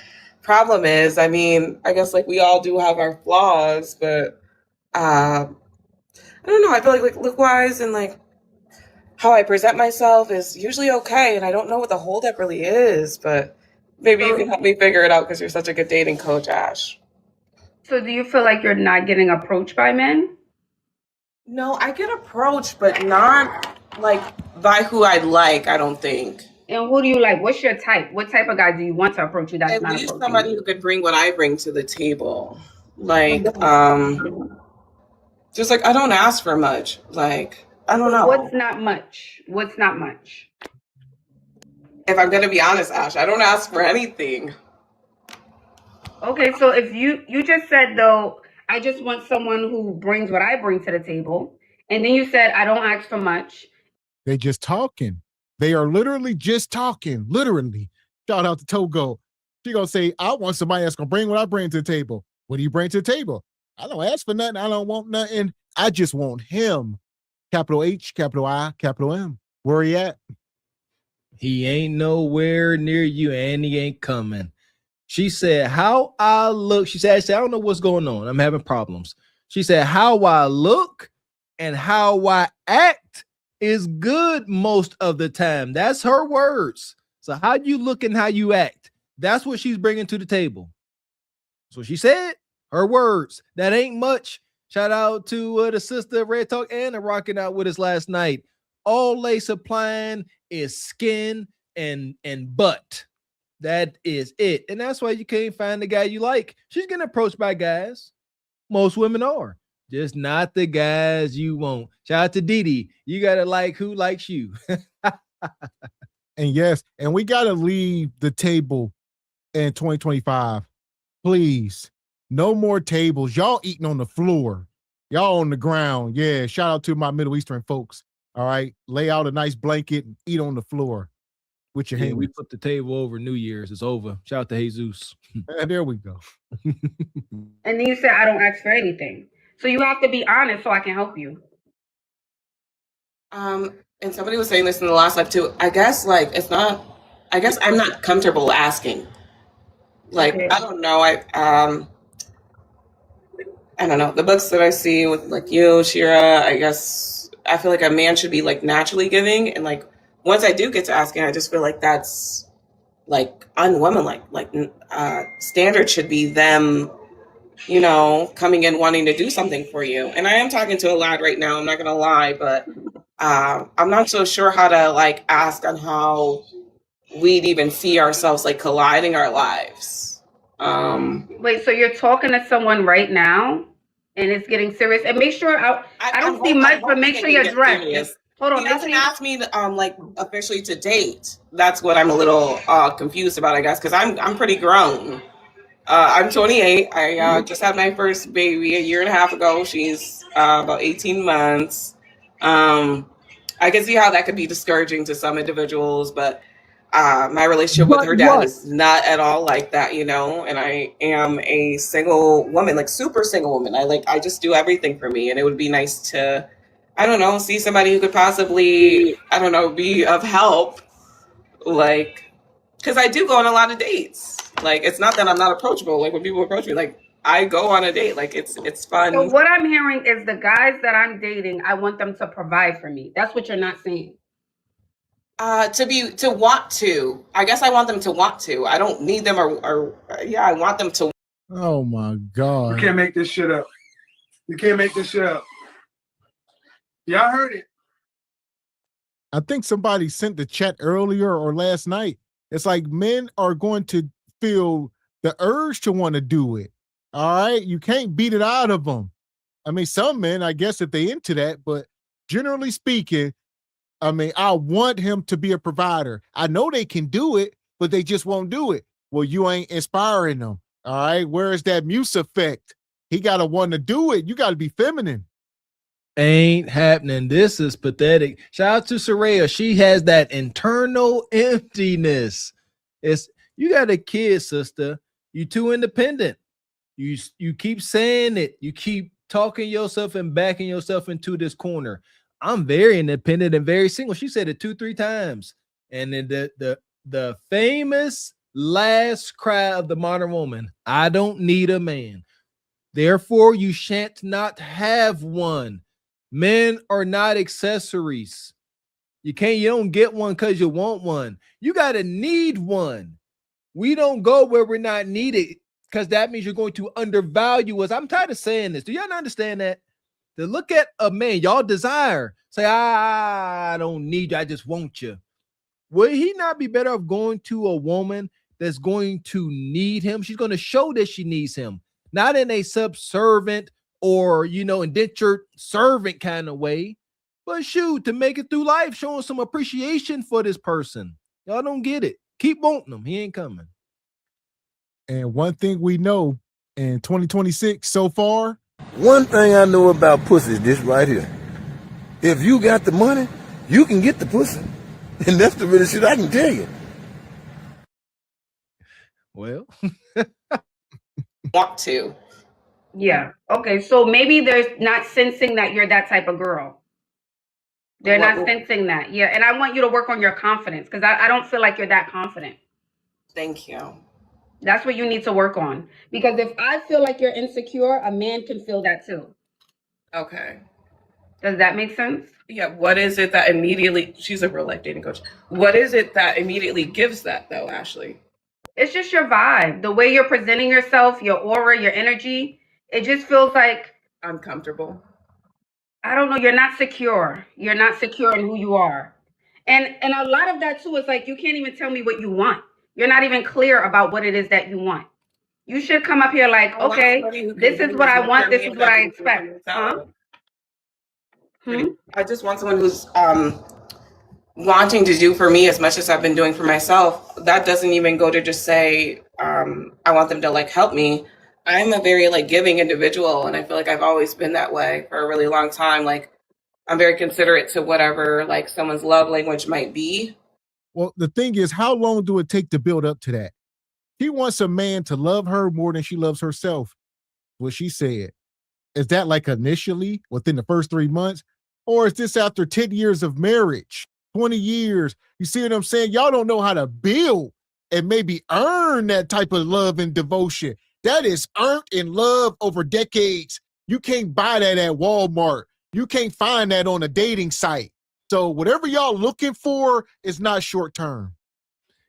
problem is. I mean, I guess like we all do have our flaws, but I don't know. I feel like look wise and like how I present myself is usually okay, and I don't know what the holdup really is, but maybe you can help me figure it out because you're such a good dating coach, Ash. So do you feel like you're not getting approached by men? No, I get approached, but not like by who I like, I don't think. And who do you like? What's your type? What type of guy do you want to approach you that's At not least approaching somebody you? who could bring what I bring to the table. Like, just like I don't ask for much. Like, I don't know. What's not much? What's not much? If I'm gonna be honest, Ash, I don't ask for anything. Okay, so if you just said though, I just want someone who brings what I bring to the table, and then you said I don't ask for much. They just talking. They are literally just talking. Literally. Shout out to Togo. She gonna say, I want somebody that's gonna bring what I bring to the table. What do you bring to the table? I don't ask for nothing. I don't want nothing. I just want him. Capital H, capital I, capital M. Where he at? He ain't nowhere near you, and he ain't coming. She said, how I look. She said, I don't know what's going on. I'm having problems. She said, how I look and how I act is good most of the time. That's her words. So how you look and how you act, that's what she's bringing to the table. So she said, her words. That ain't much. Shout out to the sister of Red Talk Anna rocking out with us last night. All they supplying is skin and butt. That is it. And that's why you can't find the guy you like. She's getting approached by guys. Most women are. Just not the guys you want. Shout out to Didi. You got to like who likes you. And yes, and we got to leave the table in 2025. Please. No more tables. Y'all eating on the floor. Y'all on the ground. Yeah. Shout out to my Middle Eastern folks. All right. Lay out a nice blanket and eat on the floor with your hands. We put the table over New Year's. It's over. Shout out to Jesus. There we go. And then you said I don't ask for anything. So you have to be honest so I can help you. And somebody was saying this in the last live too. I guess like it's not. I guess I'm not comfortable asking. Like I don't know. I don't know. The books that I see with like you, Shira. I guess I feel like a man should be like naturally giving, and like once I do get to asking, I just feel like that's like unwomanlike. Like standard should be them, you know, coming in wanting to do something for you. And I am talking to a lad right now. I'm not gonna lie, but I'm not so sure how to like ask on how we'd even see ourselves like colliding our lives. Wait, so you're talking to someone right now and it's getting serious? And make sure I don't see much, but make sure you're dressed. Hold on. He doesn't ask me like officially to date. That's what I'm a little confused about, I guess, because I'm pretty grown. I'm 28. I just had my first baby a year and a half ago. She's about 18 months. I can see how that could be discouraging to some individuals, but my relationship with her dad is not at all like that, you know, and I am a single woman, like super single woman. I just do everything for me, and it would be nice to, I don't know, see somebody who could possibly, I don't know, be of help, like, because I do go on a lot of dates. Like, it's not that I'm not approachable. Like, when people approach me, like, I go on a date. Like, it's fun. So what I'm hearing is the guys that I'm dating, I want them to provide for me. That's what you're not saying. To want to. I guess I want them to want to. I don't need them or yeah, I want them to. Oh my God. You can't make this shit up. You can't make this shit up. Y'all heard it. I think somebody sent the chat earlier or last night. It's like men are going to feel the urge to want to do it. All right. You can't beat it out of them. I mean, some men, I guess, if they into that, but generally speaking, I mean, I want him to be a provider. I know they can do it, but they just won't do it. Well, you ain't inspiring them. All right. Where's that muse effect? He got to want to do it. You got to be feminine. Ain't happening. This is pathetic. Shout out to Soraya. She has that internal emptiness. It's you got a kid, sister. You too independent. You keep saying it. You keep talking yourself and backing yourself into this corner. I'm very independent and very single. She said it 2-3 times. And then the famous last cry of the modern woman, I don't need a man. Therefore, you shan't not have one. Men are not accessories. You don't get one because you want one. You got to need one. We don't go where we're not needed because that means you're going to undervalue us. I'm tired of saying this. Do y'all not understand that? To look at a man, y'all desire, say, I don't need you, I just want you. Would he not be better off going to a woman that's going to need him? She's going to show that she needs him, not in a subservient or, indentured servant kind of way, but shoot, to make it through life, showing some appreciation for this person. Y'all don't get it. Keep wanting him. He ain't coming. And one thing we know in 2026 so far. One thing I know about pussy is this right here. If you got the money, you can get the pussy. And that's the real shit I can tell you. Well. Want to. Yeah. Okay. So maybe they're not sensing that you're that type of girl. They're not sensing that. Yeah. And I want you to work on your confidence because I don't feel like you're that confident. Thank you. That's what you need to work on. Because if I feel like you're insecure, a man can feel that too. Okay. Does that make sense? Yeah. What is it that immediately, she's a real life dating coach. What is it that immediately gives that though, Ashley? It's just your vibe, the way you're presenting yourself, your aura, your energy. It just feels like uncomfortable. I don't know. You're not secure. You're not secure in who you are. And a lot of that too is like, you can't even tell me what you want. You're not even clear about what it is that you want. You should come up here like, okay, this is what I want. This is what I expect. Huh? I just want someone who's wanting to do for me as much as I've been doing for myself. That doesn't even go to just say, I want them to like help me. I'm a very like giving individual. And I feel like I've always been that way for a really long time. Like I'm very considerate to whatever like someone's love language might be. Well, the thing is, how long do it take to build up to that? He wants a man to love her more than she loves herself. What she said. Is that like initially within the first 3 months? Or is this after 10 years of marriage, 20 years? You see what I'm saying? Y'all don't know how to build and maybe earn that type of love and devotion. That is earned in love over decades. You can't buy that at Walmart. You can't find that on a dating site. So whatever y'all looking for is not short term.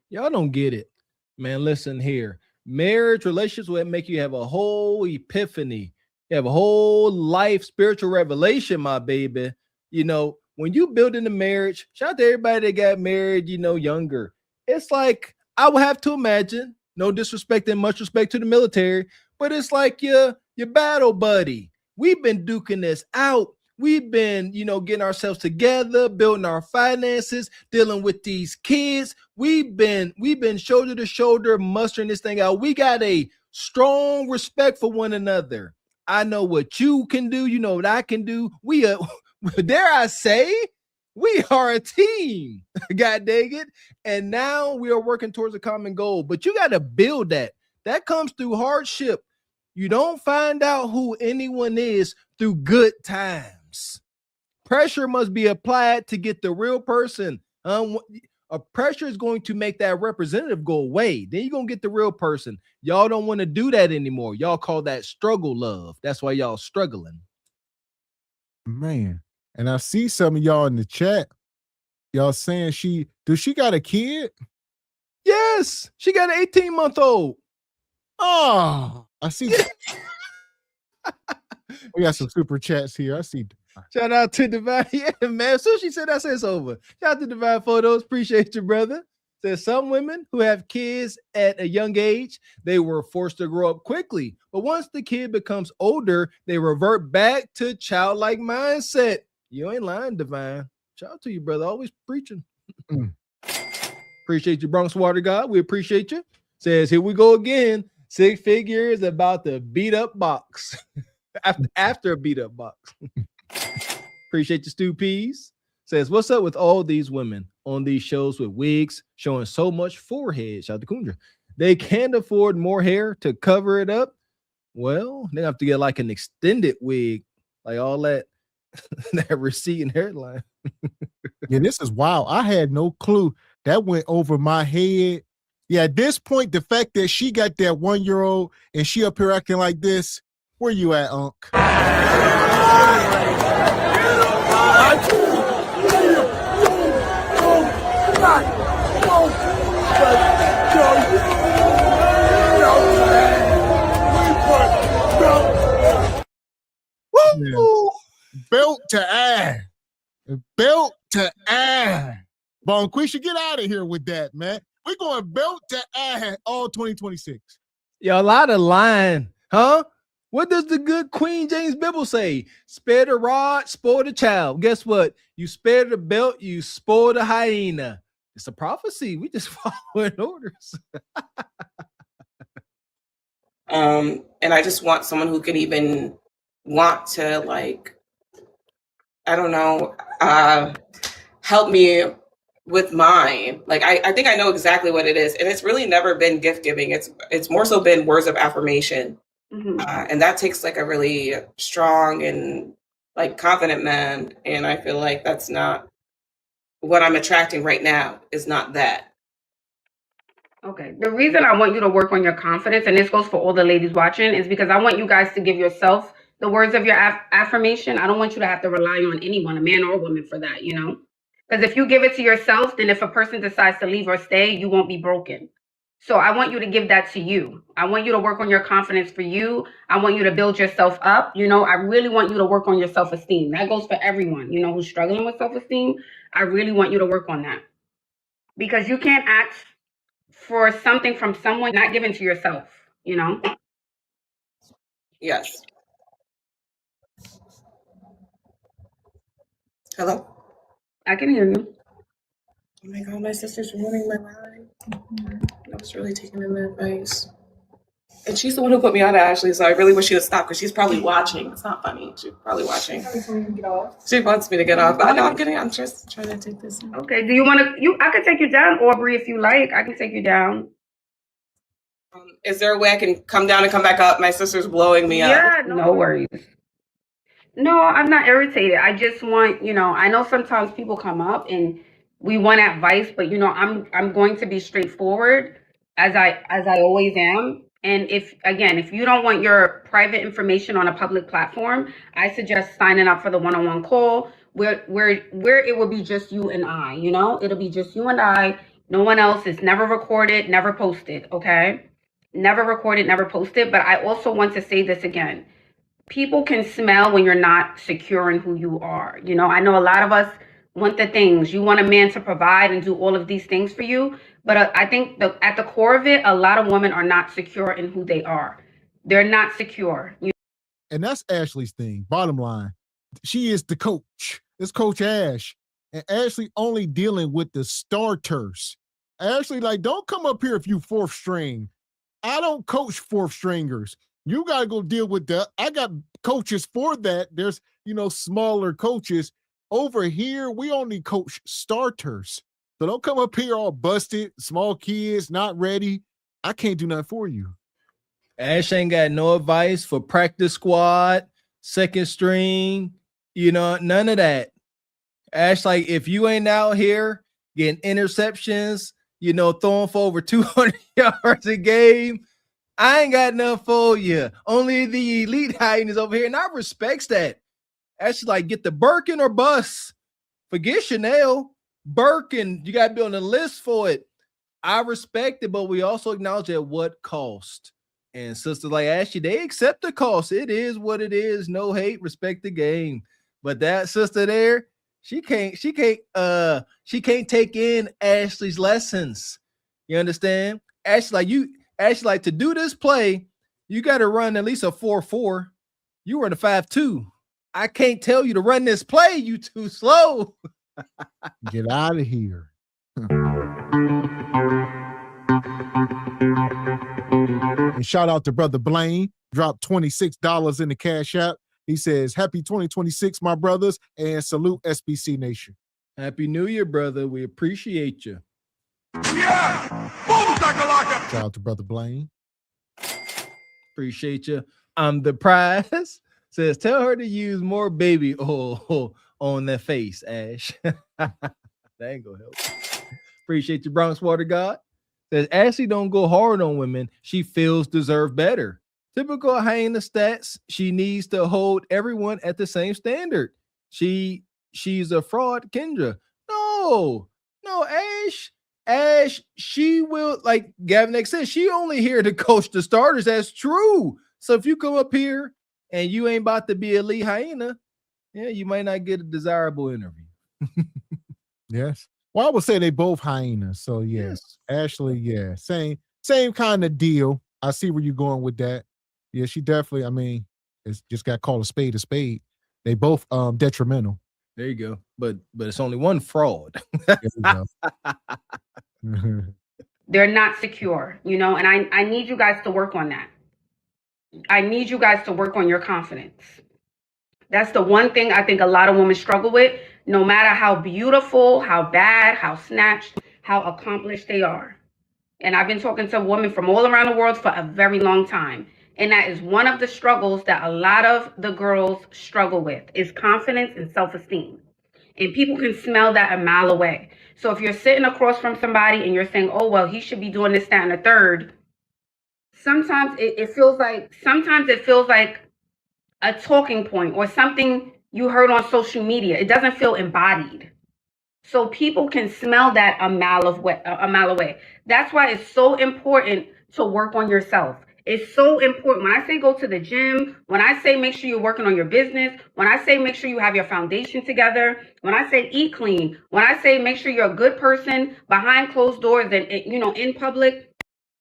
Y'all don't get it. Man, listen here. Marriage, relationships will make you have a whole epiphany. You have a whole life spiritual revelation, my baby. When you build in a marriage, shout out to everybody that got married, younger. It's like, I would have to imagine, no disrespect and much respect to the military, but it's like your battle buddy. We've been duking this out. We've been, getting ourselves together, building our finances, dealing with these kids. We've been shoulder to shoulder, mustering this thing out. We got a strong respect for one another. I know what you can do. You know what I can do. We are, dare I say, we are a team. God dang it. And now we are working towards a common goal. But you got to build that. That comes through hardship. You don't find out who anyone is through good times. Pressure must be applied to get the real person. A pressure is going to make that representative go away. Then you're going to get the real person. Y'all don't want to do that anymore. Y'all call that struggle love. That's why y'all struggling. Man. And I see some of y'all in the chat. Y'all saying does she got a kid? Yes. She got an 18-month-old. Oh, I see. We got some super chats here. I see. Shout out to Divine. Yeah, man. So she said, I said it's over. Shout out to Divine Photos. Appreciate you, brother. Says some women who have kids at a young age, they were forced to grow up quickly. But once the kid becomes older, they revert back to childlike mindset. You ain't lying, Divine. Shout out to you, brother. Always preaching. Appreciate you, Bronx Water God. We appreciate you. Says, here we go again. 6 figures about the beat up box. after a beat up box. Appreciate you, Stu Peas. Says, what's up with all these women on these shows with wigs showing so much forehead? Shout out to Kundra. They can't afford more hair to cover it up. Well, they have to get like an extended wig, like all that, that receding hairline. Yeah, this is wild. I had no clue. That went over my head. Yeah, at this point, the fact that she got that 1-year-old and she up here acting like this, where you at, Unc? Woo! Belt to ass. Belt to ass. Bonquisha, get out of here with that, man. We're going belt to ass all 2026. Yo, a lot of lying, huh? What does the good Queen James Bible say? Spare the rod, spoil the child. Guess what? You spare the belt, you spoil the hyena. It's a prophecy. We just following orders. And I just want someone who can even want to, like, I don't know, help me with mine. Like, I think I know exactly what it is. And it's really never been gift giving. It's more so been words of affirmation. And that takes like a really strong and like confident man. And I feel like that's not what I'm attracting right now, is not that. Okay. The reason I want you to work on your confidence, and this goes for all the ladies watching, is because I want you guys to give yourself the words of your affirmation. I don't want you to have to rely on anyone, a man or a woman, for that, you know? Because if you give it to yourself, then if a person decides to leave or stay, you won't be broken. So I want you to give that to you. I want you to work on your confidence for you. I want you to build yourself up. You know, I really want you to work on your self-esteem. That goes for everyone, you know, who's struggling with self-esteem. I really want you to work on that. Because you can't ask for something from someone not given to yourself, you know? Yes. Hello? I can hear you. Oh my God, my sister's ruining my life. I was really taking in the advice. And she's the one who put me on it, Ashley, so I really wish she would stop because she's probably watching. It's not funny. She's probably watching. She wants me to get off. But no, I'm kidding. I'm just trying to take this. Okay. Do you want to? I can take you down, Aubrey, if you like. I can take you down. Is there a way I can come down and come back up? My sister's blowing me up. Yeah, no worries. No, I'm not irritated. I just want, you know, I know sometimes people come up and we want advice, but you know, I'm going to be straightforward as I always am. And if you don't want your private information on a public platform, I suggest signing up for the one-on-one call where it will be just you and I, you know? It'll be just you and I, no one else. It's never recorded, never posted, okay? Never recorded, never posted. But I also want to say this again. People can smell when you're not secure in who you are. You know, I know a lot of us want the things. You want a man to provide and do all of these things for you. But I think at the core of it, a lot of women are not secure in who they are. They're not secure. And that's Ashley's thing. Bottom line, she is the coach. It's Coach Ash. And Ashley only dealing with the starters. Ashley, like, don't come up here if you fourth string. I don't coach fourth stringers. You got to go deal with that. I got coaches for that. There's, you know, smaller coaches. Over here, we only coach starters. So don't come up here all busted, small kids, not ready. I can't do nothing for you. Ash ain't got no advice for practice squad, second string, you know, none of that. Ash, like, if you ain't out here getting interceptions, you know, throwing for over 200 yards a game, I ain't got nothing for you. Only the elite hyenas over here, and I respects that. Ash, like, get the Birkin or bust. Forget Chanel. Birkin, you got to be on the list for it. I respect it, but we also acknowledge at what cost. And sisters like Ashley, they accept the cost. It is what it is. No hate, respect the game. But that sister there, She can't take in Ashley's lessons. You understand? Ashley, to do this play, you got to run at least a 4.4. You run a 5.2. I can't tell you to run this play. You too slow. Get out of here. And shout out to Brother Blaine. Dropped $26 in the Cash App. He says, happy 2026, my brothers, and salute SBC Nation. Happy New Year, brother. We appreciate you. Yeah! Shout out to Brother Blaine. Appreciate you. The prize says, tell her to use more baby oil on their face, Ash. That ain't gonna help. Appreciate you, Bronx Water God. Says, Ashley don't go hard on women she feels deserve better. Typical hyena stats. She needs to hold everyone at the same standard. She's a fraud, Kendra. No, Ash, she will, like Gavin X said, she only here to coach the starters. That's true. So if you come up here and you ain't about to be a elite hyena, yeah, you might not get a desirable interview. Yes. Well, I would say they both hyenas. So yes. Ashley, yeah, same kind of deal. I see where you're going with that. Yeah, she definitely, I mean, it's just got called a spade a spade. They both detrimental. There you go. But it's only one fraud. They're not secure, you know, and I need you guys to work on that. I need you guys to work on your confidence. That's the one thing I think a lot of women struggle with, no matter how beautiful, how bad, how snatched, how accomplished they are. And I've been talking to women from all around the world for a very long time. And that is one of the struggles that a lot of the girls struggle with, is confidence and self-esteem. And people can smell that a mile away. So if you're sitting across from somebody and you're saying, oh, well, he should be doing this, that, and the third, sometimes it feels like a talking point or something you heard on social media. It doesn't feel embodied. So people can smell that a mile away. That's why it's so important to work on yourself. It's so important. When I say go to the gym, when I say make sure you're working on your business, when I say make sure you have your foundation together, when I say eat clean, when I say make sure you're a good person behind closed doors and, you know, in public,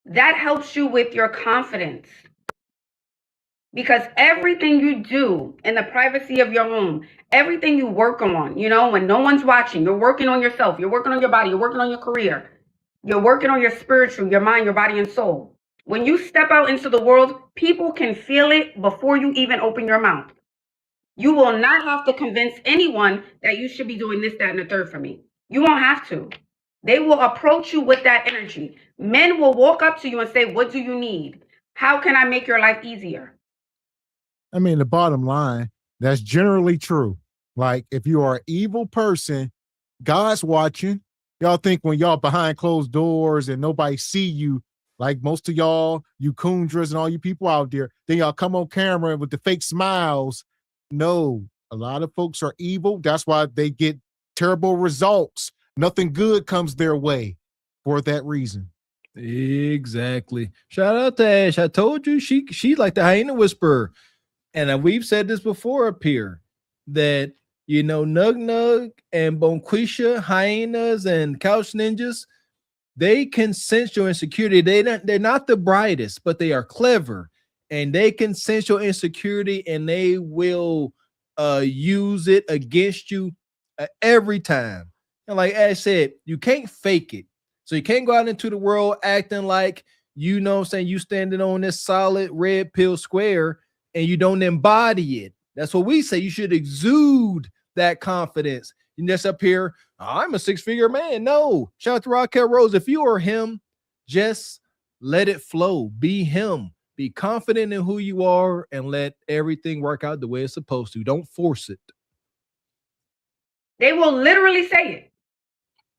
that helps you with your confidence. Because everything you do in the privacy of your home, everything you work on, you know, when no one's watching, you're working on yourself, you're working on your body, you're working on your career, you're working on your spiritual, your mind, your body, and soul. When you step out into the world, people can feel it before you even open your mouth. You will not have to convince anyone that you should be doing this, that, and the third for me. You won't have to. They will approach you with that energy. Men will walk up to you and say, what do you need? How can I make your life easier? I mean, the bottom line, that's generally true. Like, if you are an evil person, God's watching. Y'all think when y'all behind closed doors and nobody see you, like most of y'all, you Kundras and all you people out there, then y'all come on camera with the fake smiles. No, a lot of folks are evil. That's why they get terrible results. Nothing good comes their way for that reason. Exactly. Shout out to Ash. I told you she's like the hyena whisperer. And we've said this before up here, that, you know, Nug Nug and Bonquisha, hyenas and couch ninjas, they can sense your insecurity. They're not the brightest, but they are clever, and they can sense your insecurity, and they will use it against you every time. And like Ash said, you can't fake it. So you can't go out into the world acting like, you know what I'm saying, you standing on this solid red pill square and you don't embody it. That's what we say. You should exude that confidence. And just up here, I'm a 6-figure man. No, shout out to Raquel Rose. If you are him, just let it flow. Be him. Be confident in who you are and let everything work out the way it's supposed to. Don't force it. They will literally say it.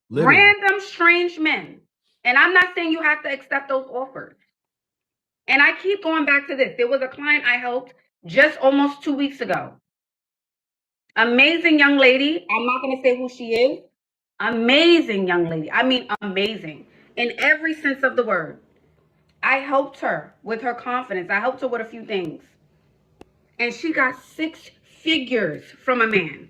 Literally. Random strange men. And I'm not saying you have to accept those offers. And I keep going back to this. There was a client I helped just almost 2 weeks ago. Amazing young lady. I'm not going to say who she is. Amazing young lady. I mean, amazing in every sense of the word. I helped her with her confidence. I helped her with a few things. And she got 6 figures from a man.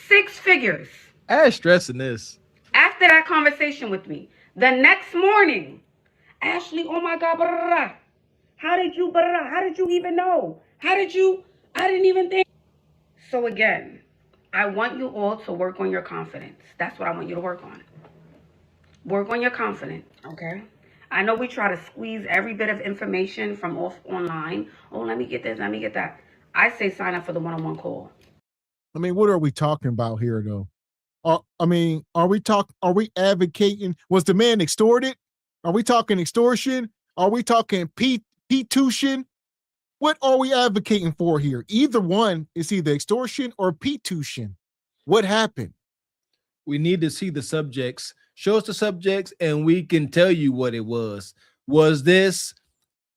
6 figures. Ash stressing this. After that conversation with me, the next morning, Ashley, oh my God, blah, blah, blah. How did you even know? I didn't even think. So again, I want you all to work on your confidence. That's what I want you to work on. Work on your confidence, okay? I know we try to squeeze every bit of information from off online. Oh, let me get this, let me get that. I say sign up for the one-on-one call. I mean, what are we talking about here, though? Are we advocating? Was the man extorted? Are we talking extortion? Are we talking P-tuition? What are we advocating for here? Either one is either extortion or P-tuition. What happened? We need to see the subjects. Show us the subjects, and we can tell you what it was. Was this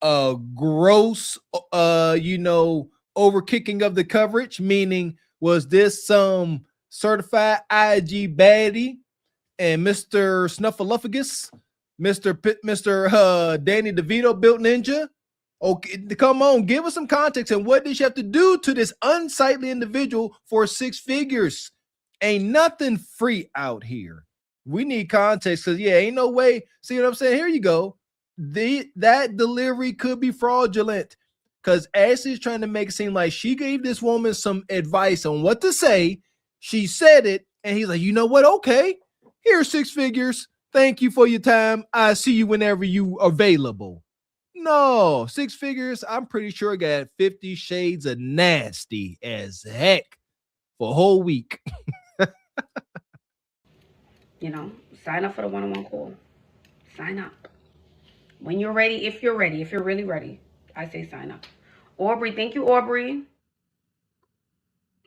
a gross, overkicking of the coverage? Meaning, was this some certified IG baddie and Mr. Snuffleupagus, Mr. Danny DeVito built ninja? Okay, come on, give us some context. And what did you have to do to this unsightly individual for 6 figures? Ain't nothing free out here. We need context because, ain't no way. See what I'm saying? Here you go. That delivery could be fraudulent because Ashley's trying to make it seem like she gave this woman some advice on what to say. She said it, and he's like, you know what? Okay, here's 6 figures. Thank you for your time. I see you whenever you available. No, 6 figures. I'm pretty sure got 50 shades of nasty as heck for a whole week. Sign up for the one-on-one call. Sign up. When you're ready, if you're really ready, I say sign up. Aubrey, thank you, Aubrey.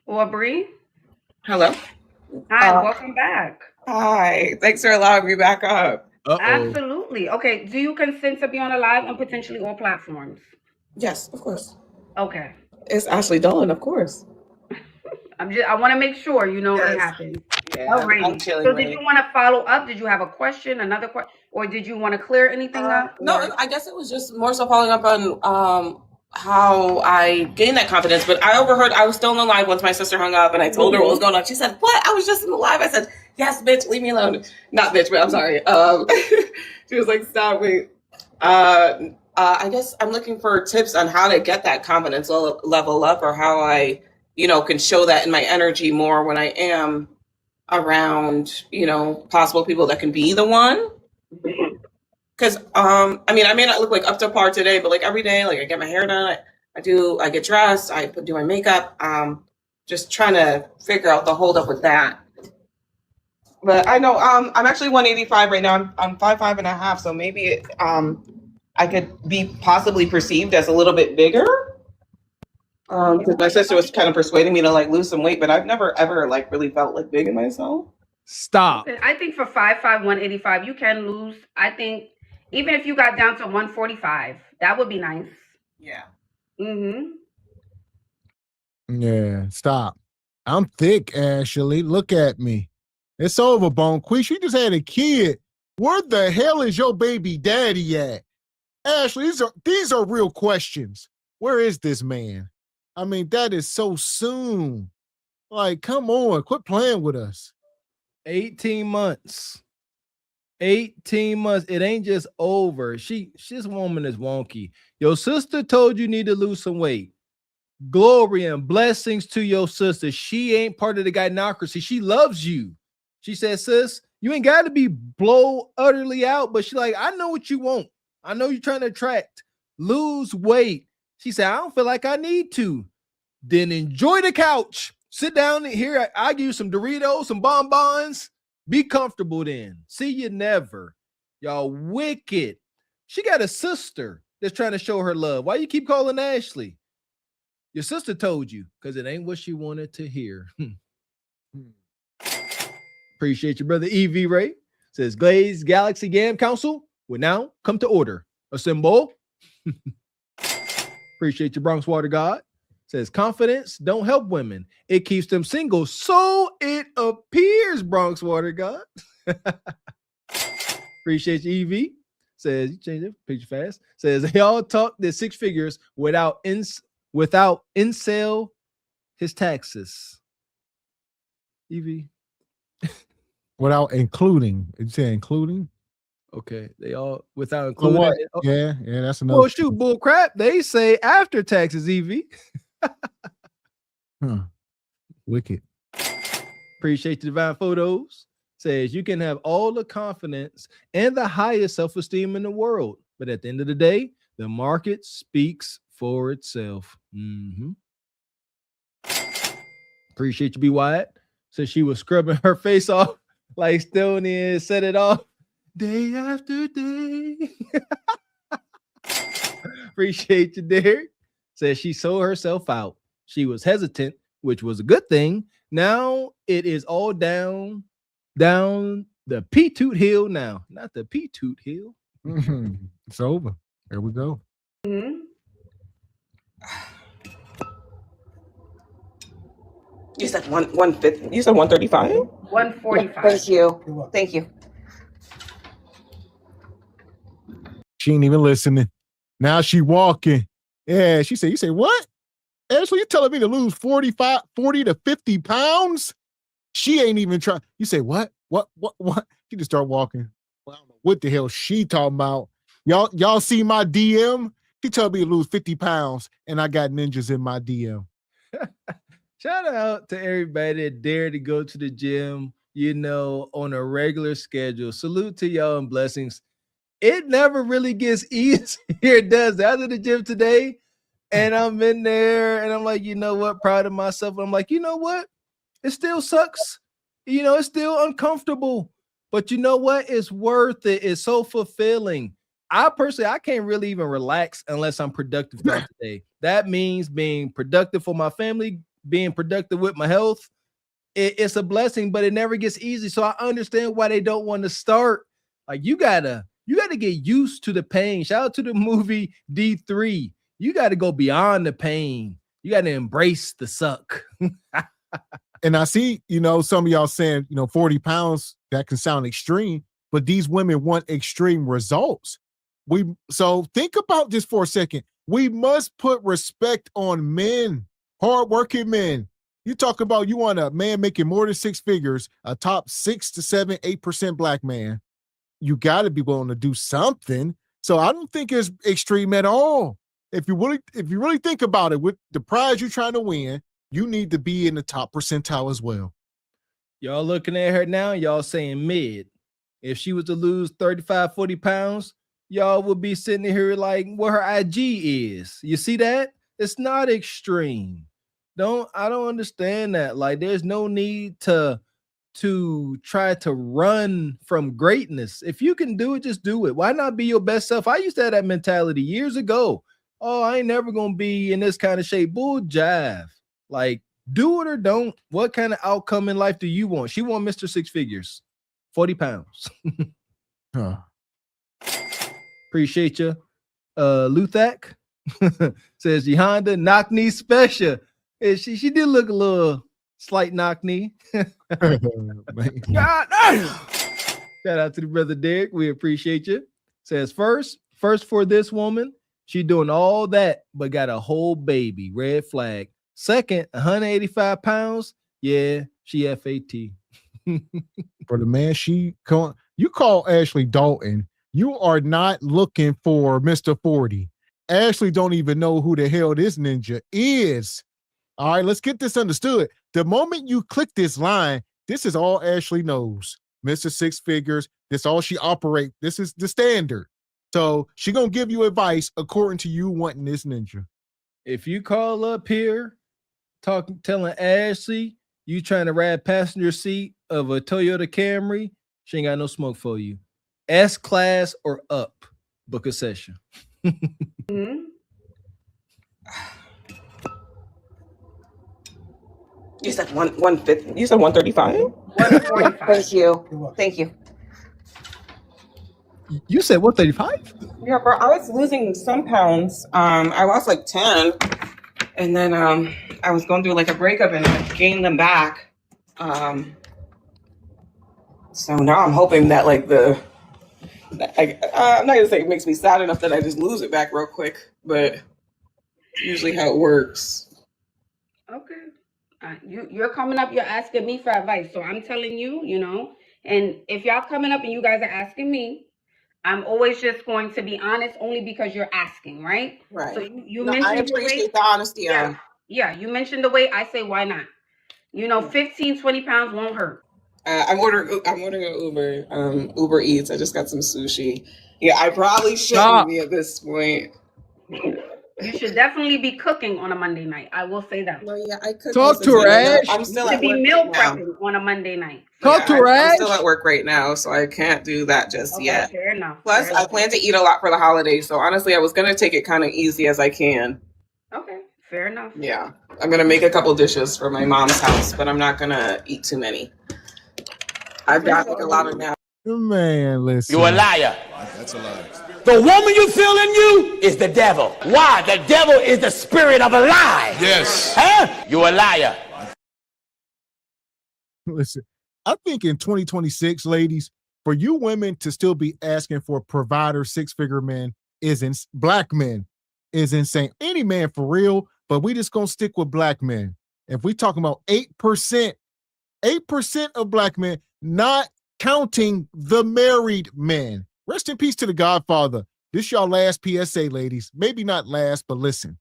Aubrey? Hello. Hi, welcome back. Hi. Thanks for allowing me back up. Absolutely. Okay, do you consent to be on a live on potentially all platforms? Yes, of course. Okay. It's Ashley Dolan, of course. I want to make sure it happened. Yeah, I'm chilling. So did you want to follow up? Did you have a question, another question, or did you want to clear anything up? No, I guess it was just more so following up on how I gained that confidence. But I overheard, I was still in the live once my sister hung up, and I told her what was going on. She said, "What? I was just in the live." I said, "Yes, bitch, leave me alone." Not bitch, but I'm sorry. She was like, "Stop, wait." I guess I'm looking for tips on how to get that confidence level up, or how I, can show that in my energy more when I am around, possible people that can be the one. Because, I may not look like up to par today, but like every day, like I get my hair done, I get dressed, I do my makeup, just trying to figure out the hold up with that. But I know, I'm actually 185 right now. I'm 5'5.5", so maybe, I could be possibly perceived as a little bit bigger. Because my sister was kind of persuading me to like lose some weight, but I've never ever like really felt like big in myself. Stop. I think for 5'5", 185, you can lose. I think even if you got down to 145, that would be nice. Yeah. Yeah, stop. I'm thick, Ashley. Look at me. It's over, Bone Queen. She just had a kid. Where the hell is your baby daddy at? Ashley, these are real questions. Where is this man? That is so soon. Like, come on, quit playing with us. 18 months. 18 months. It ain't just over. This woman is wonky. Your sister told you need to lose some weight. Glory and blessings to your sister. She ain't part of the gynocracy. She loves you. She said, sis, you ain't got to be blow utterly out, but she like, I know what you want. I know you're trying to attract. Lose weight. She said, I don't feel like I need to. Then enjoy the couch. Sit down here. I'll give you some Doritos, some bonbons. Be comfortable then. See you never. Y'all wicked. She got a sister that's trying to show her love. Why you keep calling Ashley? Your sister told you because it ain't what she wanted to hear. Appreciate your brother EV Ray. Says Glaze Galaxy Game Council will now come to order. Assemble. Appreciate your Bronx Water God. Says confidence don't help women. It keeps them single. So it appears, Bronx Water God. Appreciate you, EV. Says you change it picture fast. Says they all talk their 6 figures without incel his taxes. Evie? Without including. Did you say including? Okay, they all without For including what? it. Oh, Yeah, that's another. well, shoot, bull crap. They say after taxes, Evie. Huh. Wicked. Appreciate the divine photos. Says you can have all the confidence and the highest self-esteem in the world, but at the end of the day, the market speaks for itself. Appreciate you, Be Wyatt. So she was scrubbing her face off like Stoney and set it off day after day. Appreciate you, Derek. Says she sold herself out. She was hesitant, which was a good thing. Now it is all down the P-Toot Hill now. Not the P-Toot Hill. It's over. There we go. You said 150. You said 135. 145. Thank you. Thank you. She ain't even listening. Now she walking. Yeah, she said, you say what? Ashley, you telling me to lose 40 to 50 pounds? She ain't even trying. You say, what? She just start walking. Well, I don't know what the hell she talking about. Y'all see my DM? She told me to lose 50 pounds, and I got ninjas in my DM. Shout out to everybody that dare to go to the gym, on a regular schedule. Salute to y'all and blessings. It never really gets easier, does it? I was at the gym today, and I'm in there, and I'm like, you know what? Proud of myself. I'm like, you know what? It still sucks. It's still uncomfortable. But you know what? It's worth it. It's so fulfilling. I can't really even relax unless I'm productive throughout the day. That means being productive for my family, being productive with my health. It's a blessing, but it never gets easy. So I understand why they don't want to start. Like you gotta get used to the pain. Shout out to the movie D3. You got to go beyond the pain. You got to embrace the suck. And I see, some of y'all saying, 40 pounds, that can sound extreme, but these women want extreme results. So think about this for a second. We must put respect on men, hardworking men. You talk about you want a man making more than 6 figures, a top 6 to 7, 8% black man. You got to be willing to do something. So I don't think it's extreme at all. If you really think about it, with the prize you're trying to win, you need to be in the top percentile as well. Y'all looking at her now, y'all saying mid. If she was to lose 35, 40 pounds, y'all would be sitting here like what her IG is. You see that? It's not extreme. I don't understand that. Like, there's no need to try to run from greatness. If you can do it, just do it. Why not be your best self? I used to have that mentality years ago. Oh, I ain't never gonna be in this kind of shape. Bull jive. Like, do it or don't. What kind of outcome in life do you want? She want Mr. Six Figures, 40 pounds. Huh. Appreciate you. Luthak says Honda knock knee special. And she did look a little slight knock knee. God, shout out to the brother Derek. We appreciate you. Says first for this woman, she doing all that, but got a whole baby. Red flag. Second, 185 pounds. Yeah, she FAT. For the man, you call Ashley Dalton. You are not looking for Mr. 40. Ashley don't even know who the hell this ninja is. All right, let's get this understood. The moment you click this line, this is all Ashley knows. Mr. Six Figures, this all she operate. This is the standard. So she gonna give you advice according to you wanting this ninja. If you call up here telling Ashley you trying to ride passenger seat of a Toyota Camry, she ain't got no smoke for you. S class or up, book a session. You said 150. You said 135. 145. Thank you. Thank you. You said 135? Yeah, bro. I was losing some pounds. I lost like 10, and then I was going through like a breakup and I gained them back. So now I'm hoping that like I'm not gonna say it makes me sad enough that I just lose it back real quick, but usually how it works. Okay. You're coming up, you're asking me for advice. So I'm telling you, you know, and if y'all coming up and you guys are asking me, I'm always just going to be honest only because you're asking, right? Right. So you No, I mentioned your weight. appreciate the honesty. Yeah, you mentioned the weight. I say, why not? You know, 15, 20 pounds won't hurt. I'm ordering an Uber, Uber Eats. I just got some sushi. Yeah, I probably shouldn't be at this point. You should definitely be cooking on a Monday night. I will say that. No, yeah, I could Talk to her, Ash. I'm still to at be work meal right now. prepping on a Monday night. Talk to her, I'm still Ash. at work right now, so I can't do that just Okay, yet. fair enough. Plus, fair I enough. plan to eat a lot for the holidays, so honestly, I was gonna take it kind of easy as I can. Okay, fair enough. Yeah, I'm gonna make a couple dishes for my mom's house, but I'm not gonna eat too many. I've got like a lot of now. Man, listen. You a liar. That's a lie. The woman you feel in you is the devil. Why? The devil is the spirit of a lie. Yes. Huh? You a liar. Listen, I think in 2026, ladies, for you women to still be asking for provider six-figure men black men is insane. Any man for real, but we just gonna stick with black men. If we talking about 8% of black men, not counting the married men. Rest in peace to the Godfather. This y'all last PSA, ladies. Maybe not last, but listen.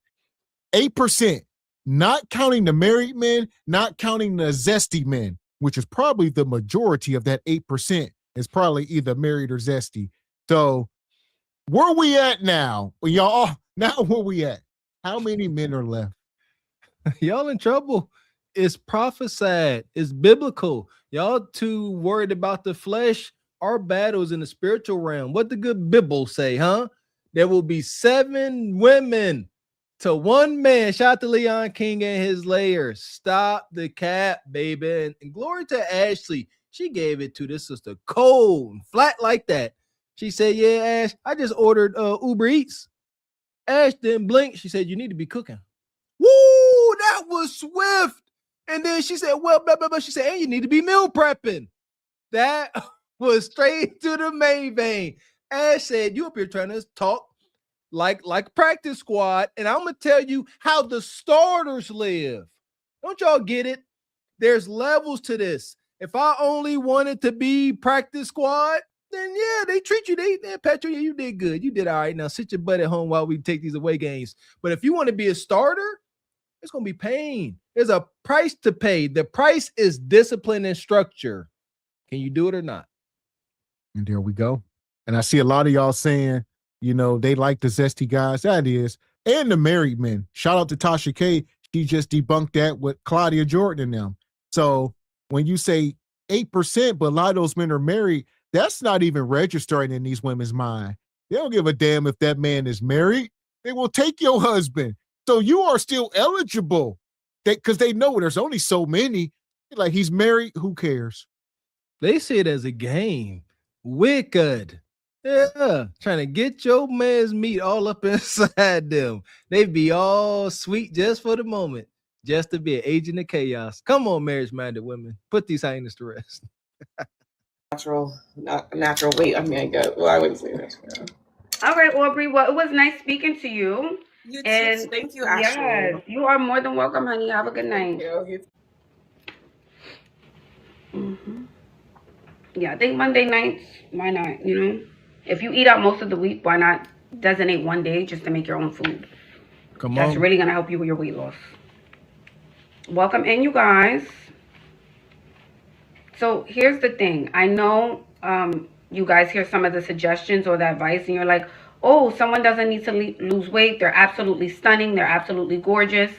8%, not counting the married men, not counting the zesty men, which is probably the majority of that 8% is probably either married or zesty. So where we at now? Y'all, now where we at? How many men are left? Y'all in trouble. It's prophesied. It's biblical. Y'all too worried about the flesh. Our battles in the spiritual realm. What the good Bible say, huh? There will be 7 women to 1 man. Shout out to Leon King and his layers. Stop the cap, baby. And glory to Ashley. She gave it to this sister cold and flat like that. She said, yeah, Ash, I just ordered Uber Eats. Ash didn't blink. She said, you need to be cooking. Woo, that was swift. And then she said, well, blah, blah, blah. She said, and you need to be meal prepping. That was straight to the main vein. Ash said, you up here trying to talk like practice squad, and I'm going to tell you how the starters live. Don't y'all get it? There's levels to this. If I only wanted to be practice squad, then yeah, they treat you. They pat you. Yeah, you did good. You did all right. Now sit your butt at home while we take these away games. But if you want to be a starter, it's going to be pain. There's a price to pay. The price is discipline and structure. Can you do it or not? And there we go. And I see a lot of y'all saying, you know, they like the zesty guys. That is. And the married men. Shout out to Tasha K. She just debunked that with Claudia Jordan and them. So when you say 8%, but a lot of those men are married, that's not even registering in these women's mind. They don't give a damn if that man is married. They will take your husband. So you are still eligible. Because they know there's only so many. Like, he's married, who cares? They see it as a game. Wicked. Yeah, trying to get your man's meat all up inside them. They be all sweet just for the moment, just to be an agent of chaos. Come on, marriage-minded women. Put these hyenas to rest. Natural weight. I mean, I wouldn't say that. Yeah. All right, Aubrey. Well, it was nice speaking to you. You and too. Thank you, Ashley. Yes, you are more than welcome, honey. Have a good night. Yeah, I think Monday nights, why not? You know, if you eat out most of the week, why not designate one day just to make your own food? That's really gonna help you with your weight loss. Welcome in, you guys. So here's the thing. I know you guys hear some of the suggestions or the advice and you're like, oh, someone doesn't need to lose weight. They're absolutely stunning. They're absolutely gorgeous.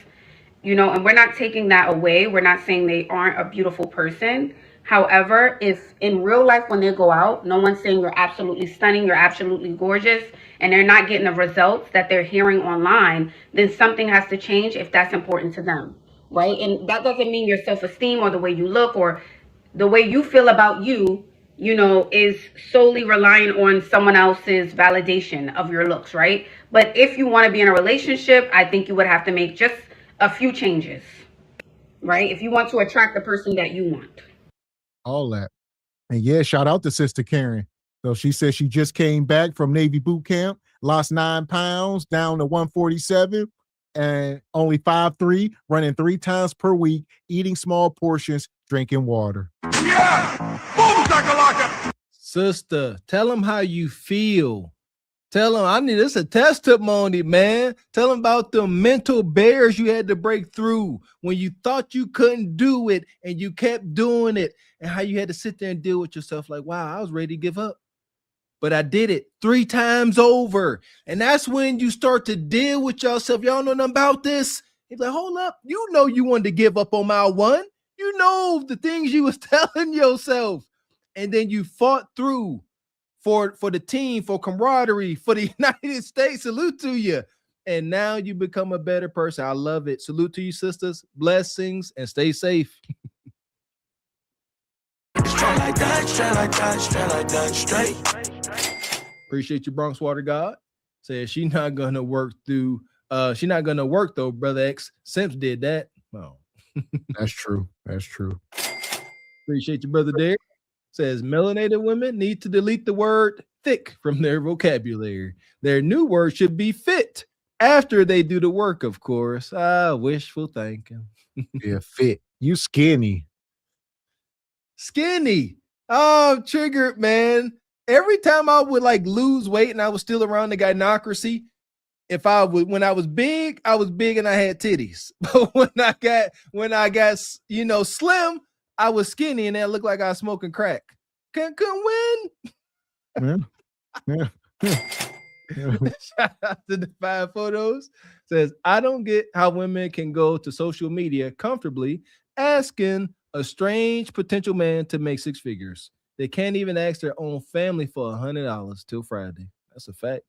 You know, and we're not taking that away. We're not saying they aren't a beautiful person. However, if in real life when they go out, no one's saying you're absolutely stunning, you're absolutely gorgeous, and they're not getting the results that they're hearing online, then something has to change if that's important to them, right? And that doesn't mean your self-esteem or the way you look or the way you feel about you, you know, is solely relying on someone else's validation of your looks, right? But if you want to be in a relationship, I think you would have to make just a few changes, right? If you want to attract the person that you want. All that. And yeah, shout out to Sister Karen. So she said she just came back from Navy boot camp, lost 9 pounds down to 147. and only 5'3", running 3 times per week, eating small portions, drinking water. Sister, tell them how you feel. Tell them, I need this a testimony, man. Tell them about the mental barriers you had to break through when you thought you couldn't do it and you kept doing it, and how you had to sit there and deal with yourself like, wow, I was ready to give up, but I did it 3 times over. And that's when you start to deal with yourself. Y'all know nothing about this. He's like, hold up. You know you wanted to give up on mile 1. You know the things you was telling yourself. And then you fought through for the team, for camaraderie, for the United States. Salute to you. And now you become a better person. I love it. Salute to you, sisters. Blessings and stay safe. Straight like that, straight like that, straight like that, straight. Appreciate you, Bronx Water God. Says she not gonna work through. She not gonna work though. Brother X Simps did that. Oh, That's true. That's true. appreciate you, brother Derek. Says melanated women need to delete the word thick from their vocabulary. Their new word should be fit after they do the work, of course. Wishful thinking. Yeah, fit. You skinny. Skinny. Oh, I'm triggered, man. Every time I would like lose weight and I was still around the gynocracy, when I was big and I had titties. But when I got slim, I was skinny and it looked like I was smoking crack. Couldn't win. Yeah. Shout out to the 5 photos. Says, I don't get how women can go to social media comfortably asking a strange potential man to make 6 figures. They can't even ask their own family for $100 till Friday. That's a fact.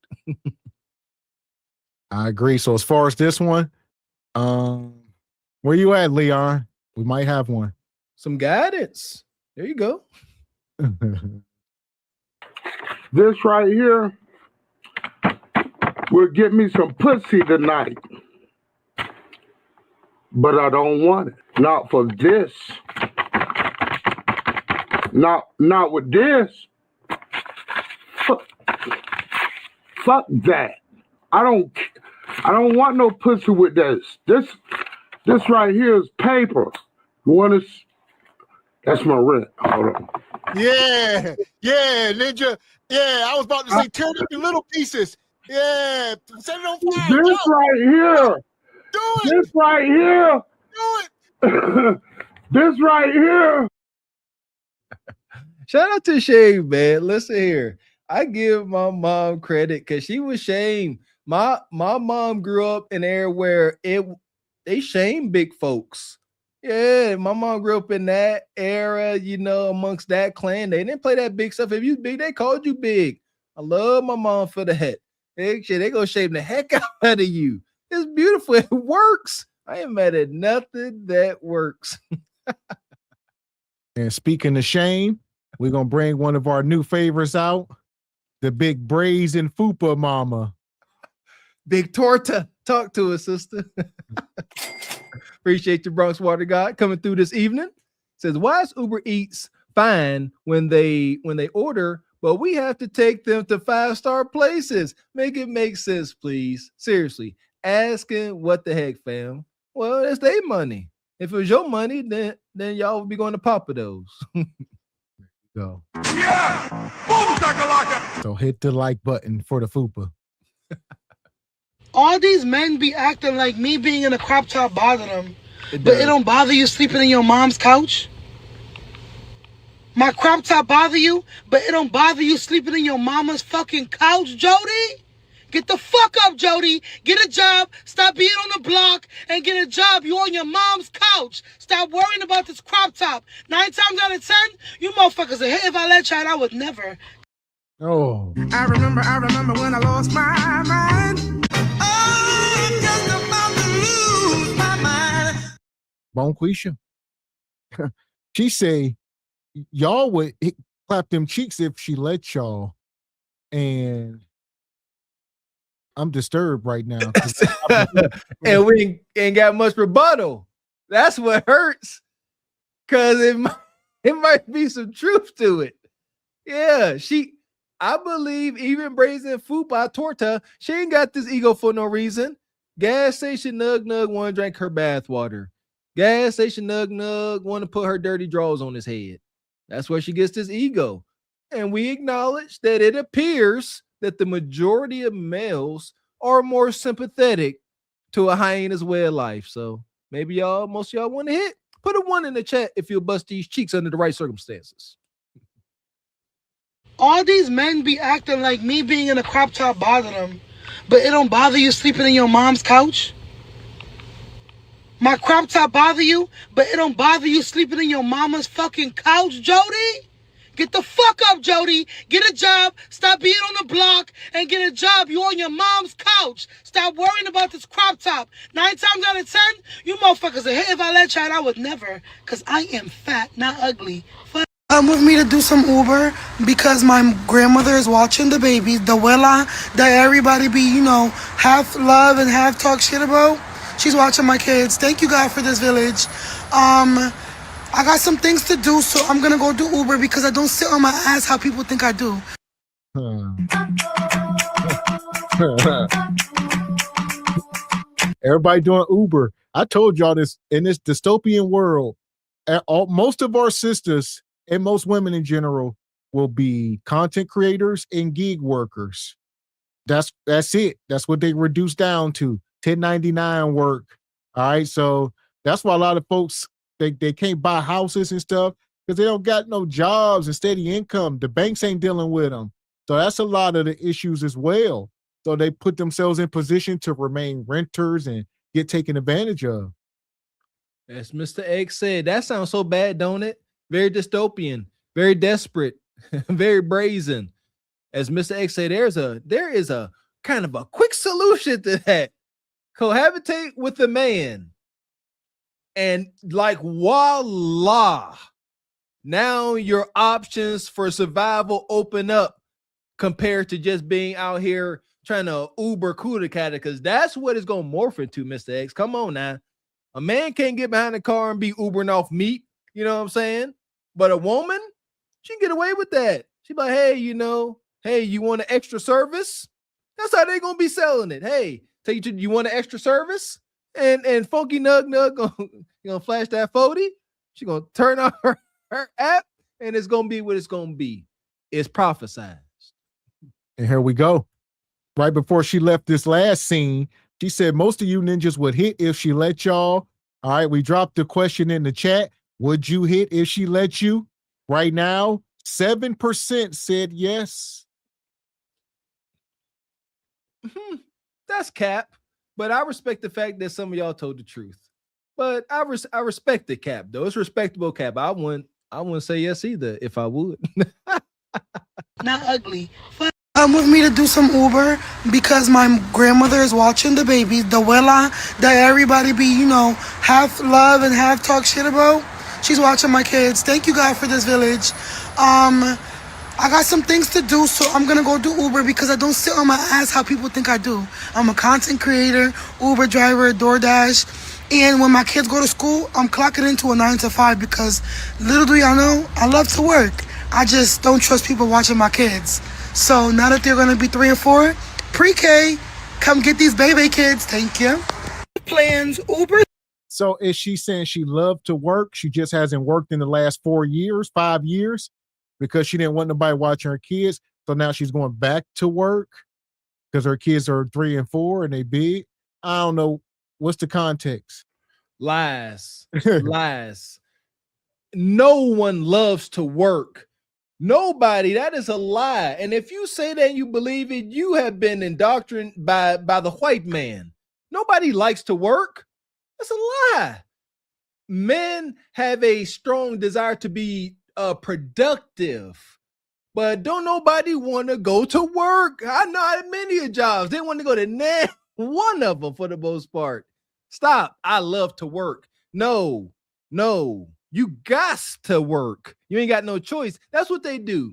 I agree. So as far as this one, where you at, Leon? We might have one. Some guidance. There you go. This right here will get me some pussy tonight. But I don't want it. Not for this. Not with this. Fuck that. I don't want no pussy with this. This right here is paper. You want to? That's my rent. Hold on. Yeah, Ninja. Yeah, I was about to say tear it into little pieces. Yeah, set it on fire. This right here. Do it. This right here. Do it. This right here. Shout out to Shane, man. Listen here. I give my mom credit because she was shamed. My mom grew up in an era where they shame big folks. Yeah, my mom grew up in that era, amongst that clan. They didn't play that big stuff. If you big, they called you big. I love my mom for that. They gonna shame the heck out of you. It's beautiful. It works. I ain't mad at nothing that works. And speaking of shame, we're gonna bring one of our new favorites out, the big brazen fupa mama. Big Torta. Talk to us, sister. Appreciate your Bronx Water God coming through this evening. Says, why is Uber Eats fine when they order, but we have to take them to 5-star places? Make it make sense, please. Seriously. Asking what the heck, fam? Well, it's their money. If it was your money, then y'all would be going to Papa those. Go. Yeah! Boom, shakalaka! So hit the like button for the fupa. All these men be acting like me being in a crop top bother them. But it don't bother you sleeping in your mom's couch? My crop top bother you, but it don't bother you sleeping in your mama's fucking couch, Jody? Get the fuck up, Jody. Get a job, stop being on the block, and get a job. You on your mom's couch. Stop worrying about this crop top. 9 times out of 10, you motherfuckers are hit. If I let you out, I would never. Oh. I remember when I lost my mind. Oh, I'm just about to lose my mind. Bonquisha. She say y'all would clap them cheeks if she let y'all. And I'm disturbed right now. And we ain't got much rebuttal. That's what hurts. Cause it might be some truth to it. Yeah, I believe even brazen Fupa Torta, she ain't got this ego for no reason. Gas station Nug Nug want to drink her bath water. Gas station Nug Nug want to put her dirty drawers on his head. That's where she gets this ego. And we acknowledge that it appears that the majority of males are more sympathetic to a hyena's way of life. So maybe most of y'all want to hit. Put a 1 in the chat if you'll bust these cheeks under the right circumstances. All these men be acting like me being in a crop top bother them, but it don't bother you sleeping in your mom's couch? My crop top bother you, but it don't bother you sleeping in your mama's fucking couch, Jody? Get the fuck up, Jody. Get a job. Stop being on the block and get a job. You on your mom's couch. Stop worrying about this crop top. 9 times out of 10, you motherfuckers are hit if I let you out. I would never, because I am fat, not ugly. Come with me to do some Uber because my grandmother is watching the babies, the abuela that everybody be, half love and half talk shit about. She's watching my kids. Thank you, God, for this village. I got some things to do, so I'm gonna go do Uber because I don't sit on my ass how people think I do. Everybody doing Uber. I told y'all this, in this dystopian world, most of our sisters and most women in general will be content creators and gig workers. That's it. That's what they reduce down to. 1099 work. All right. So that's why a lot of folks, they can't buy houses and stuff because they don't got no jobs and steady income. The banks ain't dealing with them. So that's a lot of the issues as well. So they put themselves in position to remain renters and get taken advantage of. As Mr. X said, that sounds so bad, don't it? Very dystopian, very desperate, very brazen. As Mr. X said, there is a kind of a quick solution to that. Cohabitate with a man. And like voila, now your options for survival open up compared to just being out here trying to Uber Kudakata, because that's what it's going to morph into, Mr. X. Come on now. A man can't get behind the car and be Ubering off meat. You know what I'm saying? But a woman, she can get away with that. She's like, hey, you want an extra service? That's how they're going to be selling it. Hey, you want an extra service? And Funky Nug Nug gonna flash that 40. She's gonna turn on her app, and it's gonna be what it's gonna be. It's prophesized. And here we go. Right before she left this last scene, she said most of you ninjas would hit if she let y'all. All right, we dropped the question in the chat. Would you hit if she let you? Right now, 7% said yes. That's cap. But I respect the fact that some of y'all told the truth. But I respect the cap, though. It's respectable cap. I wouldn't say yes either if I would. Not ugly. Come with me to do some Uber because my grandmother is watching the babies, the abuela that everybody be, half love and half talk shit about. She's watching my kids. Thank you, God, for this village. I got some things to do, so I'm gonna go do Uber because I don't sit on my ass how people think I do. I'm a content creator, Uber driver, DoorDash, and when my kids go to school, I'm clocking into a 9 to 5 because little do y'all know, I love to work. I just don't trust people watching my kids. So now that they're gonna be 3 and 4, pre-K, come get these baby kids. Thank you. Plans, Uber. So is she saying she loved to work? She just hasn't worked in the last 5 years? Because she didn't want nobody watching her kids. So now she's going back to work because her kids are 3 and 4 and they big. I don't know. What's the context? Lies. Lies. No one loves to work. Nobody. That is a lie. And if you say that and you believe it, you have been indoctrinated by the white man. Nobody likes to work. That's a lie. Men have a strong desire to be productive, but don't nobody want to go to work. I know many jobs they want to go to one of them for the most part. Stop. I love to work. No, you got to work. You ain't got no choice. That's what they do.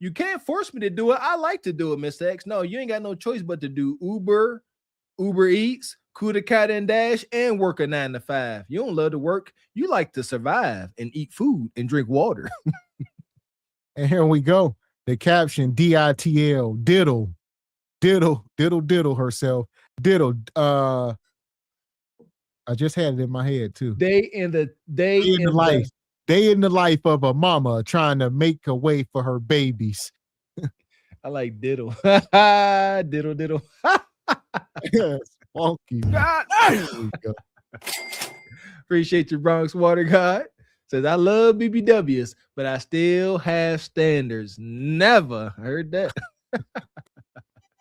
You can't force me to do it. I like to do it, Mr. X. No, you ain't got no choice but to do Uber Eats, Kudakata and Dash, and work a 9 to 5. You don't love to work. You like to survive and eat food and drink water. And here we go. The caption, DITL, diddle herself. Diddle. I just had it in my head too. Day in the life. Day in the life of a mama trying to make a way for her babies. I like diddle. Diddle. Yes, funky. There we go. Appreciate your Bronx Water God. Says, I love BBWs, but I still have standards. Never heard that.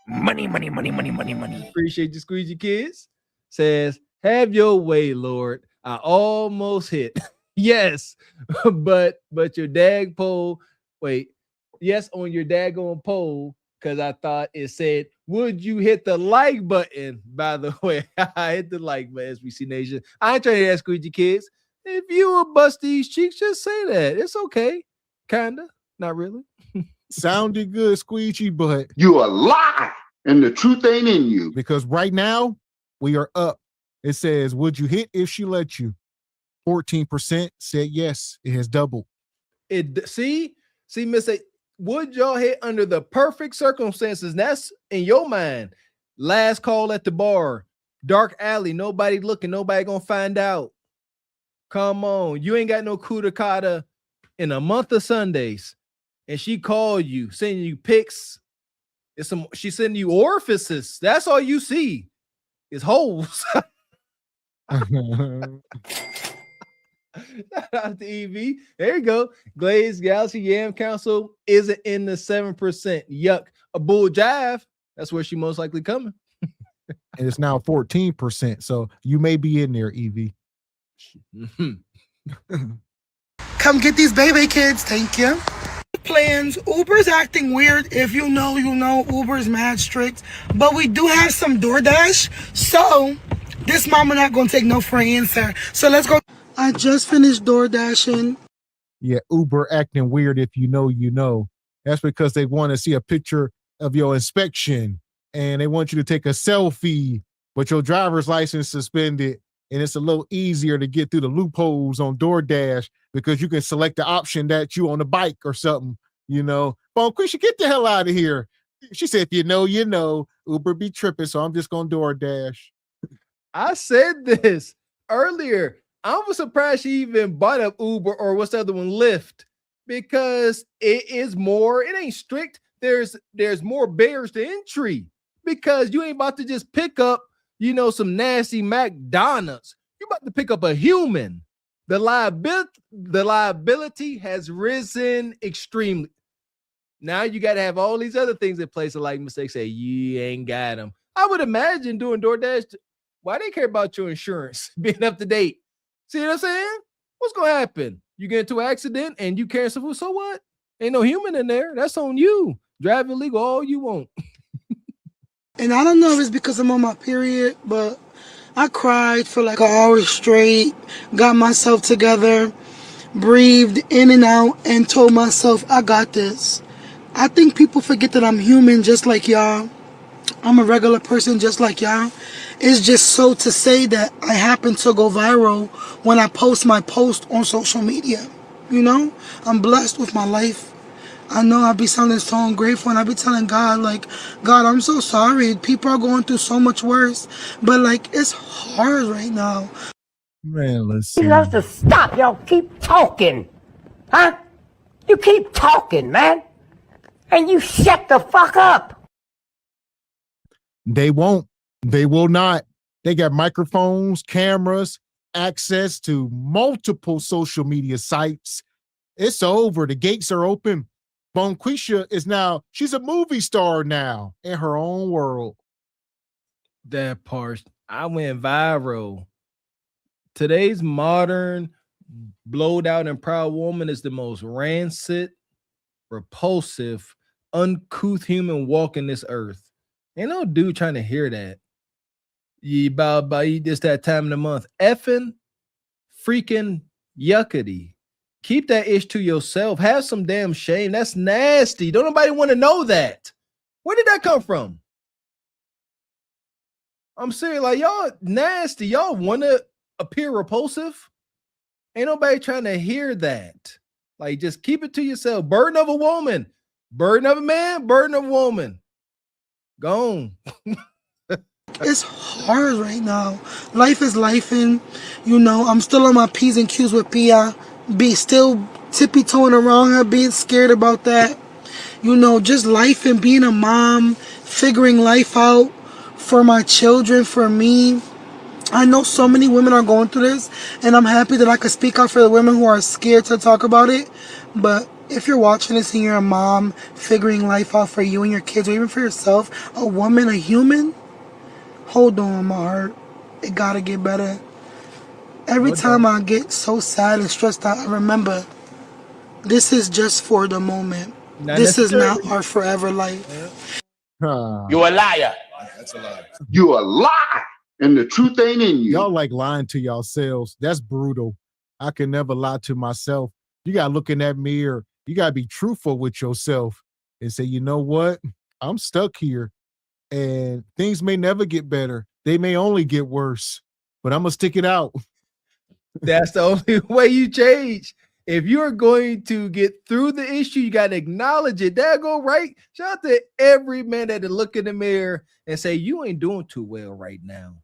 Money. Appreciate you, Squeegee Kids. Says, have your way, Lord. I almost hit. Yes, but your dag pole. Wait, yes, on your daggone pole, because I thought it said, would you hit the like button? By the way, I hit the like button, SBC Nation. I ain't trying to ask Squeegee Kids. If you will bust these cheeks, just say that. It's okay. Kinda. Not really. Sounded good, Squeegee, but you a lie, and the truth ain't in you. Because right now we are up. It says, would you hit if she let you? 14% said yes. It has doubled. See, Miss A, would y'all hit under the perfect circumstances? That's in your mind. Last call at the bar, dark alley, nobody looking, nobody gonna find out. Come on, you ain't got no kudakata in a month of Sundays, and she called you, sending you pics. She's sending you orifices. That's all you see is holes. Shout out to EV. There you go. Glaze Galaxy Yam Council isn't in the 7%. Yuck. A bull jive. That's where she most likely coming. And it's now 14%. So you may be in there, EV. Come get these baby kids. Thank you. Plans. Uber's acting weird. If you know, you know. Uber's mad strict. But we do have some DoorDash. So this mama not going to take no for an answer. So let's go. I just finished door dashing. Yeah, Uber acting weird. If you know, you know. That's because they want to see a picture of your inspection and they want you to take a selfie, but your driver's license suspended. And it's a little easier to get through the loopholes on DoorDash because you can select the option that you on a bike or something, you know. Well, Quisha, get the hell out of here. She said, if you know, you know. Uber be tripping, so I'm just going to DoorDash. I said this earlier. I was surprised she even bought up Uber or what's the other one, Lyft, because it ain't strict. There's more barriers to entry because you ain't about to just pick up, some nasty McDonald's. You're about to pick up a human. The liability has risen extremely. Now you got to have all these other things in place. Like mistakes say, you ain't got them. I would imagine doing DoorDash. Why they care about your insurance being up to date? See what I'm saying? What's going to happen? You get into an accident and you carry some food. So what? Ain't no human in there. That's on you. Drive illegal all you want. And I don't know if it's because I'm on my period, but I cried for like an hour straight, got myself together, breathed in and out, and told myself, I got this. I think people forget that I'm human just like y'all. I'm a regular person just like y'all. It's just so to say that I happen to go viral when I post my post on social media. I'm blessed with my life. I know I be sounding so ungrateful and I be telling God, like, God, I'm so sorry. People are going through so much worse. But, like, it's hard right now. Man, listen. He loves to stop. Y'all keep talking. Huh? You keep talking, man. And you shut the fuck up. They won't. They will not. They got microphones, cameras, access to multiple social media sites. It's over. The gates are open. Bonquisha she's a movie star now in her own world. That part, I went viral. Today's modern, blowed out and proud woman is the most rancid, repulsive, uncouth human walking this earth. Ain't no dude trying to hear that. You about this that time of the month. Effing freaking yuckity. Keep that ish to yourself. Have some damn shame. That's nasty. Don't nobody want to know that. Where did that come from? I'm serious. Like, y'all nasty. Y'all want to appear repulsive? Ain't nobody trying to hear that. Like, just keep it to yourself. Burden of a woman. Burden of a man. Burden of a woman. Gone. It's hard right now. Life is life, and I'm still on my P's and Q's with Pia. Be still tippy toeing around her, being scared about that. Just life and being a mom, figuring life out for my children, for me. I know so many women are going through this, and I'm happy that I could speak out for the women who are scared to talk about it. But if you're watching this and you're a mom, figuring life out for you and your kids, or even for yourself, a woman, a human, hold on, my heart. It gotta get better. Every time I get so sad and stressed out, I remember this is just for the moment. This is not our forever life. You a liar. That's a lie. You a lie, and the truth ain't in you. Y'all like lying to yourselves. That's brutal. I can never lie to myself. You got to look in that mirror. You got to be truthful with yourself and say, you know what? I'm stuck here and things may never get better. They may only get worse, but I'm going to stick it out. That's the only way you change. If you're going to get through the issue, you got to acknowledge it. There go right. Shout out to every man that look in the mirror and say, you ain't doing too well right now.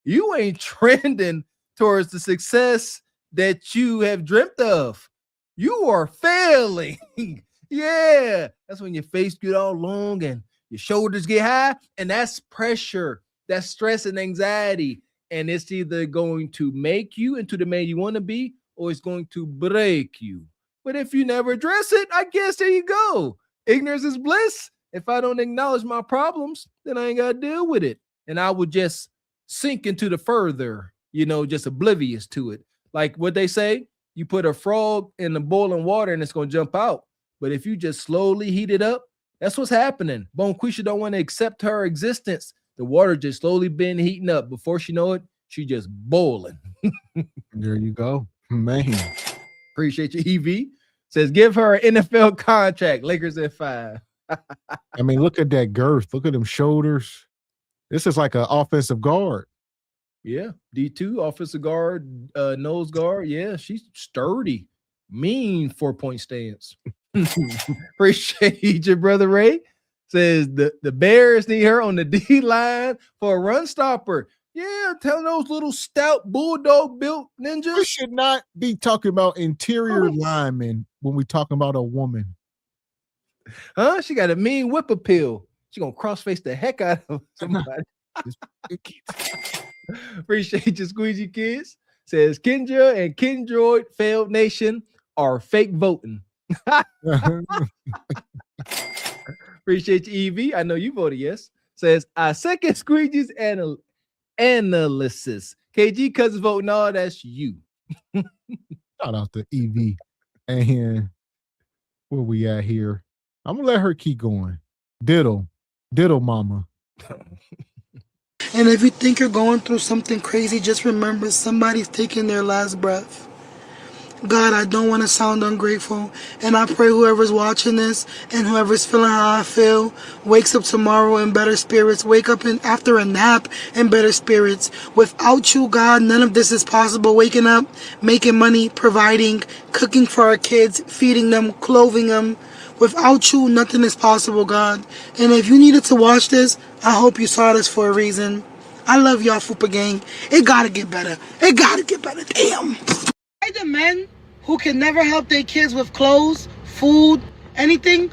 You ain't trending towards the success that you have dreamt of. You are failing. Yeah. That's when your face get all long and your shoulders get high. And that's pressure. That's stress and anxiety. And it's either going to make you into the man you want to be, or it's going to break you. But if you never address it, I guess there you go. Ignorance is bliss. If I don't acknowledge my problems, then I ain't got to deal with it. And I would just sink into the further, just oblivious to it. Like what they say, you put a frog in the boiling water and it's going to jump out. But if you just slowly heat it up, that's what's happening. Bonquisha don't want to accept her existence. The water just slowly been heating up. Before she know it, she just boiling. There you go. Man. Appreciate you, EV. Says, give her an NFL contract. Lakers at 5. I mean, look at that girth. Look at them shoulders. This is like an offensive guard. Yeah. D2, offensive guard, nose guard. Yeah, she's sturdy. Mean 4-point stance. Appreciate you, Brother Ray. Says, the Bears need her on the D-line for a run stopper. Yeah, tell those little stout bulldog built ninjas. We should not be talking about interior linemen when we're talking about a woman. Huh? She got a mean whip appeal. She gonna cross-face the heck out of somebody. Appreciate you, Squeegee Kids. Says Kendra and Kendroid Failed Nation are fake voting. Appreciate you, Evie. I know you voted yes. Says I second Squeegee's analysis. KG cousins vote no, that's you. Shout out to EV. And where we at here? I'm gonna let her keep going. Diddle mama. And if you think you're going through something crazy, just remember somebody's taking their last breath. God, I don't want to sound ungrateful, and I pray whoever's watching this and whoever's feeling how I feel wakes up tomorrow in better spirits, wake up after a nap in better spirits. Without you, God, none of this is possible. Waking up, making money, providing, cooking for our kids, feeding them, clothing them. Without you, nothing is possible, God. And if you needed to watch this, I hope you saw this for a reason. I love y'all, Fupa Gang. It gotta get better. It gotta get better. Damn. The men who can never help their kids with clothes, food, anything,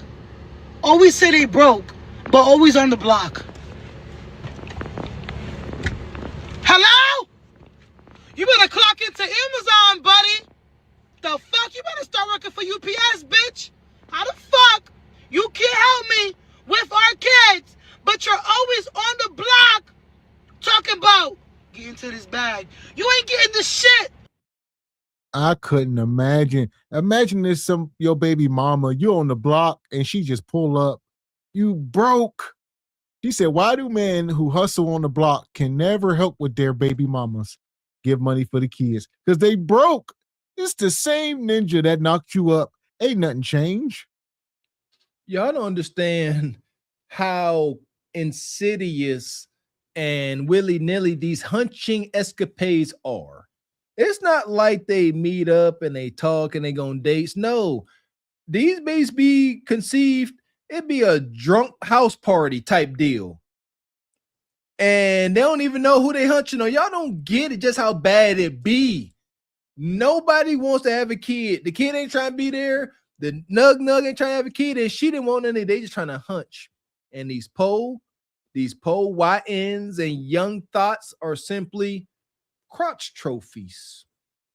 always say they broke, but always on the block. Hello? You better clock into Amazon, buddy. The fuck? You better start working for UPS, bitch. How the fuck you can't help me with our kids, but you're always on the block talking about get into this bag. You ain't getting the shit. I couldn't imagine. Imagine this, your baby mama, you on the block and she just pull up. You broke. She said, why do men who hustle on the block can never help with their baby mamas give money for the kids? Because they broke. It's the same ninja that knocked you up. Ain't nothing changed. Y'all don't understand how insidious and willy-nilly these hunching escapades are. It's not like they meet up and they talk and they go on dates. No, these babies be conceived. It'd be a drunk house party type deal. and they don't even know who they hunching on. Y'all don't get it, just how bad it be. Nobody wants to have a kid. The kid ain't trying to be there. The nug ain't trying to have a kid, and she didn't want any. They just trying to hunch. And these pole YNs and young thoughts are simply crotch trophies.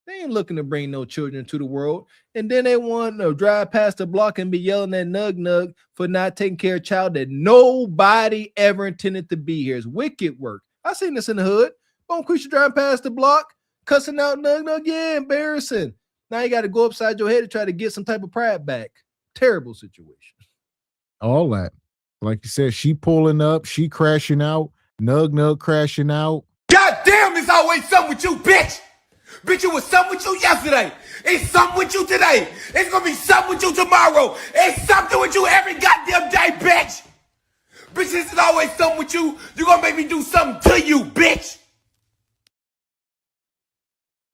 They ain't looking to bring no children to the world. And then they want to drive past the block and be yelling at nug for not taking care of a child that nobody ever intended to be here. It's wicked work. I seen this in the hood. Bone creature driving past the block, cussing out nug. Yeah, embarrassing. Now you got to go upside your head to try to get some type of pride back. Terrible situation. All that. Like you said, she pulling up, she crashing out, nug crashing out. God damn, it's always something with you, bitch. Bitch, it was something with you yesterday. It's something with you today. It's gonna be something with you tomorrow. It's something with you every goddamn day, bitch. Bitch, this is always something with you. You're gonna make me do something to you, bitch.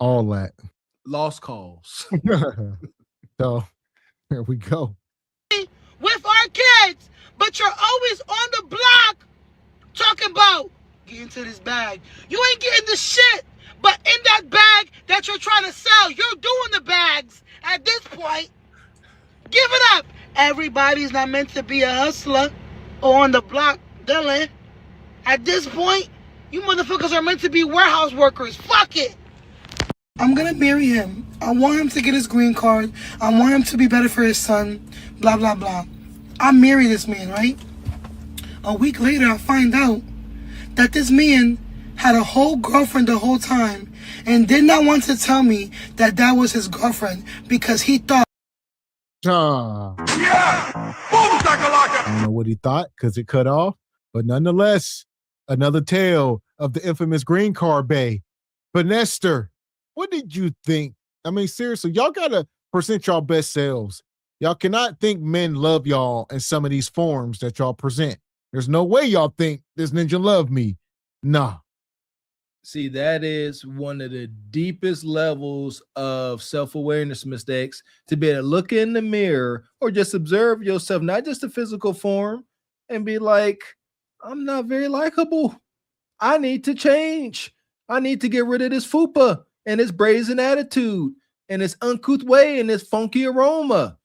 All that. Lost calls. So there we go. With our kids, but you're always on the block talking about get into this bag. You ain't getting the shit, but in that bag that you're trying to sell, you're doing the bags at this point. Give it up. Everybody's not meant to be a hustler or on the block dealing. At this point, you motherfuckers are meant to be warehouse workers. Fuck it. I'm gonna marry him. I want him to get his green card. I want him to be better for his son. Blah, blah, blah. I marry this man, right? A week later, I find out that this man had a whole girlfriend the whole time and did not want to tell me that that was his girlfriend because he thought. I don't know what he thought because it cut off, but nonetheless, another tale of the infamous green card bay. But Nestor, what did you think? I mean, seriously, y'all gotta present y'all best selves. Y'all cannot think men love y'all in some of these forms that y'all present. There's no way y'all think this ninja love me. Nah. See, that is one of the deepest levels of self-awareness mistakes, to be able to look in the mirror or just observe yourself, not just the physical form, and be like, I'm not very likable. I need to change. I need to get rid of this fupa and its brazen attitude and its uncouth way and its funky aroma.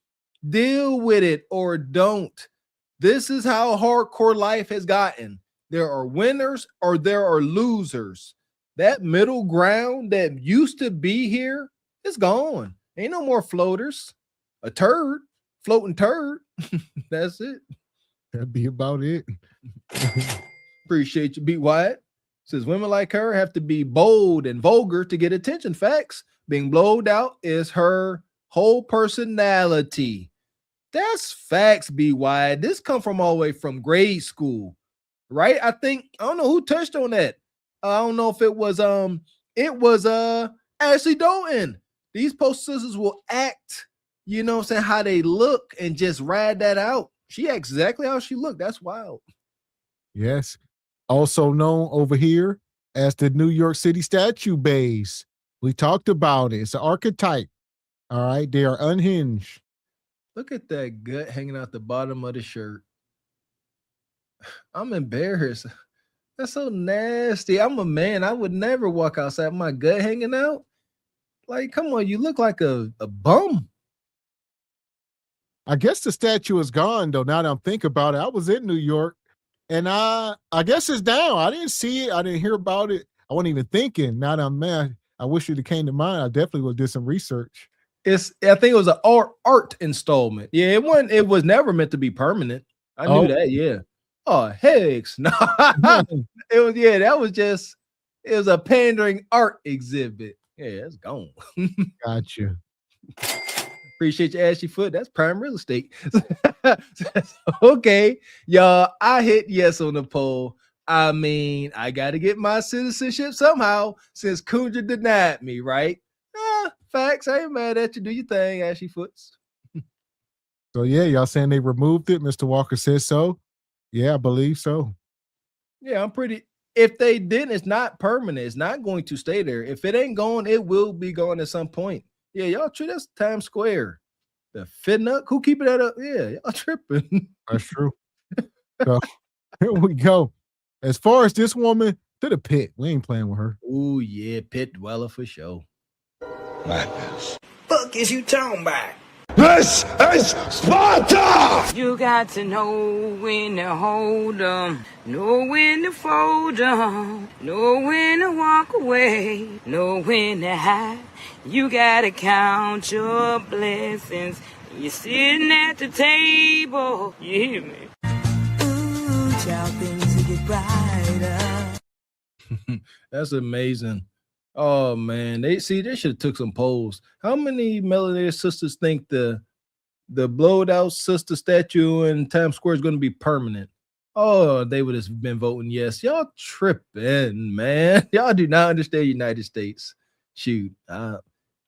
Deal with it or don't. This is how hardcore life has gotten. There are winners or there are losers. That middle ground that used to be here is gone. Ain't no more floaters. A turd, floating turd. That's it. That'd be about it. Appreciate you, B. Wyatt. Says women like her have to be bold and vulgar to get attention. Facts. Being blowed out is her whole personality. That's facts, B. Wyatt. This come from all the way from grade school, right? I don't know who touched on that. I don't know if it was Ashley Dalton. These post sisters will act, you know what I'm saying, how they look and just ride that out. She acts exactly how she looked. That's wild. Yes. Also known over here as the New York City statue bays. We talked about it. It's an archetype. All right. They are unhinged. Look at that gut hanging out the bottom of the shirt. I'm embarrassed. That's so nasty. I'm a man. I would never walk outside with my gut hanging out. Like, come on, you look like a bum. I guess the statue is gone, though, now that I'm thinking about it. I was in New York, and I guess it's down. I didn't see it. I didn't hear about it. I wasn't even thinking. Now that I'm mad, I wish it came to mind. I definitely would have did some research. I think it was an art installment. Yeah, it was never meant to be permanent. I knew that, yeah. Oh, hex. No. It was a pandering art exhibit. Yeah, it's gone. Gotcha. Appreciate you, Ashley Foot. That's prime real estate. Okay, y'all, I hit yes on the poll. I mean, I got to get my citizenship somehow since Kunja denied me, right? Facts. I ain't mad at you. Do your thing, Ashley Foots. So, yeah, y'all saying they removed it? Mr. Walker says so. Yeah, I believe so. Yeah, if they didn't, it's not permanent. It's not going to stay there. If it ain't gone, it will be gone at some point. Yeah, y'all treat us Times Square. The Finnuck, who keeping that up? Yeah, y'all tripping. That's true. So here we go. As far as this woman, to the pit. We ain't playing with her. Ooh, yeah, pit dweller for sure. Madness. Fuck is you talking about? This is Sparta! You got to know when to hold 'em, know when to fold 'em, know when to walk away, know when to hide. You gotta count your blessings. You're sitting at the table. You hear me? Ooh, child, things will get brighter. That's amazing. Oh man, they should have took some polls. How many melanated sisters think the blowed out sister statue in Times Square is going to be permanent? Oh, they would have been voting yes. Y'all tripping, man. Y'all do not understand United States. Shoot, I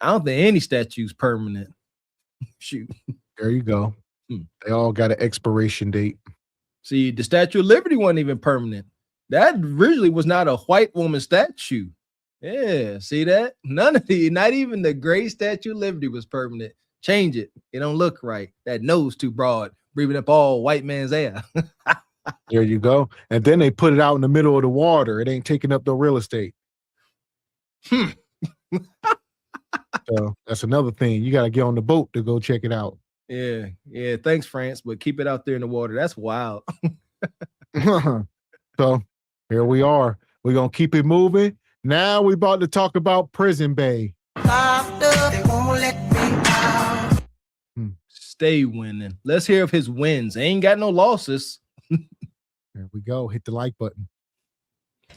don't think any statue's permanent. Shoot, there you go. They all got an expiration date. See, the Statue of Liberty wasn't even permanent. That originally was not a white woman statue. Yeah, see that? None of the, not even the great Statue of Liberty was permanent. Change it. It don't look right. That nose too broad, breathing up all white man's air. There you go. And then they put it out in the middle of the water. It ain't taking up no real estate. So that's another thing. You got to get on the boat to go check it out. Yeah. Thanks, France, but keep it out there in the water. That's wild. So here we are. We're going to keep it moving. Now we about to talk about Prison Bay. They won't let me out. Stay winning. Let's hear of his wins. Ain't got no losses. There we go. Hit the like button.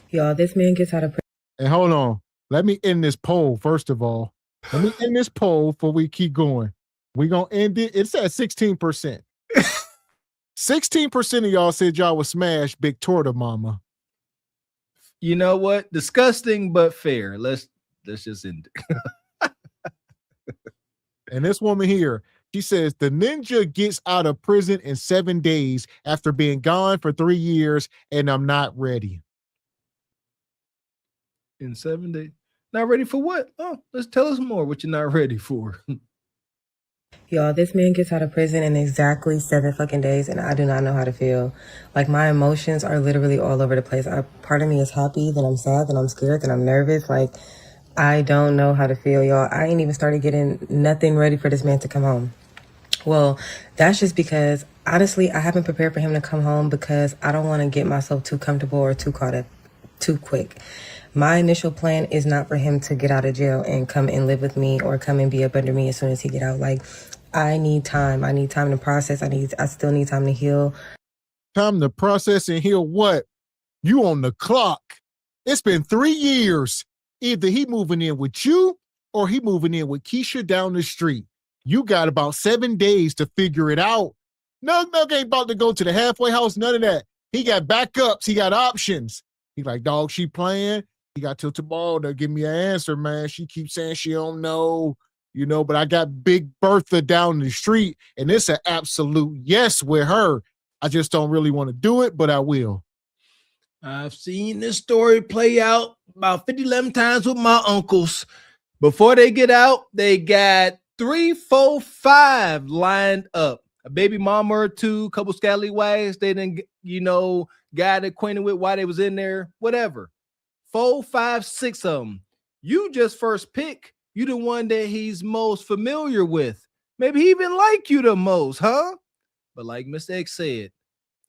Y'all, this man gets out of prison. And hold on. Let me end this poll, first of all. Let me end this poll before we keep going. We're going to end it. It's at 16%. 16% of y'all said y'all would smash Big Torta Mama. You know what? Disgusting, but fair. Let's just end it. And this woman here, she says the ninja gets out of prison in 7 days after being gone for 3 years, and I'm not ready. In 7 days? Not ready for what? Oh, let's tell us more what you're not ready for. Y'all, this man gets out of prison in exactly 7 fucking days, and I do not know how to feel. Like, my emotions are literally all over the place. Part of me is happy, then I'm sad, then I'm scared, then I'm nervous. Like, I don't know how to feel, y'all. I ain't even started getting nothing ready for this man to come home. Well, that's just because, honestly, I haven't prepared for him to come home because I don't want to get myself too comfortable or too caught up too quick. My initial plan is not for him to get out of jail and come and live with me or come and be up under me as soon as he get out. Like, I need time. I need time to process. I still need time to heal. Time to process and heal what? You on the clock. It's been 3 years. Either he moving in with you or he moving in with Keisha down the street. You got about 7 days to figure it out. Nug ain't about to go to the halfway house, none of that. He got backups. He got options. He like, dog, she playing. He got till tomorrow to give me an answer, man. She keeps saying she don't know, but I got Big Bertha down the street, and it's an absolute yes with her. I just don't really want to do it, but I will. I've seen this story play out about 50, 11 times with my uncles. Before they get out, they got 3, 4, 5 lined up. A baby mama or two, couple scallywags they didn't, got acquainted with while they was in there, whatever. 4, 5, 6 of them. You just first pick. You the one that he's most familiar with. Maybe he even like you the most, huh? But like Mr. X said,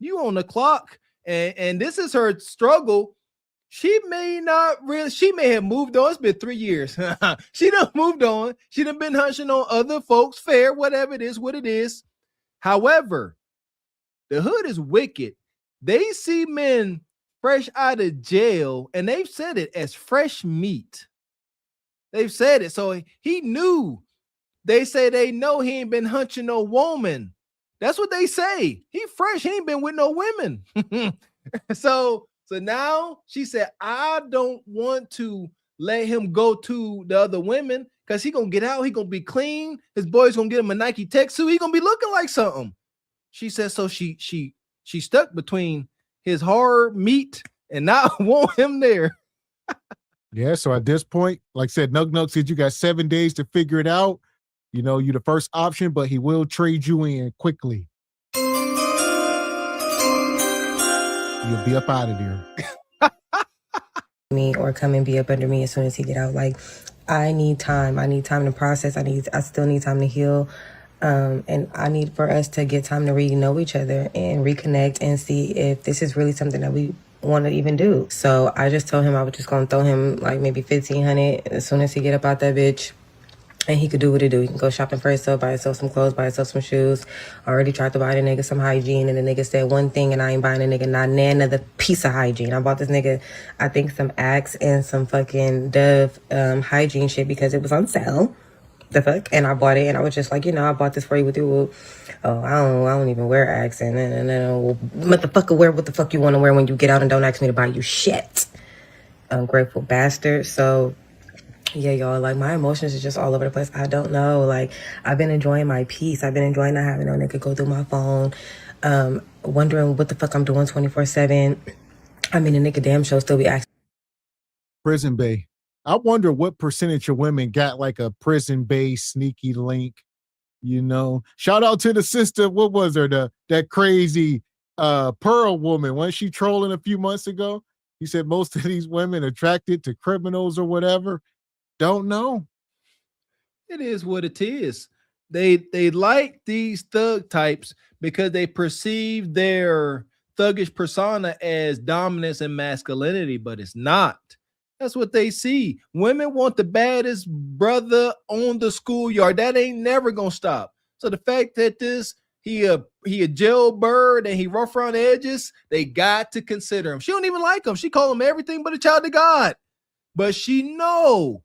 you on the clock, and this is her struggle. She may have moved on. It's been 3 years. She done moved on. She done been hunching on other folks, fair, whatever it is, what it is. However, the hood is wicked. They see men fresh out of jail, and they've said it as fresh meat. They've said it. So he knew. They say they know he ain't been hunching no woman. That's what they say. He fresh. He ain't been with no women. So now she said, I don't want to let him go to the other women because he gonna get out. He gonna be clean. His boy's gonna get him a Nike tech suit. He gonna be looking like something. She said, so she stuck between his hard meat and not want him there. Yeah, so at this point, like I said, Nug said you got 7 days to figure it out. You're the first option, but he will trade you in quickly. you'll be up out of there. Me or come and be up under me as soon as he get out. Like, I need time. I need time to process. I still need time to heal. And I need for us to get time to really know each other and reconnect and see if this is really something that we want to even do. So I just told him I was just going to throw him like maybe $1,500 as soon as he get up out that bitch. And he could do what he do. He can go shopping for himself, buy himself some clothes, buy himself some shoes. I already tried to buy the nigga some hygiene, and the nigga said one thing, and I ain't buying the nigga not another piece of hygiene. I bought this nigga, I think, some Axe and some fucking Dove hygiene shit because it was on sale. The fuck? And I bought it, and I was just like, I bought this for you with you. Oh, I don't even wear Axe, and then motherfucker, wear what the fuck you want to wear when you get out, and don't ask me to buy you shit. Ungrateful bastard. So. Yeah, y'all, like, my emotions are just all over the place. I don't know. Like, I've been enjoying my peace. I've been enjoying not having no nigga go through my phone, wondering what the fuck I'm doing 24/7. I mean, the nigga damn show still be asking. Prison Bay. I wonder what percentage of women got like a Prison Bay sneaky link, Shout out to the sister, what was her, that crazy Pearl woman. Wasn't she trolling a few months ago? He said most of these women attracted to criminals or whatever. Don't know. It is what it is. They like these thug types because they perceive their thuggish persona as dominance and masculinity, but it's not. That's what they see. Women want the baddest brother on the schoolyard. That ain't never gonna stop. So the fact that he a jailbird and he rough around the edges, they got to consider him. She don't even like him. She call him everything but a child of God. But she know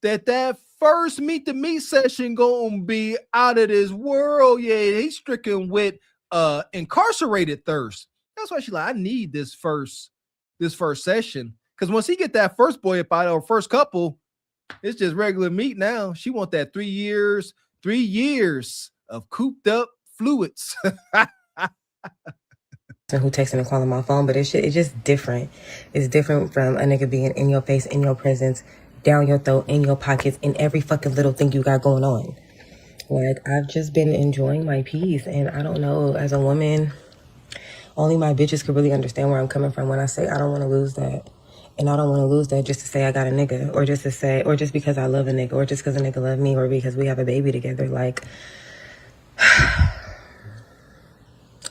that first meet the meet session gonna be out of this world. Yeah, he's stricken with incarcerated thirst. That's why she's like, I need this first session. Because once he get that first boy up out of her first couple, it's just regular meat now. She want that 3 years of cooped up fluids. Who texting and calling my phone, but it's just different. It's different from a nigga being in your face, in your presence, down your throat, in your pockets, in every fucking little thing you got going on. Like, I've just been enjoying my peace, and I don't know, as a woman, only my bitches could really understand where I'm coming from when I say I don't want to lose that. And I don't want to lose that just to say I got a nigga, or just because I love a nigga, or just because a nigga love me, or because we have a baby together. Like,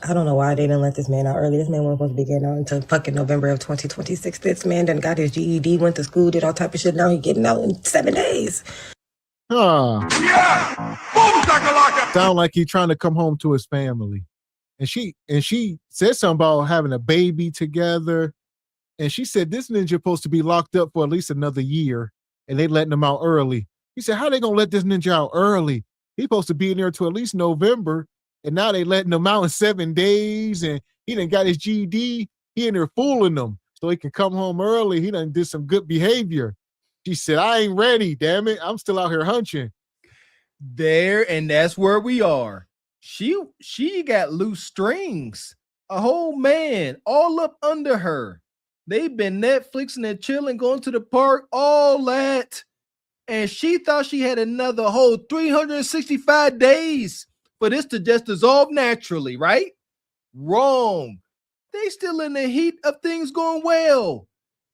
I don't know why they didn't let this man out early. This man wasn't supposed to be getting out until fucking November of 2026. This man done got his GED, went to school, did all type of shit. Now he getting out in 7 days. Sound like he trying to come home to his family. And she said something about having a baby together. And she said this ninja supposed to be locked up for at least another year, and they letting him out early. He said, how they gonna let this ninja out early? He supposed to be in there till at least November. And now they letting him out in 7 days, and he done got his GED. He in there fooling them so he can come home early. He done did some good behavior. She said, I ain't ready, damn it. I'm still out here hunching. There, and that's where we are. She got loose strings. A whole man all up under her. They've been Netflixing and chilling, going to the park, all that. And she thought she had another whole 365 days for this to just dissolve naturally, right? Wrong. They still in the heat of things going well.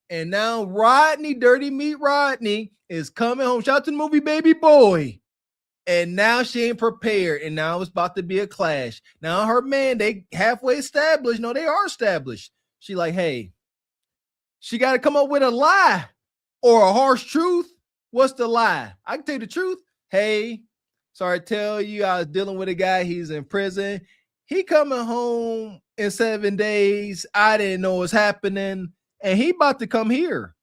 And now Rodney, Dirty Meat Rodney, is coming home. Shout out to the movie Baby Boy. And now she ain't prepared. And now it's about to be a clash. Now her man, they halfway established. No, they are established. She like, hey, she got to come up with a lie or a harsh truth. What's the lie? I can tell you the truth. Hey, sorry to tell you, I was dealing with a guy. He's in prison. He coming home in 7 days. I didn't know what's happening. And he about to come here.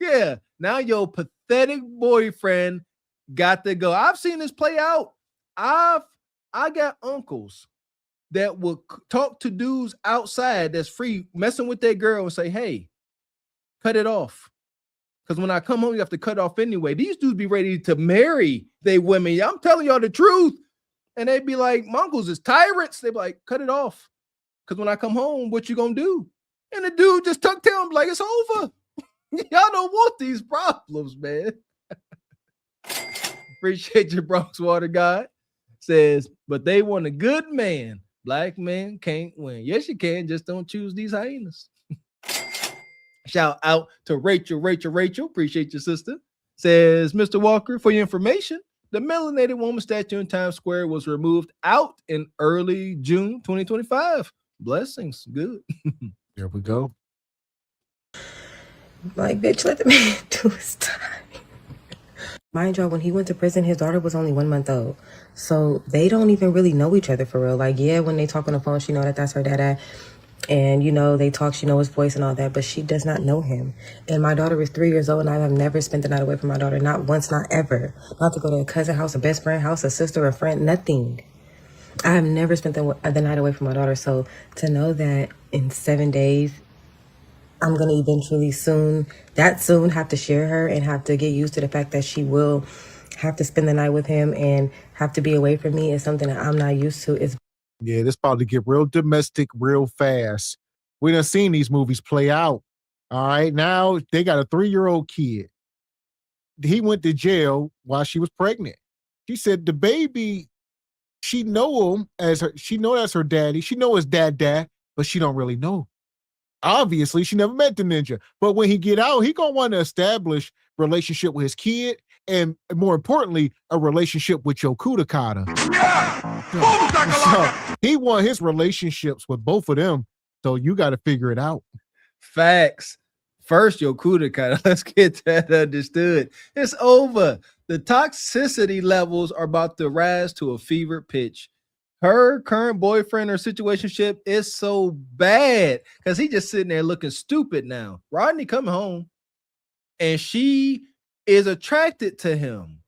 Yeah. Now your pathetic boyfriend got to go. I've seen this play out. I got uncles that will talk to dudes outside that's free, messing with their girl and say, hey, cut it off. Because when I come home, you have to cut off anyway. These dudes be ready to marry they women. I'm telling y'all the truth. And they'd be like, my uncles is tyrants. They'd be like, cut it off. Because when I come home, what you gonna do? And the dude just tucked him like, it's over. Y'all don't want these problems, man. Appreciate your Bronx Water God. Says, but they want a good man. Black men can't win. Yes, you can. Just don't choose these hyenas. Shout out to Rachel. Appreciate your sister. Says, Mr. Walker, for your information, the melanated woman statue in Times Square was removed out in early June 2025. Blessings. Good. There we go. Like, bitch, let the man do his time. Mind y'all, when he went to prison, his daughter was only 1 month old. So they don't even really know each other for real. Like, yeah, when they talk on the phone, she know that that's her dad. And, you know, they talk, she know his voice and all that, but she does not know him. And my daughter is 3 years old, and I have never spent the night away from my daughter. Not once, not ever. Not to go to a cousin house, a best friend house, a sister, a friend, nothing. I have never spent the night away from my daughter. So to know that in 7 days, I'm going to eventually soon have to share her and have to get used to the fact that she will have to spend the night with him and have to be away from me is something that I'm not used to. Yeah, this about to get real domestic real fast. We done seen these movies play out. All right, now they got a 3-year-old kid. He went to jail while she was pregnant. She said the baby, she know him as her, she know that's her daddy. She know his dad, but she don't really know. Obviously, she never met the ninja. But when he get out, he gonna want to establish relationship with his kid, and more importantly, a relationship with your Kudakata. So he want his relationships with both of them. So you got to figure it out. Facts. First, your Kudakata. Let's get that understood. It's over. The toxicity levels are about to rise to a fever pitch. Her current boyfriend or situationship is so bad because he just sitting there looking stupid now. Rodney coming home and she is attracted to him.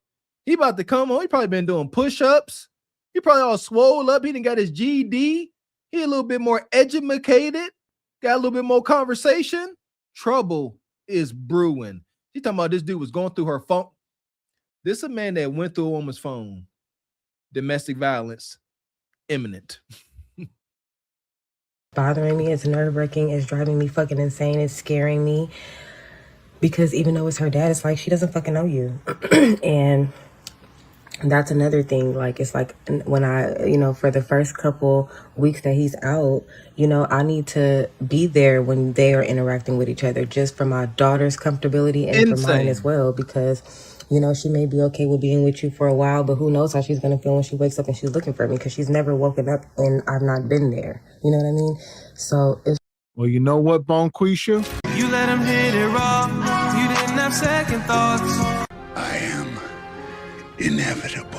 He about to come home. He probably been doing push-ups. He probably all swole up. He done got his GED. He a little bit more educated. Got a little bit more conversation. Trouble is brewing. She talking about this dude was going through her phone. This is a man that went through a woman's phone. Domestic violence. Imminent. Bothering me, it's nerve-wracking, it's driving me fucking insane, it's scaring me. Because even though it's her dad, it's like she doesn't fucking know you. And that's another thing. Like, it's like when I, you know, for the first couple weeks that he's out, you know, I need to be there when they are interacting with each other, just for my daughter's comfortability and for mine as well. Because, you know, she may be okay with being with you for a while, but who knows how she's going to feel when she wakes up and she's looking for me, because she's never woken up and I've not been there. You know what I mean? So it's... Well, you know what, Bonquisha? You let him hit it raw. You didn't have second thoughts. I am inevitable.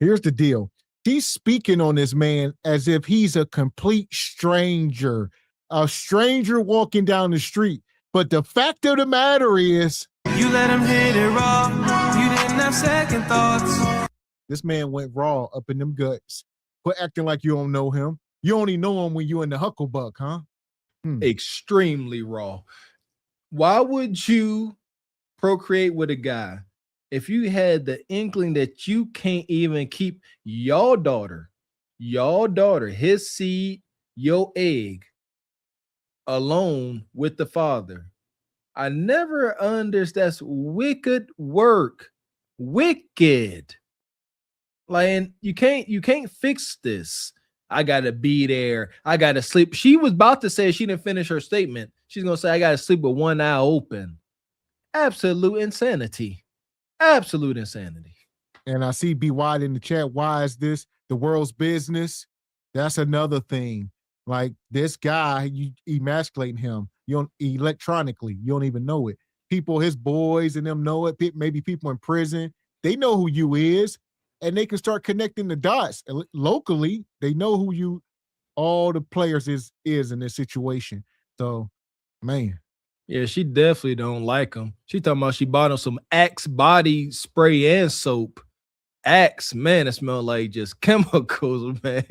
Here's the deal. She's speaking on this man as if he's a complete stranger walking down the street. But the fact of the matter is, you let him hit it raw. You didn't have second thoughts. This man went raw up in them guts. Quit acting like you don't know him. You only know him when you in the Hucklebuck, huh? Extremely raw. Why would you procreate with a guy if you had the inkling that you can't even keep your daughter, his seed, your egg, alone with the father? I never understand. That's wicked work. Wicked. Like, and you can't fix this. I gotta be there. I gotta sleep. She was about to say, she didn't finish her statement. She's gonna say, I gotta sleep with one eye open. Absolute insanity. Absolute insanity. And I see B Wide in the chat. Why is this the world's business? That's another thing. Like, this guy, you emasculating him. You don't electronically. You don't even know it. People, his boys and them know it. Maybe people in prison, they know who you is. And they can start connecting the dots. Locally, they know who you, all the players is in this situation. So, man. Yeah, she definitely don't like him. She talking about she bought him some Axe body spray and soap. Axe, man, it smelled like just chemicals, man.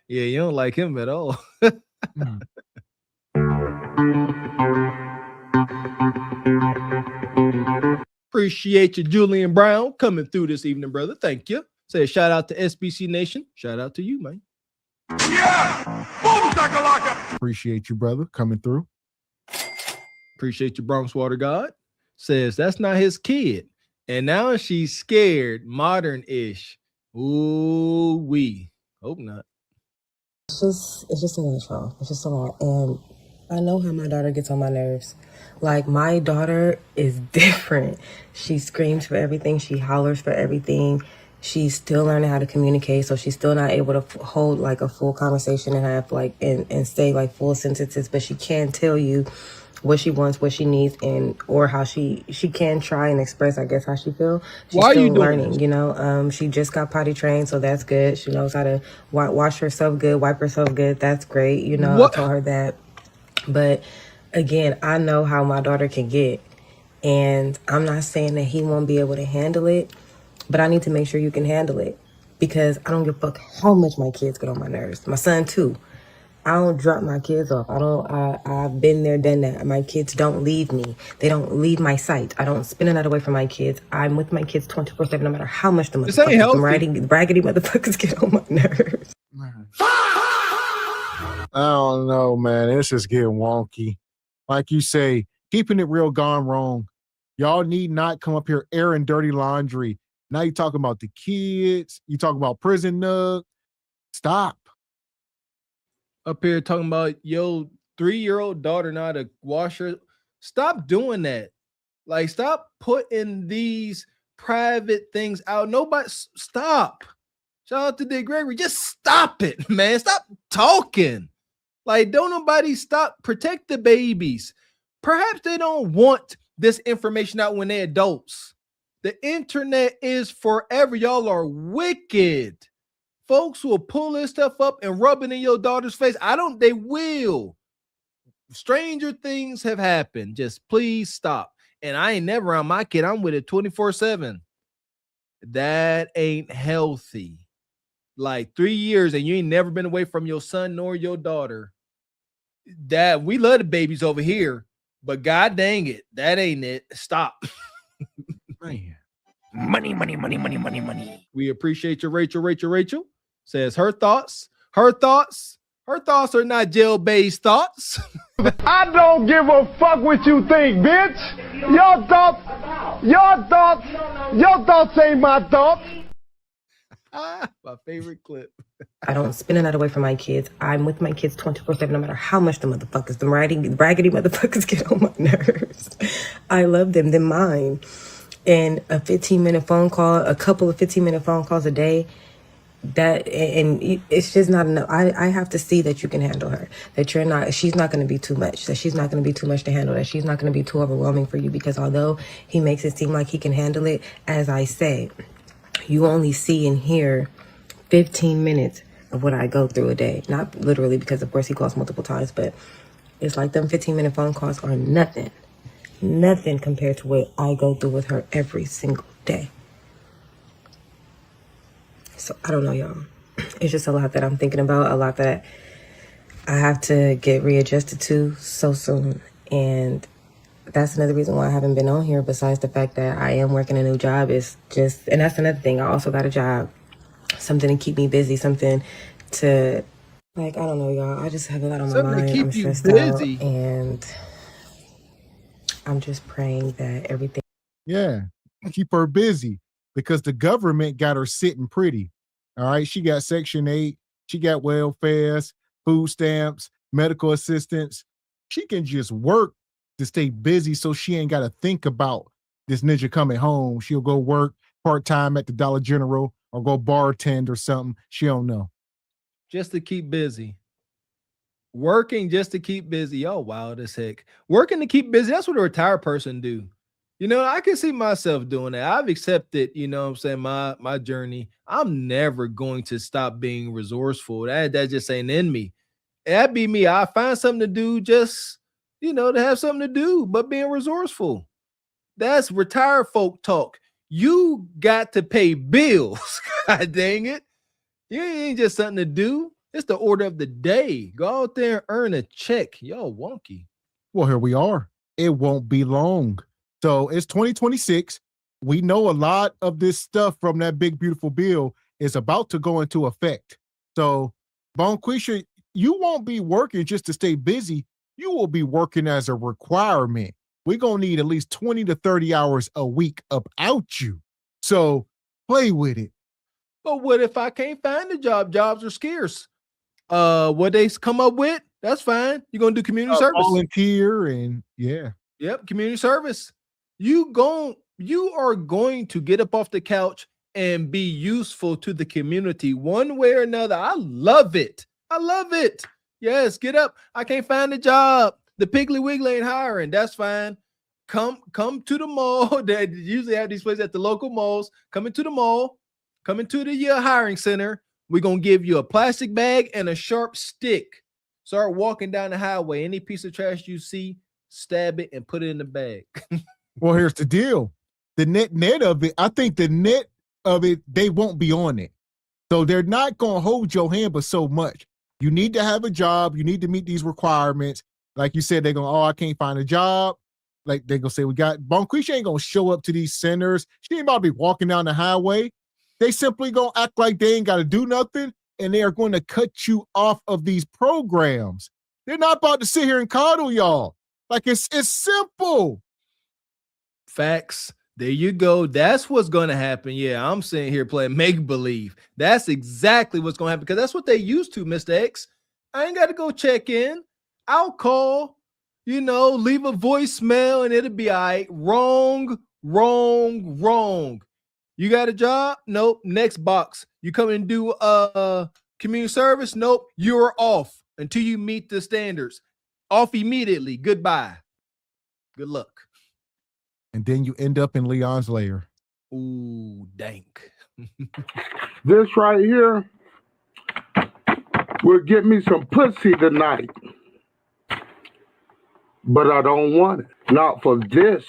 Yeah, you don't like him at all. Appreciate you, Julian Brown, coming through this evening, brother. Thank you. Say a shout out to SBC Nation. Shout out to you, man. Yeah! Boom, shakalaka! Appreciate you, brother, coming through. Appreciate you, Bronx Water God. Says that's not his kid. And now she's scared, modern-ish. Ooh, we hope not. It's just a lot, y'all. It's just a lot. And I know how my daughter gets on my nerves. Like, my daughter is different. She screams for everything. She hollers for everything. She's still learning how to communicate, so she's still not able to hold like a full conversation and have like and say like full sentences, but she can tell you what she wants, what she needs, and or how she can try and express, I guess, how she feel. She's Why are still you doing learning, this? you know. She just got potty trained, so that's good. She knows how to wash herself good, wipe herself good. That's great, you know. What? I told her that. But again, I know how my daughter can get, and I'm not saying that he won't be able to handle it, but I need to make sure you can handle it, because I don't give a fuck how much my kids get on my nerves. My son too. I don't drop my kids off. I've been there, done that. My kids don't leave me. They don't leave my sight. I don't spend a night away from my kids. I'm with my kids 24/7, no matter how much the This ain't motherfuckers, them healthy. raggedy motherfuckers get on my nerves. I don't know, man. It's just getting wonky. Like you say, keeping it real gone wrong. Y'all need not come up here airing dirty laundry. Now you talking about the kids. You talking about prison nug. Stop. Up here talking about yo 3-year-old daughter not a washer. Stop doing that. Like, stop putting these private things out. Nobody stop. Shout out to Dick Gregory. Just stop it, man. Stop talking. Like, don't nobody stop. Protect the babies. Perhaps they don't want this information out when they're adults. The internet is forever. Y'all are wicked. Folks will pull this stuff up and rub it in your daughter's face. They will. Stranger things have happened. Just please stop. And I ain't never around my kid. I'm with it 24/7. That ain't healthy. Like 3 years and you ain't never been away from your son nor your daughter. Dad, we love the babies over here, but god dang it, that ain't it. Stop. Man. Money. We appreciate you, Rachel. Says her thoughts are not jail-based thoughts. I don't give a fuck what you think, bitch. Your thoughts ain't my thoughts. My favorite clip. I don't spend a night away from my kids. I'm with my kids 24/7, no matter how much the motherfuckers, them raggedy motherfuckers get on my nerves. I love them. They're mine. And a 15-minute phone call, a couple of 15-minute phone calls a day, it's just not enough. I have to see that you can handle her, that she's not going to be too much, that she's not going to be too much to handle, that she's not going to be too overwhelming for you, because although he makes it seem like he can handle it, as I say, you only see and hear 15 minutes of what I go through a day. Not literally, because of course he calls multiple times, but it's like them 15-minute phone calls are nothing compared to what I go through with her every single day. So I don't know, y'all. It's just a lot that I'm thinking about, a lot that I have to get readjusted to so soon. And that's another reason why I haven't been on here, besides the fact that I am working a new job. Is just, and that's another thing. I also got a job, something to keep me busy, something to, like, I don't know, y'all. I just have a lot on my mind. I'm stressed out, and I'm just praying that everything. Yeah, keep her busy, because the government got her sitting pretty. All right, she got Section 8, she got welfares, food stamps, medical assistance. She can just work to stay busy, so she ain't got to think about this ninja coming home. She'll go work part-time at the Dollar General or go bartend or something. She don't know. Just to keep busy. Working just to keep busy. Oh, wild as heck. Working to keep busy. That's what a retired person do. You know, I can see myself doing that. I've accepted, you know what I'm saying, my journey. I'm never going to stop being resourceful. That just ain't in me. That'd be me. I find something to do just, you know, to have something to do, but being resourceful. That's retired folk talk. You got to pay bills. God dang it. You ain't just something to do. It's the order of the day. Go out there and earn a check. Yo, wonky. Well, here we are. It won't be long. So it's 2026. We know a lot of this stuff from that big, beautiful bill is about to go into effect. So, Bonquisha, you won't be working just to stay busy. You will be working as a requirement. we're going to need at least 20 to 30 hours a week up out you. So play with it. But what if I can't find a job? Jobs are scarce. What they come up with, that's fine. You're going to do community service. Volunteer and yeah. Yep, community service. You are going to get up off the couch and be useful to the community one way or another. I love it. I love it. Yes, get up. I can't find a job. The Piggly Wiggly ain't hiring. That's fine. Come to the mall. They usually have these places at the local malls. Come into the mall. Come into the hiring center. We're going to give you a plastic bag and a sharp stick. Start walking down the highway. Any piece of trash you see, stab it and put it in the bag. Well, here's the deal. The net of it, I think the net of it, they won't be on it. So they're not going to hold your hand but so much. You need to have a job. You need to meet these requirements. Like you said, they're going, I can't find a job. Like they're going to say, Bonquisha ain't going to show up to these centers. She ain't about to be walking down the highway. They simply going to act like they ain't got to do nothing, and they are going to cut you off of these programs. They're not about to sit here and coddle y'all. Like it's simple. Facts. There you go. That's what's going to happen. Yeah, I'm sitting here playing make-believe. That's exactly what's going to happen because that's what they used to, Mr. X. I ain't got to go check in. I'll call, leave a voicemail, and it'll be all right. Wrong. You got a job? Nope. Next box. You come and do community service? Nope. You're off until you meet the standards. Off immediately. Goodbye. Good luck. And then you end up in Leon's lair. Ooh, dank. This right here will get me some pussy tonight. But I don't want it. Not for this.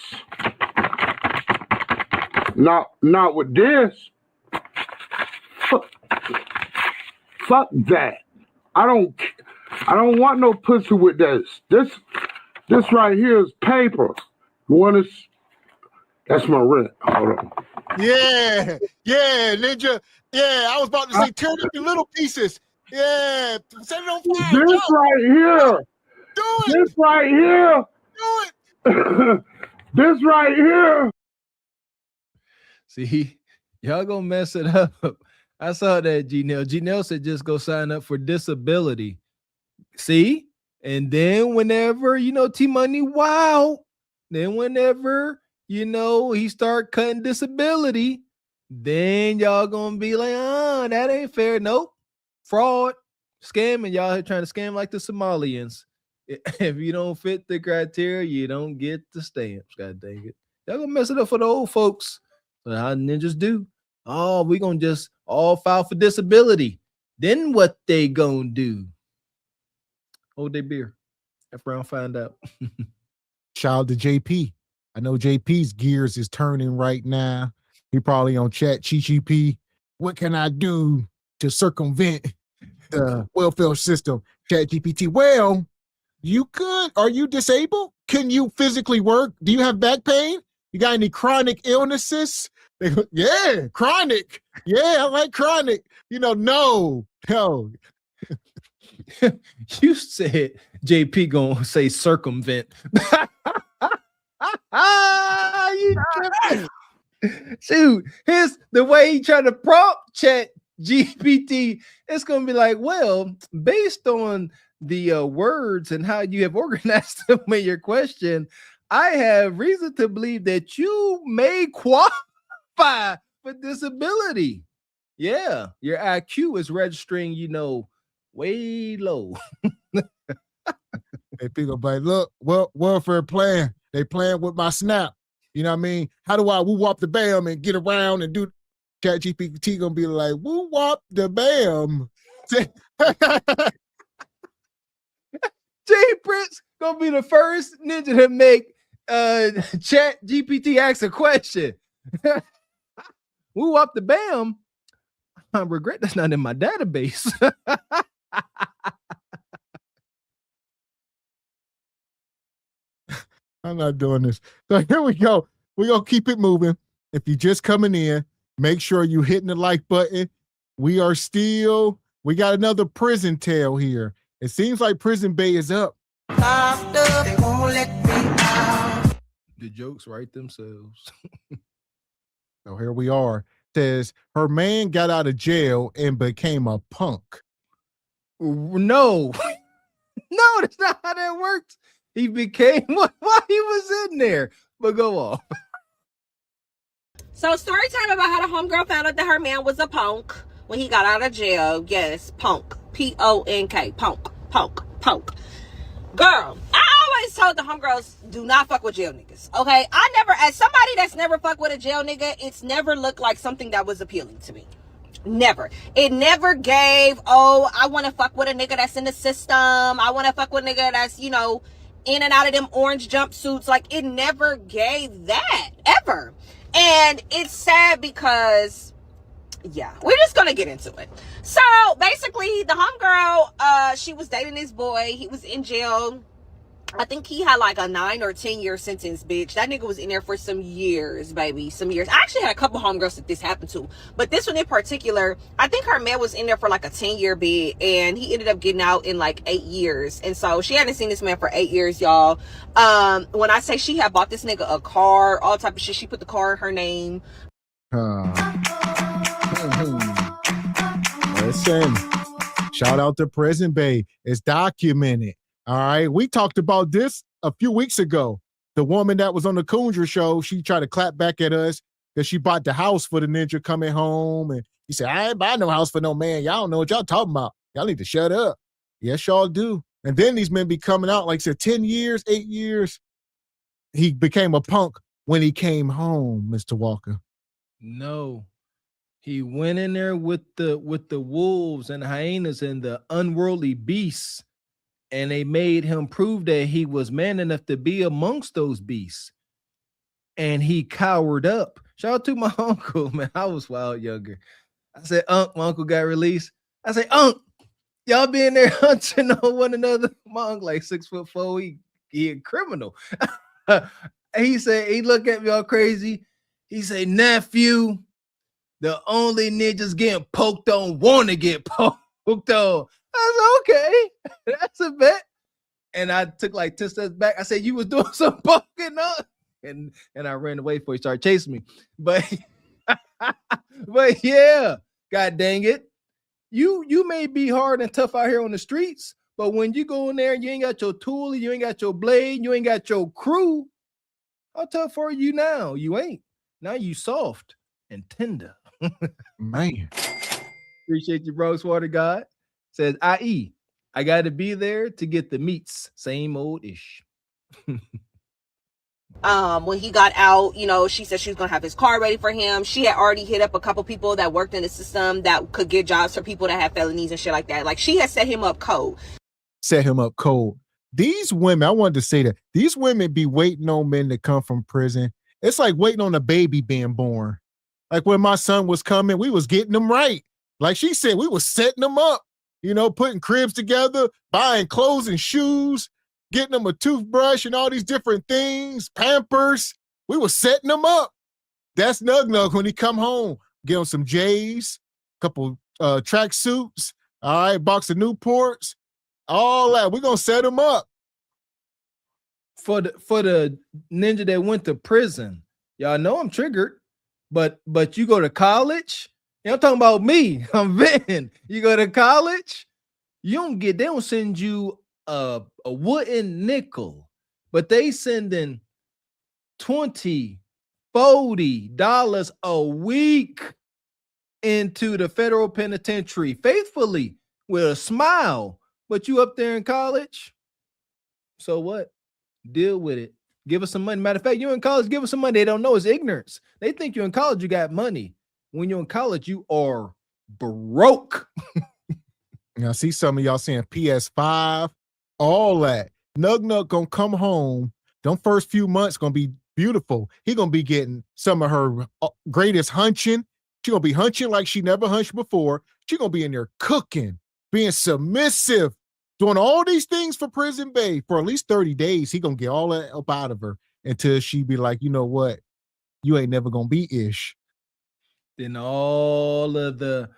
Not with this. Fuck that. I don't want no pussy with this. This right here is paper. You want to? That's my rent. Hold on. Yeah, Ninja. Yeah, I was about to say tear it up in little pieces. Yeah, set it on fire. This right here. Do it. This right here. Do it. This right here. See, y'all gonna mess it up. I saw that, Janelle. Janelle said just go sign up for disability. See? And then whenever, T-Money, wow. Then whenever, he start cutting disability, then y'all gonna be like, that ain't fair. Nope. Fraud. Scamming. Y'all here trying to scam like the Somalians. If you don't fit the criteria, you don't get the stamps. God dang it. Y'all gonna mess it up for the old folks. So how ninjas do. Oh, we gonna just all file for disability. Then what they gonna do? Hold their beer. After I find out. Shout out to JP. I know JP's gears is turning right now. He probably on chat GGP. What can I do to circumvent the welfare system? Chat GPT. Well, you could. Are you disabled? Can you physically work? Do you have back pain? You got any chronic illnesses? They go, yeah, chronic. Yeah, I like chronic. No. You said JP gonna say circumvent. Shoot, here's the way he tried to prompt chat GPT. It's gonna be like, well, based on the words and how you have organized them in your question, I have reason to believe that you may qualify for disability. Yeah, your IQ is registering, way low. Hey, people be like, look, welfare plan. They playing with my snap. You know what I mean? How do I woo-wop the bam and get around and do? Chat GPT gonna be like, woo-wop the bam. Jay Prince gonna be the first ninja to make Chat GPT ask a question. Woo-wop the bam. I regret that's not in my database. I'm not doing this. So here we go. We're going to keep it moving. If you're just coming in, make sure you're hitting the like button. We got another prison tale here. It seems like Prison Bay is up. They won't let me out. The jokes write themselves. So here we are. Says her man got out of jail and became a punk. No, no, that's not how that works. He became why he was in there. But go off. So story time about how the homegirl found out that her man was a punk when he got out of jail. Yes, punk. P-O-N-K. Punk. Punk. Punk. Girl, I always told the homegirls, do not fuck with jail niggas. Okay? I never, as somebody that's never fucked with a jail nigga, it's never looked like something that was appealing to me. Never. It never gave, oh, I want to fuck with a nigga that's in the system. I want to fuck with a nigga that's, you know, in and out of them orange jumpsuits. Like, it never gave that, ever. And it's sad because, yeah, we're just gonna get into it. So basically, the homegirl, she was dating this boy. He was in jail. I think he had like a 9 or 10 year sentence, bitch. That nigga was in there for some years, baby. Some years. I actually had a couple homegirls that this happened to. But this one in particular, I think her man was in there for like a 10-year bid. And he ended up getting out in like 8 years. And so she hadn't seen this man for 8 years, y'all. When I say she had bought this nigga a car, all type of shit. She put the car in her name. Listen, shout out to Prison Bay. It's documented. All right. We talked about this a few weeks ago. The woman that was on the Coonja show, she tried to clap back at us because she bought the house for the ninja coming home. And he said, I ain't buy no house for no man. Y'all don't know what y'all talking about. Y'all need to shut up. Yes, y'all do. And then these men be coming out, like I said, 10 years, 8 years. He became a punk when he came home, Mr. Walker. No. He went in there with the wolves and hyenas and the unworldly beasts. And they made him prove that he was man enough to be amongst those beasts. And he cowered up. Shout out to my uncle, man. I was wild younger. I said, my uncle got released. I said, y'all be in there hunting on one another. My uncle like 6'4". He a criminal. He said, he looked at me all crazy. He said, nephew, the only ninjas getting poked on want to get poked on. I said, okay, that's a bet. And I took like 10 steps back. I said, you was doing some poking up. And I ran away before he started chasing me. But but yeah, god dang it. You may be hard and tough out here on the streets, but when you go in there and you ain't got your tool, you ain't got your blade, you ain't got your crew, how tough are you now? You ain't. Now you soft and tender. Man. Appreciate you, bro. Water God. Says, i.e., I got to be there to get the meats. Same old ish. When he got out, you know, she said she was going to have his car ready for him. She had already hit up a couple people that worked in the system that could get jobs for people that have felonies and shit like that. Like, she had set him up cold. Set him up cold. These women, I wanted to say that these women be waiting on men to come from prison. It's like waiting on a baby being born. Like when my son was coming, we was getting them right. Like she said, we was setting them up. You know, putting cribs together, buying clothes and shoes, getting them a toothbrush and all these different things, Pampers. We were setting them up. That's Nug Nug when he come home. Get him some J's, couple track suits, all right, box of Newports, all that. We're going to set him up. For the ninja that went to prison, y'all know I'm triggered, but you go to college. I'm talking about me. I'm Vin. You go to college, they don't send you a wooden nickel, but they sending $20, $40 a week into the federal penitentiary faithfully with a smile. But you up there in college, so what? Deal with it. Give us some money. Matter of fact, you in college, give us some money. They don't know it's ignorance. They think you're in college, you got money. When you're in college, you are broke. Now, see some of y'all saying PS5, all that. Nug Nug gonna come home. Them first few months gonna be beautiful. He gonna be getting some of her greatest hunching. She gonna be hunching like she never hunched before. She gonna be in there cooking, being submissive, doing all these things for Prison Bay for at least 30 days. He gonna get all that up out of her until she be like, you know what? You ain't never gonna be ish. Then all of the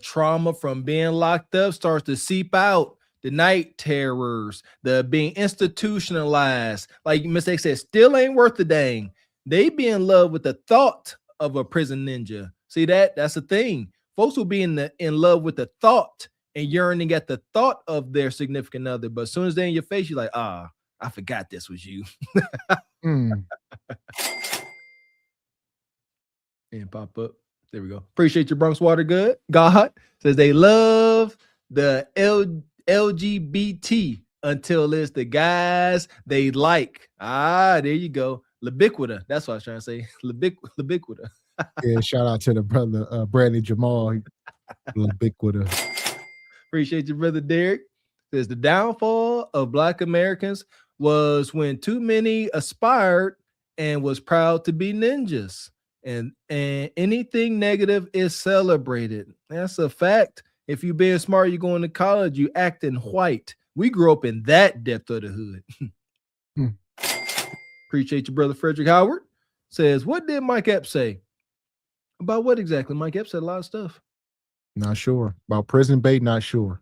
trauma from being locked up starts to seep out the night terrors, the being institutionalized. Like Miss X said, still ain't worth a dang. They be in love with the thought of a prison ninja. See that's the thing. Folks will be in love with the thought and yearning at the thought of their significant other. But as soon as they're in your face, you're like, I forgot this was you. Mm. And pop up. There we go. Appreciate your Bronx Water good. God says they love the LGBT until it's the guys they like. There you go. Libiquita. That's what I was trying to say. Libiquita. Yeah, shout out to the brother Brandon Jamal. Libiquita. Appreciate you, brother Derek. Says the downfall of Black Americans was when too many aspired and was proud to be ninjas. And anything negative is celebrated. That's a fact. If you being smart, you going to college, you acting white. We grew up in that depth of the hood. Appreciate you, brother Frederick Howard. Says, what did Mike Epps say? About what exactly? Mike Epps said a lot of stuff. Not sure. About prison bait, not sure.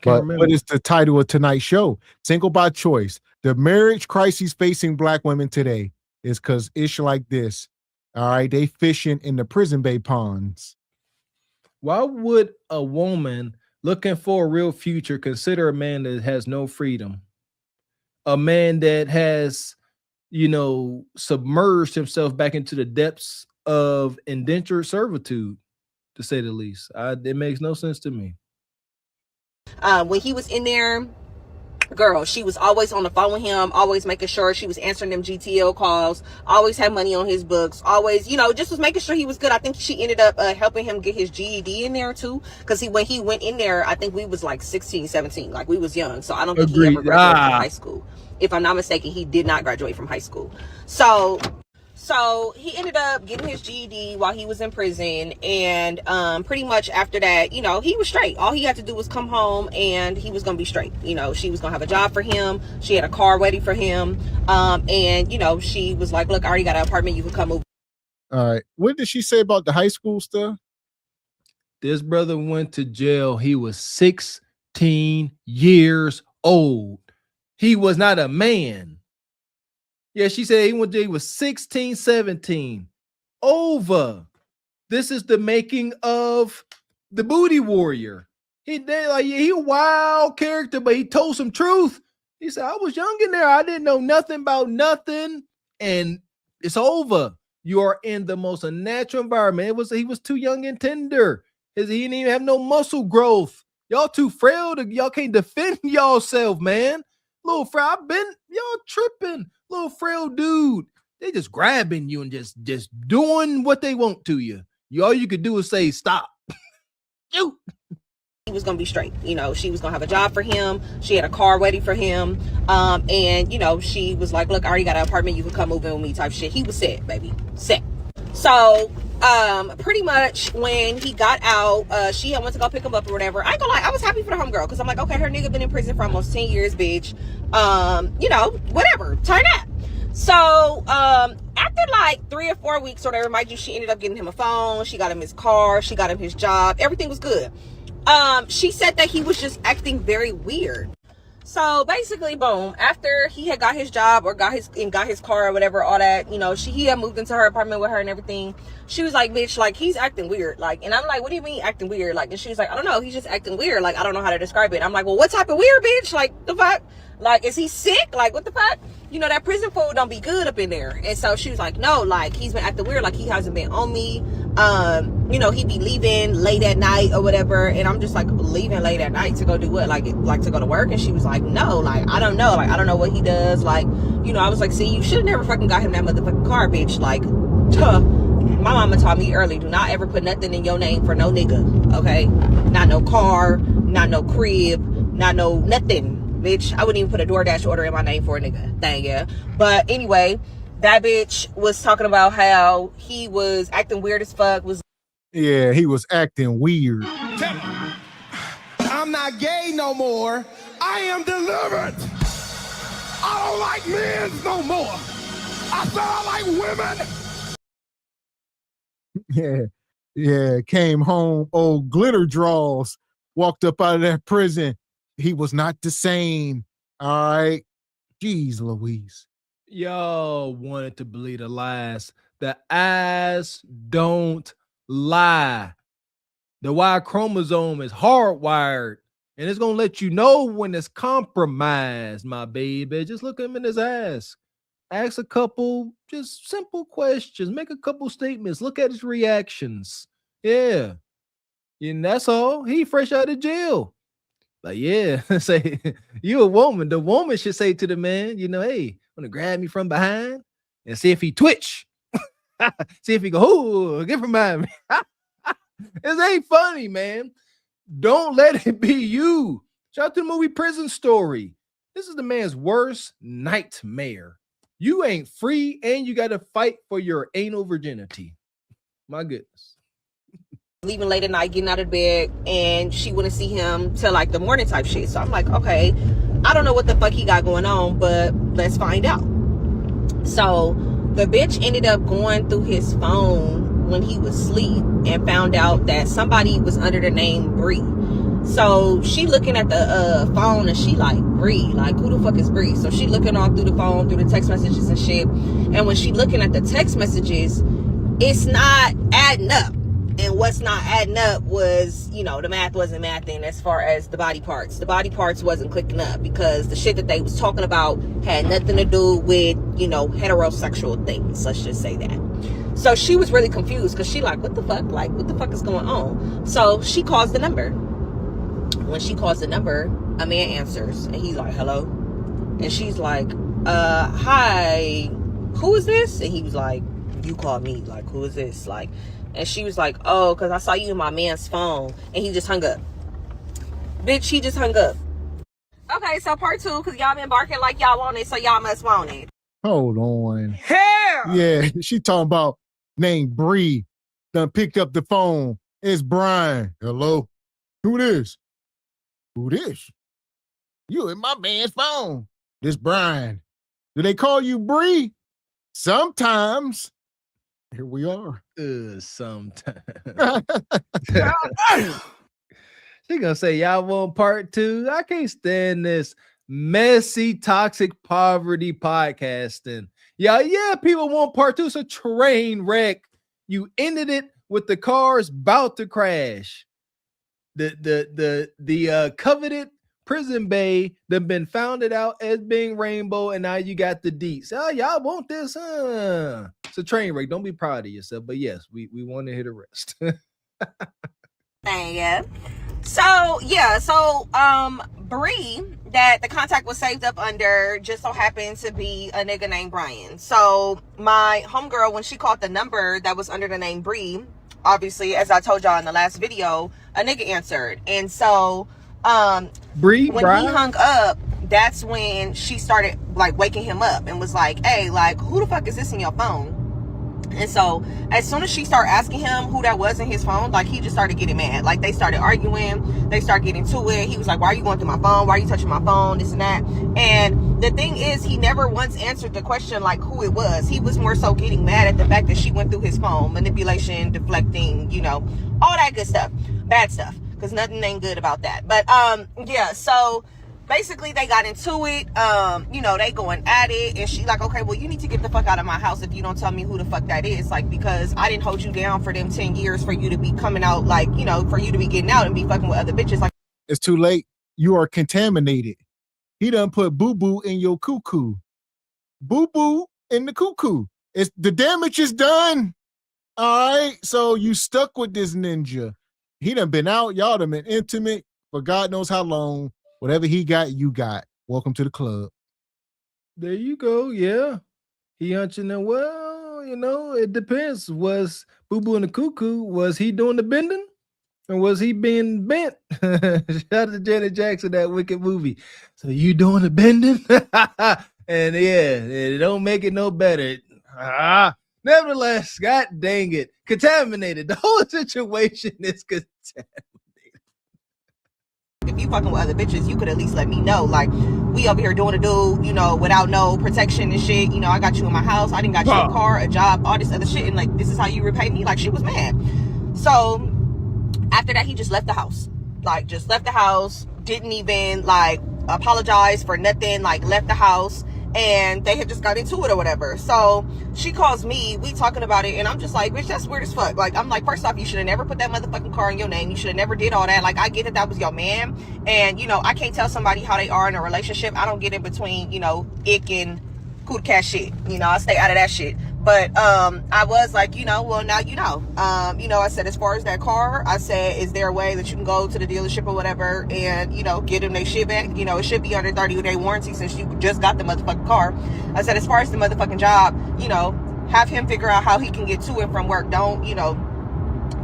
Can't But remember. what is the title of tonight's show? Single by choice. The marriage crisis facing Black women today is because ish like this. All right, they fishing in the prison bay ponds. Why would a woman looking for a real future consider a man that has no freedom? A man that has, submerged himself back into the depths of indentured servitude, to say the least. It makes no sense to me. When he was in there, girl, she was always on the phone with him, always making sure she was answering them GTL calls, always had money on his books, always, just was making sure he was good. I think she ended up helping him get his GED in there too, because when he went in there, I think we was like 16, 17, like we was young. So I don't think he ever graduated from high school. If I'm not mistaken, he did not graduate from high school. So he ended up getting his GED while he was in prison, and pretty much after that, he was straight. All he had to do was come home, and he was gonna be straight. She was gonna have a job for him. She had a car ready for him, and she was like, "Look, I already got an apartment. You can come over." All right. What did she say about the high school stuff? This brother went to jail. He was 16 years old. He was not a man. Yeah, she said he went to jail. He was 16, 17. Over. This is the making of the Booty Warrior. He a wild character, but he told some truth. He said, I was young in there. I didn't know nothing about nothing. And it's over. You are in the most unnatural environment. He was too young and tender. He didn't even have no muscle growth. Y'all too frail. Y'all can't defend yourself, man. Little frail. Y'all tripping. Little frail dude. They just grabbing you and just doing what they want to you. All you could do is say, stop. You. He was gonna be straight. She was gonna have a job for him. She had a car ready for him. And she was like, look, I already got an apartment. You can come move in with me type shit. He was set, baby. Set. So pretty much when he got out, she had went to go pick him up or whatever. I ain't gonna lie, I was happy for the homegirl, because I'm like, okay, her nigga been in prison for almost 10 years, bitch. Whatever. Turn up. So after like 3 or 4 weeks or whatever, mind you, she ended up getting him a phone. She got him his car. She got him his job. Everything was good. She said that he was just acting very weird. So basically, boom, after he had got his job or got his car or whatever, all that, he had moved into her apartment with her and everything. She was like, bitch, like, he's acting weird. Like, and I'm like, what do you mean acting weird? Like, and she was like, I don't know, he's just acting weird. Like, I don't know how to describe it. I'm like, well, what type of weird, bitch? Like, the fuck? Like, is he sick? Like, what the fuck? That prison food don't be good up in there. And so she was like, no, like, he's been acting weird. Like, he hasn't been on me. He'd be leaving late at night or whatever. And I'm just like, leaving late at night to go do what? Like to go to work? And she was like, no, like, I don't know. Like, I don't know what he does. Like, I was like, see, you should have never fucking got him that motherfucking car, bitch. Like, my mama taught me early, do not ever put nothing in your name for no nigga, okay? Not no car, not no crib, not no nothing. Bitch, I wouldn't even put a DoorDash order in my name for a nigga. Dang, yeah. But anyway, that bitch was talking about how he was acting weird as fuck. Yeah, he was acting weird. I'm not gay no more. I am delivered. I don't like men no more. I said I like women. Yeah, came home, old glitter draws, walked up out of that prison. he was not the same. All right. Jeez Louise. Y'all wanted to believe the lies. The eyes don't lie. The Y chromosome is hardwired, and it's going to let you know when it's compromised, my baby. Just look him in his ass. Ask a couple just simple questions. Make a couple statements. Look at his reactions. Yeah. And that's all. He fresh out of jail. Like, yeah, say, you a woman. The woman should say to the man, you know, hey, want to grab me from behind and see if he twitch. See if he go, oh, get from behind me. This ain't funny, man. Don't let it be you. Shout out to the movie Prison Story. This is the man's worst nightmare. You ain't free and you got to fight for your anal virginity. My goodness. Leaving late at night, getting out of bed, and she wouldn't see him till like the morning type shit. So I'm like, okay, I don't know what the fuck he got going on, but let's find out. So the bitch ended up going through his phone when he was asleep and found out that somebody was under the name Bree. So she looking at the phone and she like, Bree, like who the fuck is Bree? So she looking all through the phone, through the text messages and shit. And when she looking at the text messages, it's not adding up. And what's not adding up was, you know, the math wasn't mathing as far as the body parts. The body parts wasn't clicking up because the shit that they was talking about had nothing to do with, you know, heterosexual things. Let's just say that. So she was really confused because she like, what the fuck? Like, what the fuck is going on? So she calls the number. When she calls the number, a man answers and he's like, hello. And she's like, hi, who is this? And he was like, you called me. Like, who is this? Like, and she was like, oh, because I saw you in my man's phone. And he just hung up. Bitch, he just hung up. Okay, so part 2, because y'all been barking like y'all want it, so y'all must want it. Hold on. Hell! Yeah, she talking about named Bree. Done picked up the phone. It's Brian. Hello? Who this? Who this? You in my man's phone. This Brian. Do they call you Bree? Sometimes. Here we are. Sometimes. She gonna say y'all want part 2. I can't stand this messy, toxic poverty podcasting. Yeah, people want part 2. It's a train wreck. You ended it with the cars about to crash. The coveted prison bay that been founded out as being rainbow, and now you got the deets. Oh, y'all want this? It's a train wreck. Don't be proud of yourself. But yes, we want to hit a rest. Yeah. So Bree that the contact was saved up under just so happened to be a nigga named Brian. So my homegirl, when she called the number that was under the name Bree, obviously, as I told y'all in the last video, a nigga answered. And so Bree, when Brian? he hung up, that's when she started like waking him up and was like, hey, like who the fuck is this in your phone? And so as soon as she started asking him who that was in his phone, like he just started getting mad. Like they started arguing, they started getting to it. He was like, why are you going through my phone? Why are you touching my phone? This and that. And the thing is, he never once answered the question like who it was. He was more so getting mad at the fact that she went through his phone, manipulation, deflecting, you know, all that good stuff, bad stuff, because nothing ain't good about that. But yeah, so basically they got into it, you know, they going at it, and she like, okay, well, you need to get the fuck out of my house if you don't tell me who the fuck that is, like, because I didn't hold you down for them 10 years for you to be coming out, like, you know, for you to be getting out and be fucking with other bitches. Like, it's too late. You are contaminated. He done put boo-boo in your cuckoo. Boo-boo in the cuckoo. It's the damage is done. All right, so you stuck with this ninja. He done been out. Y'all done been intimate for God knows how long. Whatever he got, you got. Welcome to the club. There you go. Yeah. He hunching them. Well, you know, it depends. Was Boo Boo and the Cuckoo, was he doing the bending? Or was he being bent? Shout out to Janet Jackson, that wicked movie. So you doing the bending? And yeah, it don't make it no better. Nevertheless, God dang it. Contaminated. The whole situation is contaminated. If you fucking with other bitches, you could at least let me know. Like, we over here doing a dude, you know, without no protection and shit. You know, I got you in my house. I didn't got you a car, a job, all this other shit. And like, this is how you repay me? Like, she was mad. So after that, he just left the house. Like, just left the house, didn't even like apologize for nothing, like left the house, and they had just got into it or whatever. So she calls me, we talking about it, and I'm just like, bitch, that's weird as fuck. Like, I'm like, first off, you should have never put that motherfucking car in your name. You should have never did all that. Like, I get that was your man, and, you know, I can't tell somebody how they are in a relationship. I don't get in between, you know, ick and cool cat shit. You know, I stay out of that shit. But I was like, you know, well, now you know. You know, I said, as far as that car, I said, is there a way that you can go to the dealership or whatever and, you know, get them their shit back? You know, it should be under 30-day warranty since you just got the motherfucking car. I said, as far as the motherfucking job, you know, have him figure out how he can get to and from work. Don't, you know,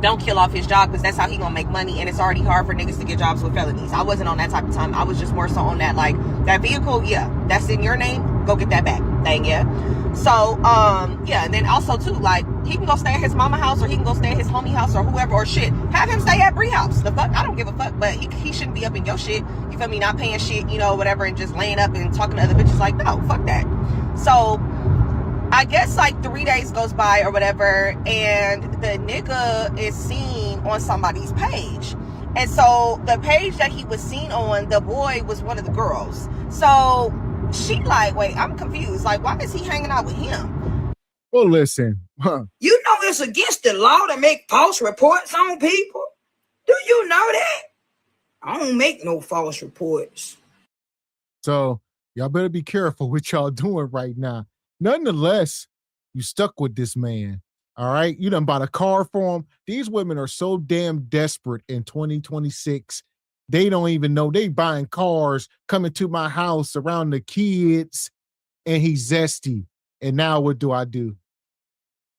don't kill off his job, because that's how he gonna make money, and it's already hard for niggas to get jobs with felonies. I wasn't on that type of time. I was just more so on that, like, that vehicle, yeah, that's in your name, go get that back. Dang, yeah. So, yeah, and then also, too, like, he can go stay at his mama house, or he can go stay at his homie house, or whoever, or shit. Have him stay at Bree house. The fuck? I don't give a fuck, but he shouldn't be up in your shit, you feel me, not paying shit, you know, whatever, and just laying up and talking to other bitches. Like, no, fuck that. So, I guess like 3 days goes by or whatever, and the nigga is seen on somebody's page. And so the page that he was seen on, the boy was one of the girls. So she like, wait, I'm confused. Like, why is he hanging out with him? Well, listen. You know it's against the law to make false reports on people. Do you know that? I don't make no false reports. So y'all better be careful what y'all doing right now. Nonetheless, you stuck with this man. All right. You done bought a car for him. These women are so damn desperate in 2026. They don't even know they buying cars, coming to my house around the kids, and he's zesty. And now what do I do?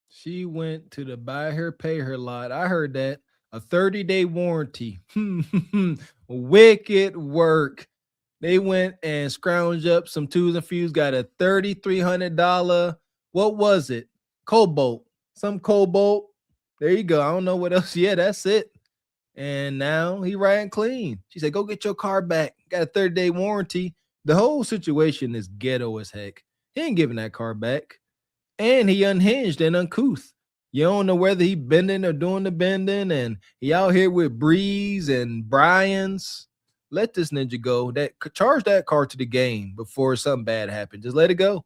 She went to the buy her, pay her lot. I heard that. A 30-day warranty. Wicked work. They went and scrounged up some twos and fews, got a $3,300. What was it? Cobalt. Some Cobalt. There you go. I don't know what else. Yeah, that's it. And now he riding clean. She said, go get your car back. Got a 30-day warranty. The whole situation is ghetto as heck. He ain't giving that car back. And he unhinged and uncouth. You don't know whether he bending or doing the bending. And he out here with Breeze and Brian's. Let this ninja go. That charge that car to the game before something bad happens. Just let it go.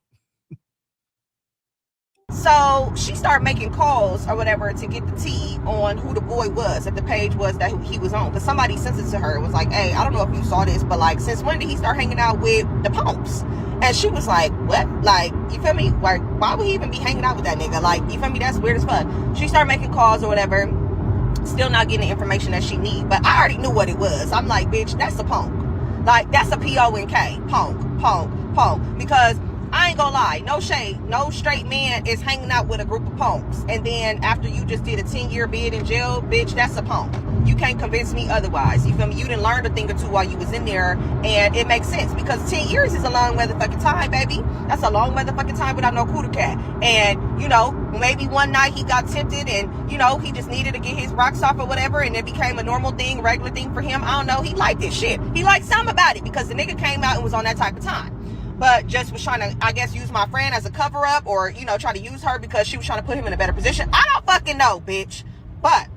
So she started making calls or whatever to get the tea on who the boy was, that the page was that he was on. Because somebody sent it to her. It was like, hey, I don't know if you saw this, but like, since when did he start hanging out with the punks? And she was like, what? Like, you feel me? Like, why would he even be hanging out with that nigga? Like, you feel me? That's weird as fuck. She started making calls or whatever. Still not getting the information that she need, but I already knew what it was. I'm like, bitch, that's a punk. Like, that's a PONK. Punk. Because I ain't gonna lie, no shade, no straight man is hanging out with a group of punks. And then after you just did a 10-year bid in jail, bitch, that's a punk. You can't convince me otherwise. You feel me? You didn't learn a thing or two while you was in there, and it makes sense because 10 years is a long motherfucking time, baby. That's a long motherfucking time without no cooter cat. And, you know, maybe one night he got tempted and, you know, he just needed to get his rocks off or whatever, and it became a normal thing, regular thing for him. I don't know. He liked this shit. He liked something about it because the nigga came out and was on that type of time. But just was trying to, I guess, use my friend as a cover up, or, you know, try to use her because she was trying to put him in a better position. I don't fucking know, bitch. But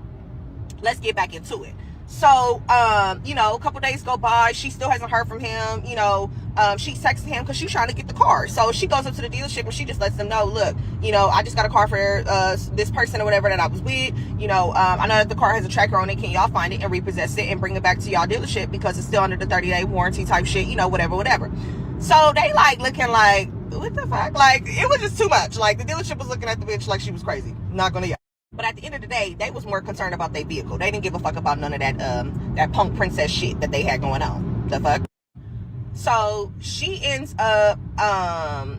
let's get back into it. So, you know, a couple days go by. She still hasn't heard from him. You know, she texted him because she's trying to get the car. So she goes up to the dealership and she just lets them know, look, you know, I just got a car for this person or whatever that I was with. You know, I know that the car has a tracker on it. Can y'all find it and repossess it and bring it back to y'all dealership because it's still under the 30-day warranty type shit, you know, whatever. So they like looking like, what the fuck? Like, it was just too much. Like, the dealership was looking at the bitch like she was crazy. Not gonna yell. But at the end of the day, they was more concerned about their vehicle. They didn't give a fuck about none of that that punk princess shit that they had going on. The fuck? So she ends up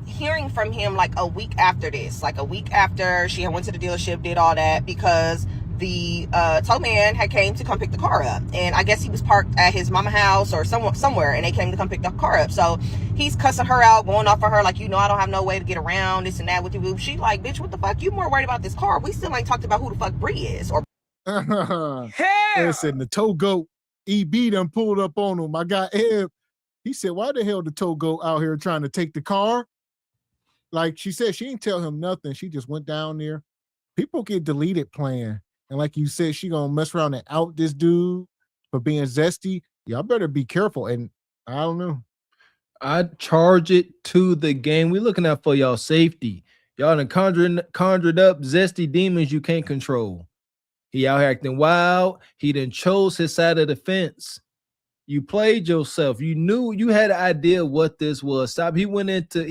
hearing from him like a week after this. Like a week after she had went to the dealership, did all that, because the tow man had came to come pick the car up. And I guess he was parked at his mama house or somewhere, and they came to come pick the car up. So he's cussing her out, going off of her like, you know, I don't have no way to get around this and that with you. She like, bitch, what the fuck? You more worried about this car. We still ain't talked about who the fuck Bree is. Or Listen, the tow goat EB done pulled up on him. I got Eb. He said, why the hell the tow goat out here trying to take the car? Like she said, she didn't tell him nothing. She just went down there. People get deleted playing. And like you said, she gonna mess around and out this dude for being zesty. Y'all better be careful. And I don't know. I charge it to the game. We looking out for y'all safety. Y'all done conjured up zesty demons you can't control. He out here acting wild. He done chose his side of the fence. You played yourself. You knew you had an idea what this was. Stop. He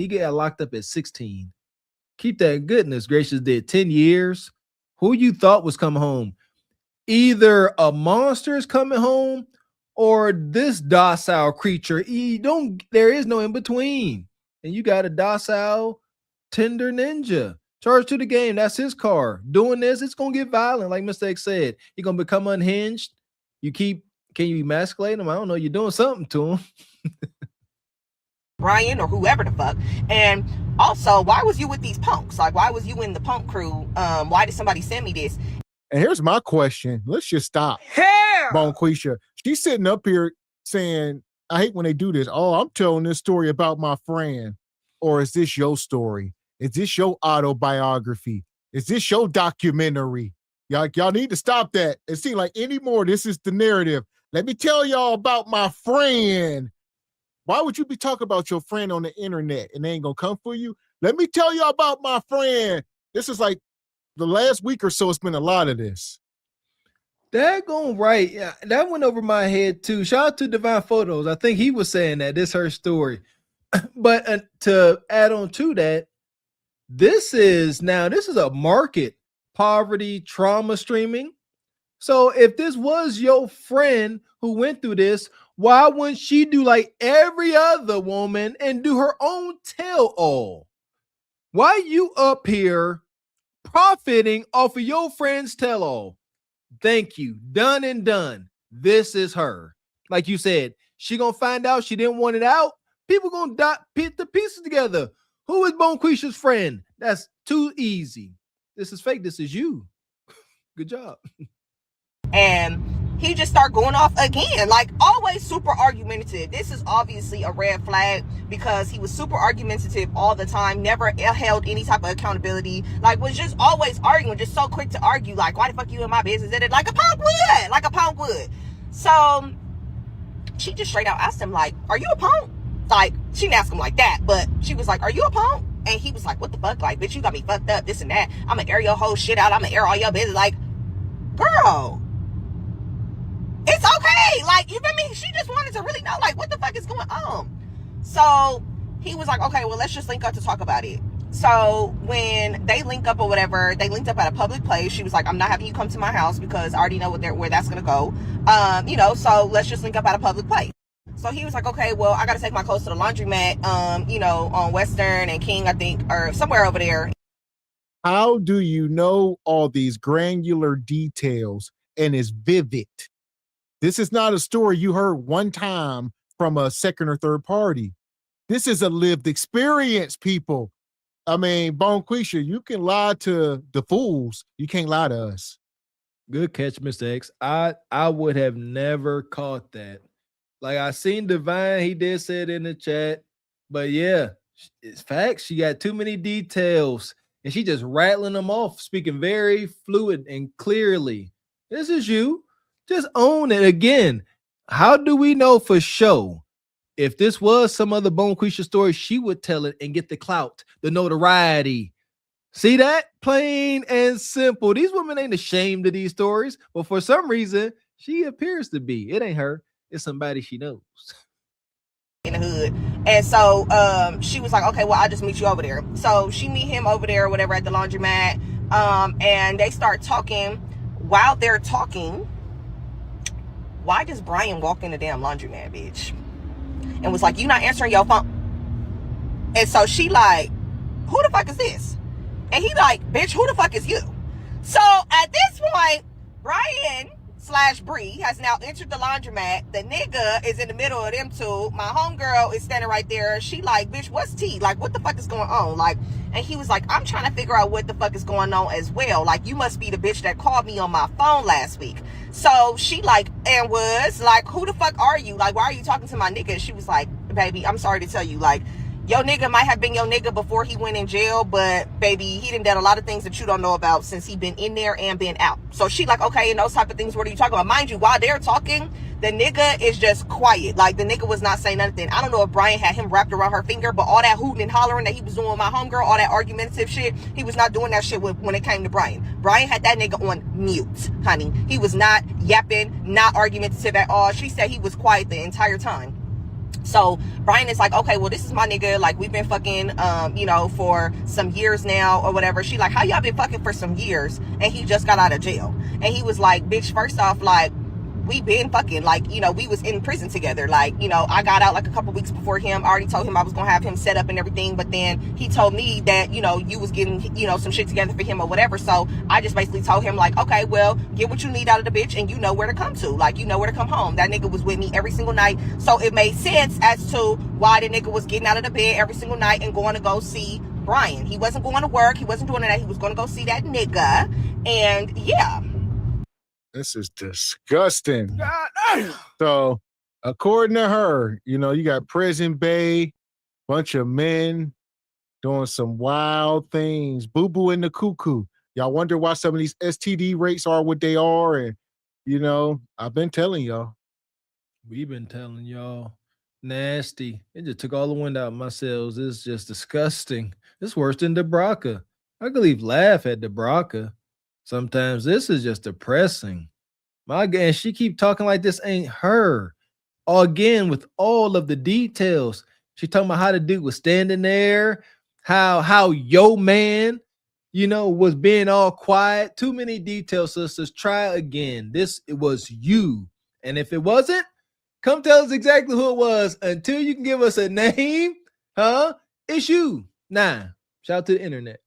got locked up at 16. Keep that. Goodness gracious, did 10 years. Who you thought was coming home? Either a monster is coming home or this docile creature. There is no in between. And you got a docile, tender ninja. Charge to the game. That's his car. Doing this, it's gonna get violent. Like Mr. X said, you're gonna become unhinged. Can you emasculate him? I don't know. You're doing something to him. Brian or whoever the fuck. And also, why was you with these punks? Like, why was you in the punk crew? Why did somebody send me this? And here's my question. Let's just stop. Bonquisha. She's sitting up here saying, I hate when they do this. Oh, I'm telling this story about my friend. Or is this your story? Is this your autobiography? Is this your documentary? Y'all need to stop that. It seems like anymore, this is the narrative. Let me tell y'all about my friend. Why would you be talking about your friend on the internet and they ain't gonna come for you? Let me tell y'all about my friend. This is like the last week or so, it's been a lot of this. That going right. Yeah, that went over my head too. Shout out to Divine Photos. I think he was saying that this her story. But to add on to that, this is a market, poverty, trauma streaming. So if this was your friend who went through this, why wouldn't she do like every other woman and do her own tell-all? Why you up here profiting off of your friend's tell-all? Thank you. Done and done. This is her. Like you said, she gonna find out she didn't want it out. People gonna put the pieces together. Who is Bonquisha's friend? That's too easy. This is fake. This is you. Good job. And he just started going off again, like always super argumentative. This is obviously a red flag because he was super argumentative all the time, never held any type of accountability, like was just always arguing, just so quick to argue, like why the fuck you in my business, like a punk would. So she just straight out asked him, like, are you a punk? Like, she didn't ask him like that, but she was like, are you a punk? And he was like, what the fuck? Like, bitch, you got me fucked up, this and that. I'm gonna air your whole shit out. I'm gonna air all your business. Like, girl, it's okay. Like, you feel me? She just wanted to really know, like, what the fuck is going on? So he was like, okay, well, let's just link up to talk about it. So when they link up or whatever, they linked up at a public place. She was like, I'm not having you come to my house because I already know where that's gonna go. So let's just link up at a public place. So he was like, okay, well, I got to take my clothes to the laundromat, on Western and King, I think, or somewhere over there. How do you know all these granular details and is vivid? This is not a story you heard one time from a second or third party. This is a lived experience, people. I mean, Bonquisha, you can lie to the fools. You can't lie to us. Good catch, Mr. X. I would have never caught that. Like, I seen Divine, he did say it in the chat, but yeah, it's facts. She got too many details, and she just rattling them off, speaking very fluid and clearly. This is you. Just own it. Again, how do we know for sure? If this was some other Bonquisha story, she would tell it and get the clout, the notoriety. See that? Plain and simple. These women ain't ashamed of these stories, but for some reason, she appears to be. It ain't her. It's somebody she knows in the hood. And so she was like, okay, well, I'll just meet you over there. So she meet him over there or whatever at the laundromat, and they start talking. While they're talking, why does Brian walk in the damn laundromat, bitch, and was like, you not answering your phone? And so she like, who the fuck is this? And he like, bitch, who the fuck is you? So at this point, Brian / Bree has now entered the laundromat. The nigga is in the middle of them two. My homegirl is standing right there. She like, bitch, what's tea? Like, what the fuck is going on? Like, and he was like, I'm trying to figure out what the fuck is going on as well. Like, you must be the bitch that called me on my phone last week. So she like, and was like, who the fuck are you? Like, why are you talking to my nigga? She was like, baby, I'm sorry to tell you, like, Your nigga might have been your nigga before he went in jail, but baby, he done done a lot of things that you don't know about since he been in there and been out. So she like, okay, and those type of things, what are you talking about? Mind you, while they're talking, the nigga is just quiet. Like, the nigga was not saying nothing. I don't know if Brian had him wrapped around her finger, but all that hooting and hollering that he was doing with my homegirl, all that argumentative shit, he was not doing that shit when it came to Brian. Brian had that nigga on mute, honey. He was not yapping, not argumentative at all. She said he was quiet the entire time. So Brian is like, okay, well, this is my nigga. Like, we've been fucking, for some years now or whatever. She like, how y'all been fucking for some years? And he just got out of jail. And he was like, bitch, first off, like, we been fucking, like, we was in prison together. Like, I got out like a couple weeks before him. I already told him I was gonna have him set up and everything, but then he told me that, you was getting, some shit together for him or whatever. So I just basically told him, like, okay, well, get what you need out of the bitch and you know where to come to. Like, you know where to come home. That nigga was with me every single night. So it made sense as to why the nigga was getting out of the bed every single night and going to go see Brian. He wasn't going to work. He wasn't doing that. He was going to go see that nigga. And yeah. This is disgusting. So, according to her, you got Prison Bay, bunch of men doing some wild things, boo-boo in the cuckoo. Y'all wonder why some of these STD rates are what they are. And, I've been telling y'all. We've been telling y'all. Nasty. It just took all the wind out of my sails. It's just disgusting. It's worse than DeBraca. I could leave laugh at DeBraca. Sometimes this is just depressing. My God, and she keep talking like this ain't her. Again, with all of the details. She talking about how the dude was standing there, how yo man, was being all quiet. Too many details, sisters. Try again. It was you. And if it wasn't, come tell us exactly who it was. Until you can give us a name, it's you. Nah. Shout out to the internet.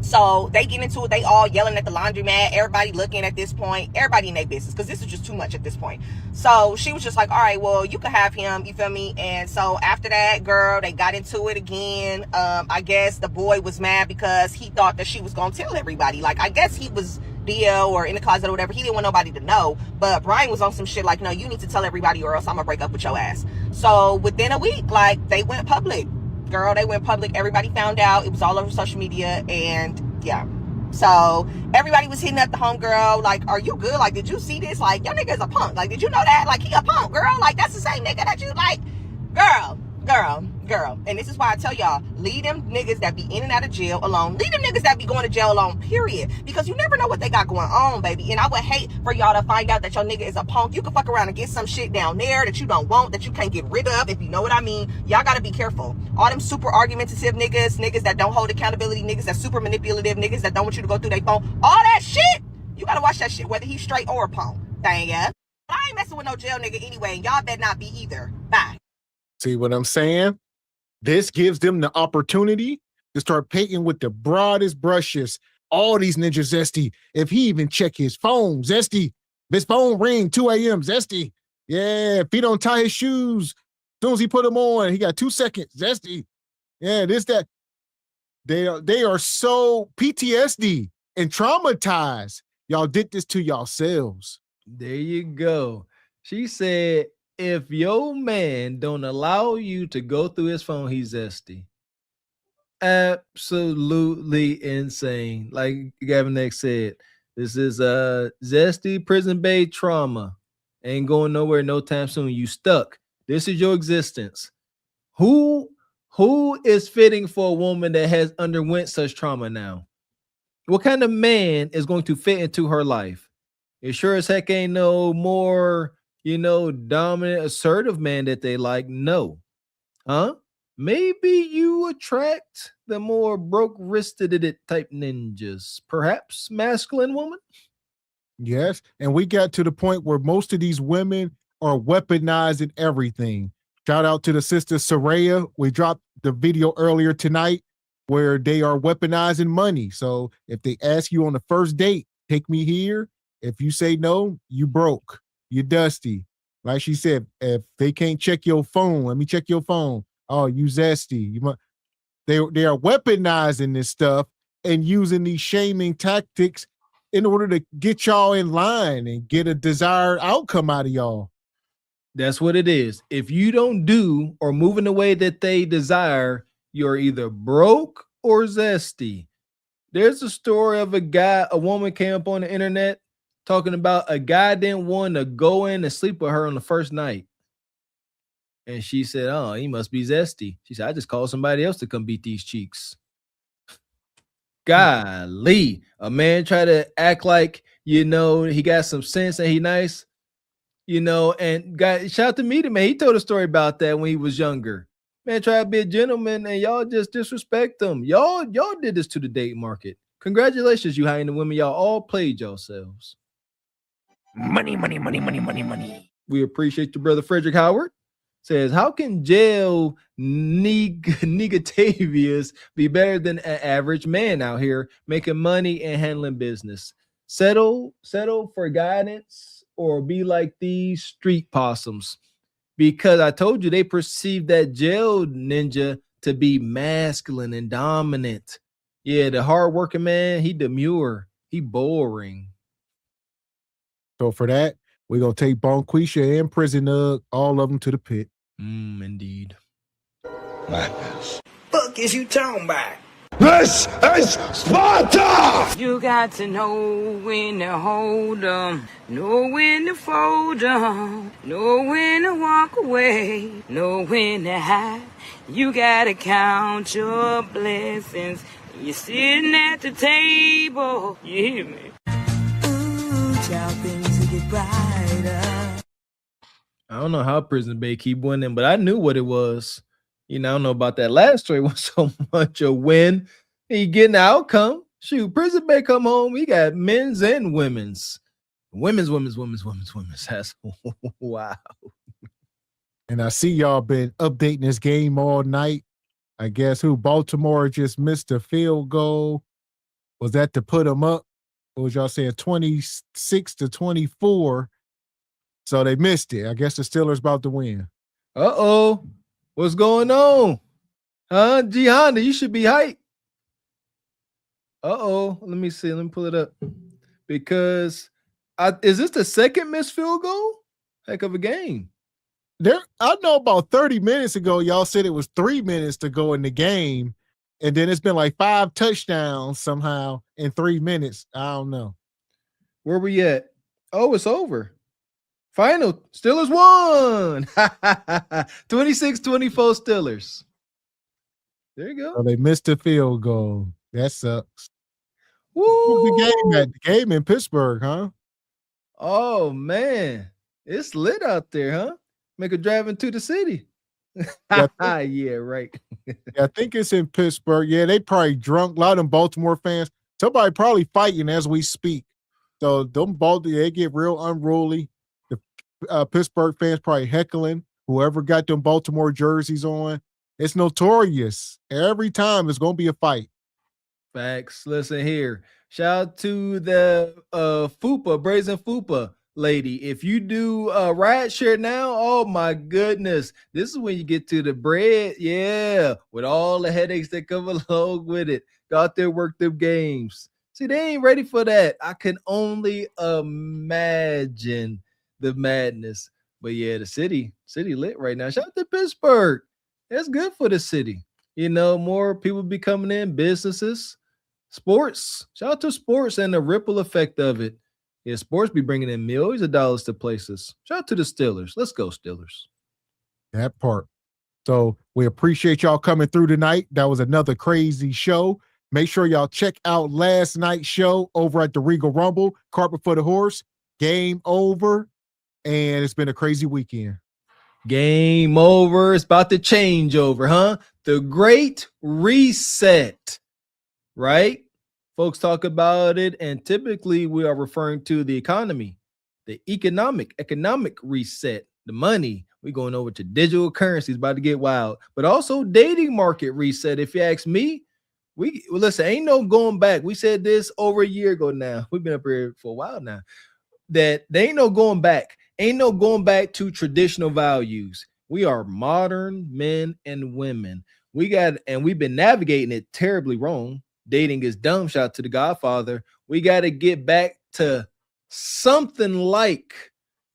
So they get into it. They all yelling at the laundromat. Everybody looking at this point. Everybody in their business because this is just too much at this point. So she was just like, all right, well, you can have him. You feel me? And so after that, girl, they got into it again. I guess the boy was mad because he thought that she was going to tell everybody. Like, I guess he was DL or in the closet or whatever. He didn't want nobody to know. But Brian was on some shit like, no, you need to tell everybody or else I'm going to break up with your ass. So within a week, like, they went public. Girl, they went public. Everybody found out. It was all over social media. And yeah. So everybody was hitting up the homegirl. Like, are you good? Like, did you see this? Like, your nigga's a punk. Like, did you know that? Like, he a punk, girl. Like, that's the same nigga that you like. Girl. And this is why I tell y'all, leave them niggas that be in and out of jail alone. Leave them niggas that be going to jail alone, period. Because you never know what they got going on, baby. And I would hate for y'all to find out that your nigga is a punk. You can fuck around and get some shit down there that you don't want, that you can't get rid of, if you know what I mean. Y'all gotta be careful. All them super argumentative niggas that don't hold accountability, niggas that super manipulative, niggas that don't want you to go through their phone, all that shit, you gotta watch that shit, whether he's straight or a punk. Dang ya. But I ain't messing with no jail nigga anyway, and y'all better not be either. Bye. See what I'm saying? This gives them the opportunity to start painting with the broadest brushes. All these ninjas, Zesty. If he even check his phone, Zesty. If his phone ring 2 a.m., Zesty. Yeah, if he don't tie his shoes, as soon as he put them on, he got 2 seconds, Zesty. Yeah, that. They are so PTSD and traumatized. Y'all did this to yourselves. There you go. She said, if your man don't allow you to go through his phone, he's zesty. Absolutely insane. Like Gavin X said, this is zesty prison bay trauma. Ain't going nowhere no time soon. You stuck. This is your existence. Who is fitting for a woman that has underwent such trauma now? What kind of man is going to fit into her life? It sure as heck ain't no more dominant, assertive man that they like. No. Maybe you attract the more broke-wristed type ninjas. Perhaps masculine woman? Yes. And we got to the point where most of these women are weaponizing everything. Shout out to the sister Saraya. We dropped the video earlier tonight where they are weaponizing money. So if they ask you on the first date, take me here. If you say no, you broke. You're dusty. Like she said, if they can't check your phone, let me check your phone. Oh, you zesty. They are weaponizing this stuff and using these shaming tactics in order to get y'all in line and get a desired outcome out of y'all. That's what it is. If you don't do or move in the way that they desire, you're either broke or zesty. There's a story of a woman came up on the internet talking about a guy didn't want to go in and sleep with her on the first night. And she said, "Oh, he must be zesty." She said, "I just called somebody else to come beat these cheeks." Golly, a man try to act like, he got some sense and he nice, and shout out to Meter Man. He told a story about that when he was younger. Man, try to be a gentleman and y'all just disrespect them. Y'all did this to the date market. Congratulations, you hiding the women. Y'all all played yourselves. Money, money, money, money, money, money. We appreciate your brother Frederick Howard. Says, how can jail negativius be better than an average man out here making money and handling business? Settle for guidance or be like these street possums? Because I told you they perceive that jail ninja to be masculine and dominant. Yeah, the hardworking man, he demure, he boring. So for that, we're going to take Bonquisha and Prison Nug, all of them to the pit. Indeed. Madness. Fuck is you talking about? This is Sparta! You got to know when to hold 'em, know when to fold 'em, know when to walk away, know when to hide. You gotta count your blessings. You're sitting at the table. You hear me? Ooh, child, things will get brighter. I don't know how Prison Bay keep winning, but I knew what it was. I don't know about that last story. It was so much a win. He getting the outcome. Shoot, Prison Bay come home. He got men's and women's. Women's. That's wow. And I see y'all been updating this game all night. I guess Baltimore just missed a field goal. Was that to put them up? What was y'all saying? 26-24. So they missed it. I guess the Steelers about to win. Uh-oh. What's going on? Huh? G Honda, you should be hyped. Uh-oh. Let me see. Let me pull it up. Because is this the second missed field goal? Heck of a game. I know about 30 minutes ago, y'all said it was 3 minutes to go in the game. And then it's been like 5 touchdowns somehow in 3 minutes. I don't know. Where we at? Oh, it's over. Final. Steelers won. 26-24 Steelers. There you go. So they missed a field goal. That sucks. Woo. The game in Pittsburgh, huh? Oh, man. It's lit out there, huh? Make a drive into the city. Yeah, right. I think it's in Pittsburgh. Yeah, they probably drunk. A lot of them Baltimore fans. Somebody probably fighting as we speak. So them they get real unruly. The Pittsburgh fans probably heckling whoever got them Baltimore jerseys on. It's notorious. Every time it's going to be a fight. Facts. Listen here. Shout out to the FUPA, Brazen FUPA lady. If you do ride share now, oh my goodness. This is when you get to the bread. Yeah. With all the headaches that come along with it. Go out there, work them games. See, they ain't ready for that. I can only imagine the madness. But yeah, the city lit right now. Shout out to Pittsburgh. That's good for the city. More people be coming in, businesses, sports. Shout out to sports and the ripple effect of it. Yeah, sports be bringing in millions of dollars to places. Shout out to the Steelers. Let's go, Steelers. That part. So we appreciate y'all coming through tonight. That was another crazy show. Make sure y'all check out last night's show over at the Regal Rumble, Carpet for the Horse. Game over, and it's been a crazy weekend. Game over. It's about to change over, huh? The Great Reset, right? Folks talk about it, and typically we are referring to the economy, the economic reset, the money. We're going over to digital currencies, about to get wild, but also dating market reset. If you ask me, listen, ain't no going back. We said this over a year ago now. We've been up here for a while now. That there ain't no going back. Ain't no going back to traditional values. We are modern men and women. We've been navigating it terribly wrong. Dating is dumb. Shout out to the Godfather. We got to get back to something like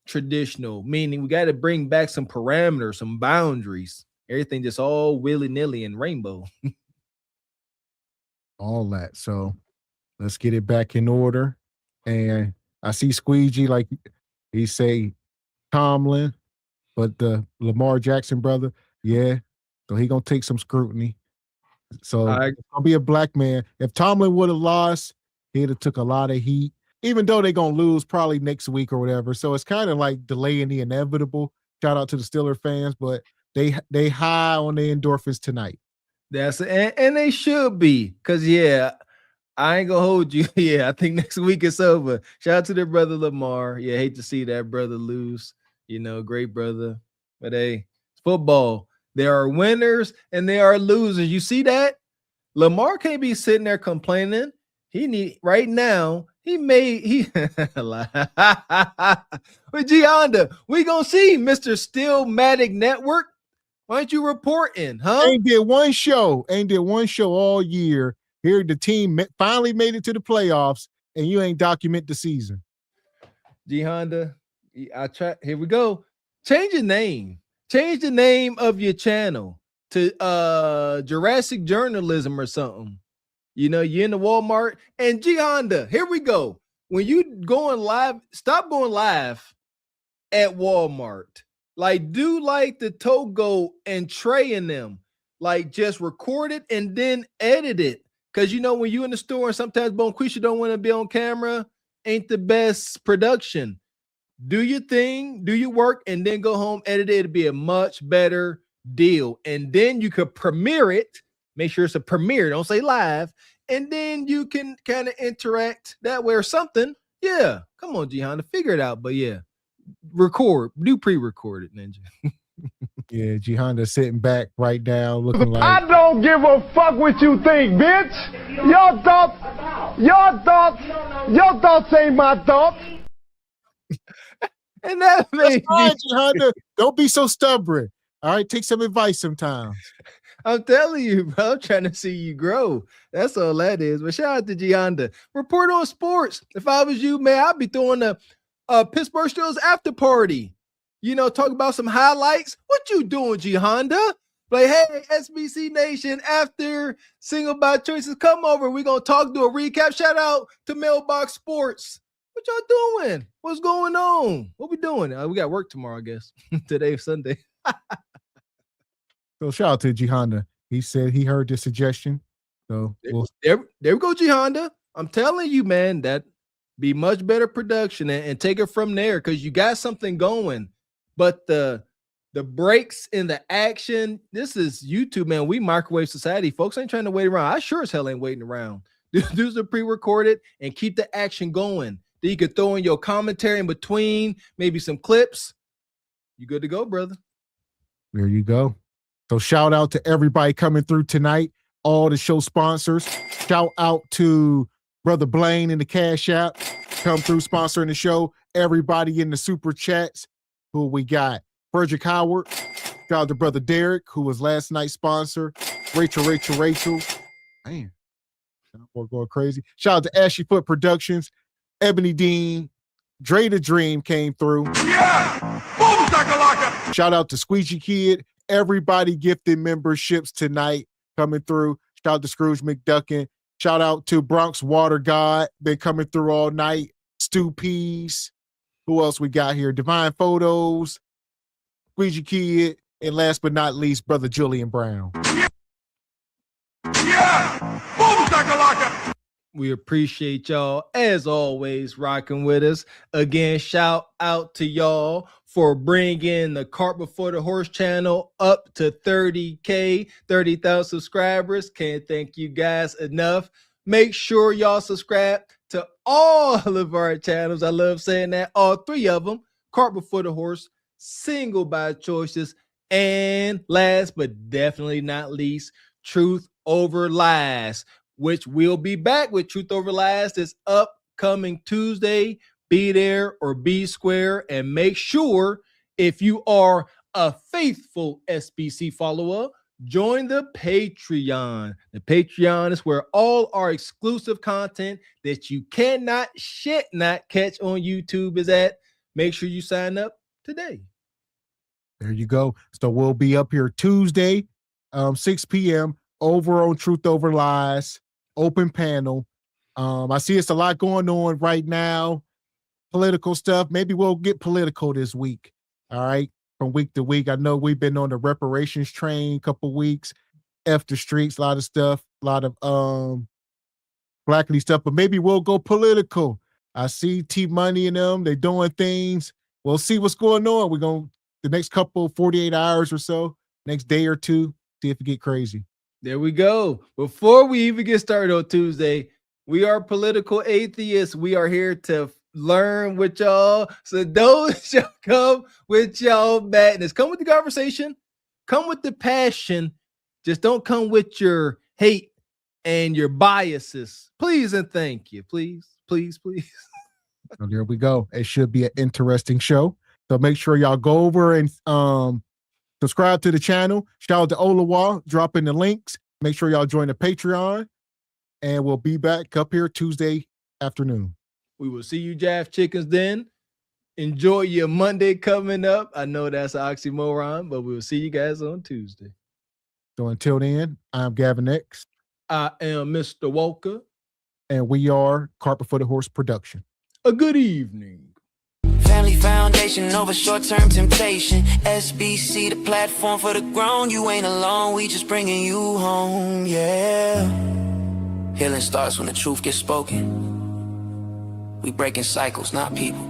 traditional, meaning we got to bring back some parameters, some boundaries. Everything just all willy-nilly and rainbow. All that. So let's get it back in order. And I see Squeegee, like he say Tomlin, but the Lamar Jackson brother, yeah. So he gonna take some scrutiny. So it's gonna be a black man. If Tomlin would have lost, he'd have took a lot of heat, even though they're gonna lose probably next week or whatever. So it's kind of like delaying the inevitable. Shout out to the Steelers fans, but they high on the endorphins tonight. That's and they should be, because yeah, I ain't gonna hold you. Yeah, I think next week it's over. Shout out to their brother Lamar. Yeah, hate to see that brother lose. You know, great brother. But hey, it's football. There are winners and there are losers. You see that? Lamar can't be sitting there complaining. He need right now. With G Honda, we gonna see Mr. Stillmatic Network. Why aren't you reporting, huh? Ain't did one show all year. Here the team finally made it to the playoffs, and you ain't document the season. G Honda, I try. Here we go. Change your name. Change the name of your channel to Jurassic Journalism or something. You know, you're in the Walmart and G Honda. Here we go. When you going live, stop going live at Walmart. Like, do like the Togo and Trey and them. Like, just record it and then edit it. Because, you know, when you in the store and sometimes Bonquisha don't want to be on camera, ain't the best production. Do your thing, do your work, and then go home, edit it. It'll be a much better deal. And then you could premiere it. Make sure it's a premiere. Don't say live. And then you can kind of interact that way or something. Yeah. Come on, G Honda. Figure it out. But yeah. Record. Do pre-record it, Ninja. Yeah, G Honda sitting back right now looking like I don't give a fuck what you think, bitch. Your thoughts ain't my thoughts. And that made me, G Honda. Don't be so stubborn. All right, take some advice sometimes. I'm telling you, bro. I'm trying to see you grow. That's all that is. But shout out to G Honda. Report on sports. If I was you, man, I'd be throwing a Pittsburgh Steelers after party. You know, talk about some highlights. What you doing, G Honda? Like, hey, SBC Nation, after Single by Choices, come over. We're going to talk, do a recap. Shout out to Mailbox Sports. What y'all doing? What's going on? What we doing? We got work tomorrow, I guess. Today is Sunday. So shout out to G Honda. He said he heard the suggestion. So there we go, G Honda. I'm telling you, man, that be much better production and take it from there because you got something going. But the breaks in the action, this is YouTube, man. We microwave society. Folks ain't trying to wait around. I sure as hell ain't waiting around. Do some pre-recorded and keep the action going. Then you could throw in your commentary in between, maybe some clips. You good to go, brother. There you go. So shout out to everybody coming through tonight, all the show sponsors. Shout out to Brother Blaine in the Cash App, come through sponsoring the show. Everybody in the super chats, who we got. Frederick Howard. Shout out to Brother Derek, who was last night's sponsor. Rachel. Man, we're going crazy. Shout out to Ashley Foot Productions. Ebony Dean. Dre the Dream came through. Yeah! Boom, shakalaka! Shout out to Squeegee Kid. Everybody gifted memberships tonight coming through. Shout out to Scrooge McDuckin. Shout out to Bronx Water God. Been coming through all night. Stu Peas. Who else we got here? Divine Photos. Squeegee Kid. And last but not least, Brother Julian Brown. Yeah! Boom, shakalaka! We appreciate y'all, as always, rocking with us. Again, shout out to y'all for bringing the Cart Before the Horse channel up to 30K, 30,000 subscribers. Can't thank you guys enough. Make sure y'all subscribe to all of our channels. I love saying that. All three of them. Cart Before the Horse, Single by Choices, and last but definitely not least, Truth Over Lies, which will be back with Truth Over Lies this upcoming Tuesday. Be there or be square, and make sure if you are a faithful SBC follower, join the Patreon. The Patreon is where all our exclusive content that you cannot not catch on YouTube is at. make sure you sign up today. There you go. So we'll be up here Tuesday, 6 p.m. over on Truth Over Lies, open panel. I see it's a lot going on right now. Political stuff. Maybe we'll get political this week. All right. From week to week. I know we've been on the reparations train a couple weeks. F the streets, a lot of stuff, a lot of blackly stuff, but maybe we'll go political. I see T Money and them, they're doing things. We'll see what's going on. We're going the next couple 48 hours or so, next day or two, see if it get crazy. There we go. Before we even get started on Tuesday, we are political atheists. We are here to learn with y'all. So don't come with y'all madness. Come with the conversation. Come with the passion. Just don't come with your hate and your biases. Please and thank you. Please, please, please. So there we go. It should be an interesting show. So make sure y'all go over and subscribe to the channel. Shout out to Olawa, dropping the links. Make sure y'all join the Patreon. And we'll be back up here Tuesday afternoon. We will see you Jaff Chickens then. Enjoy your Monday coming up. I know that's an oxymoron, but we'll see you guys on Tuesday. So until then, I'm Gavin X. I am Mr. Walker. And we are Carpet for the Horse Production. A good evening. Family foundation over short-term temptation. SBC, the platform for the grown. You ain't alone, we just bringing you home, yeah. Healing starts when the truth gets spoken. We breaking cycles, not people.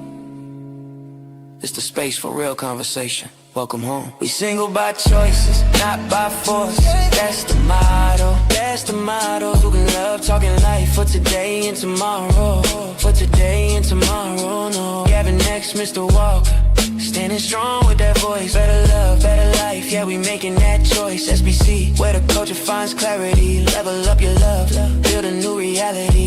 It's the space for real conversation. Welcome home. We single by choices, not by force. That's the motto, that's the motto. Who can love talking life for today and tomorrow. For today and tomorrow, no. Gavin X Mr. Walker, standing strong with that voice. Better love, better life, yeah, we making that choice. SBC, where the culture finds clarity. Level up your love, build a new reality.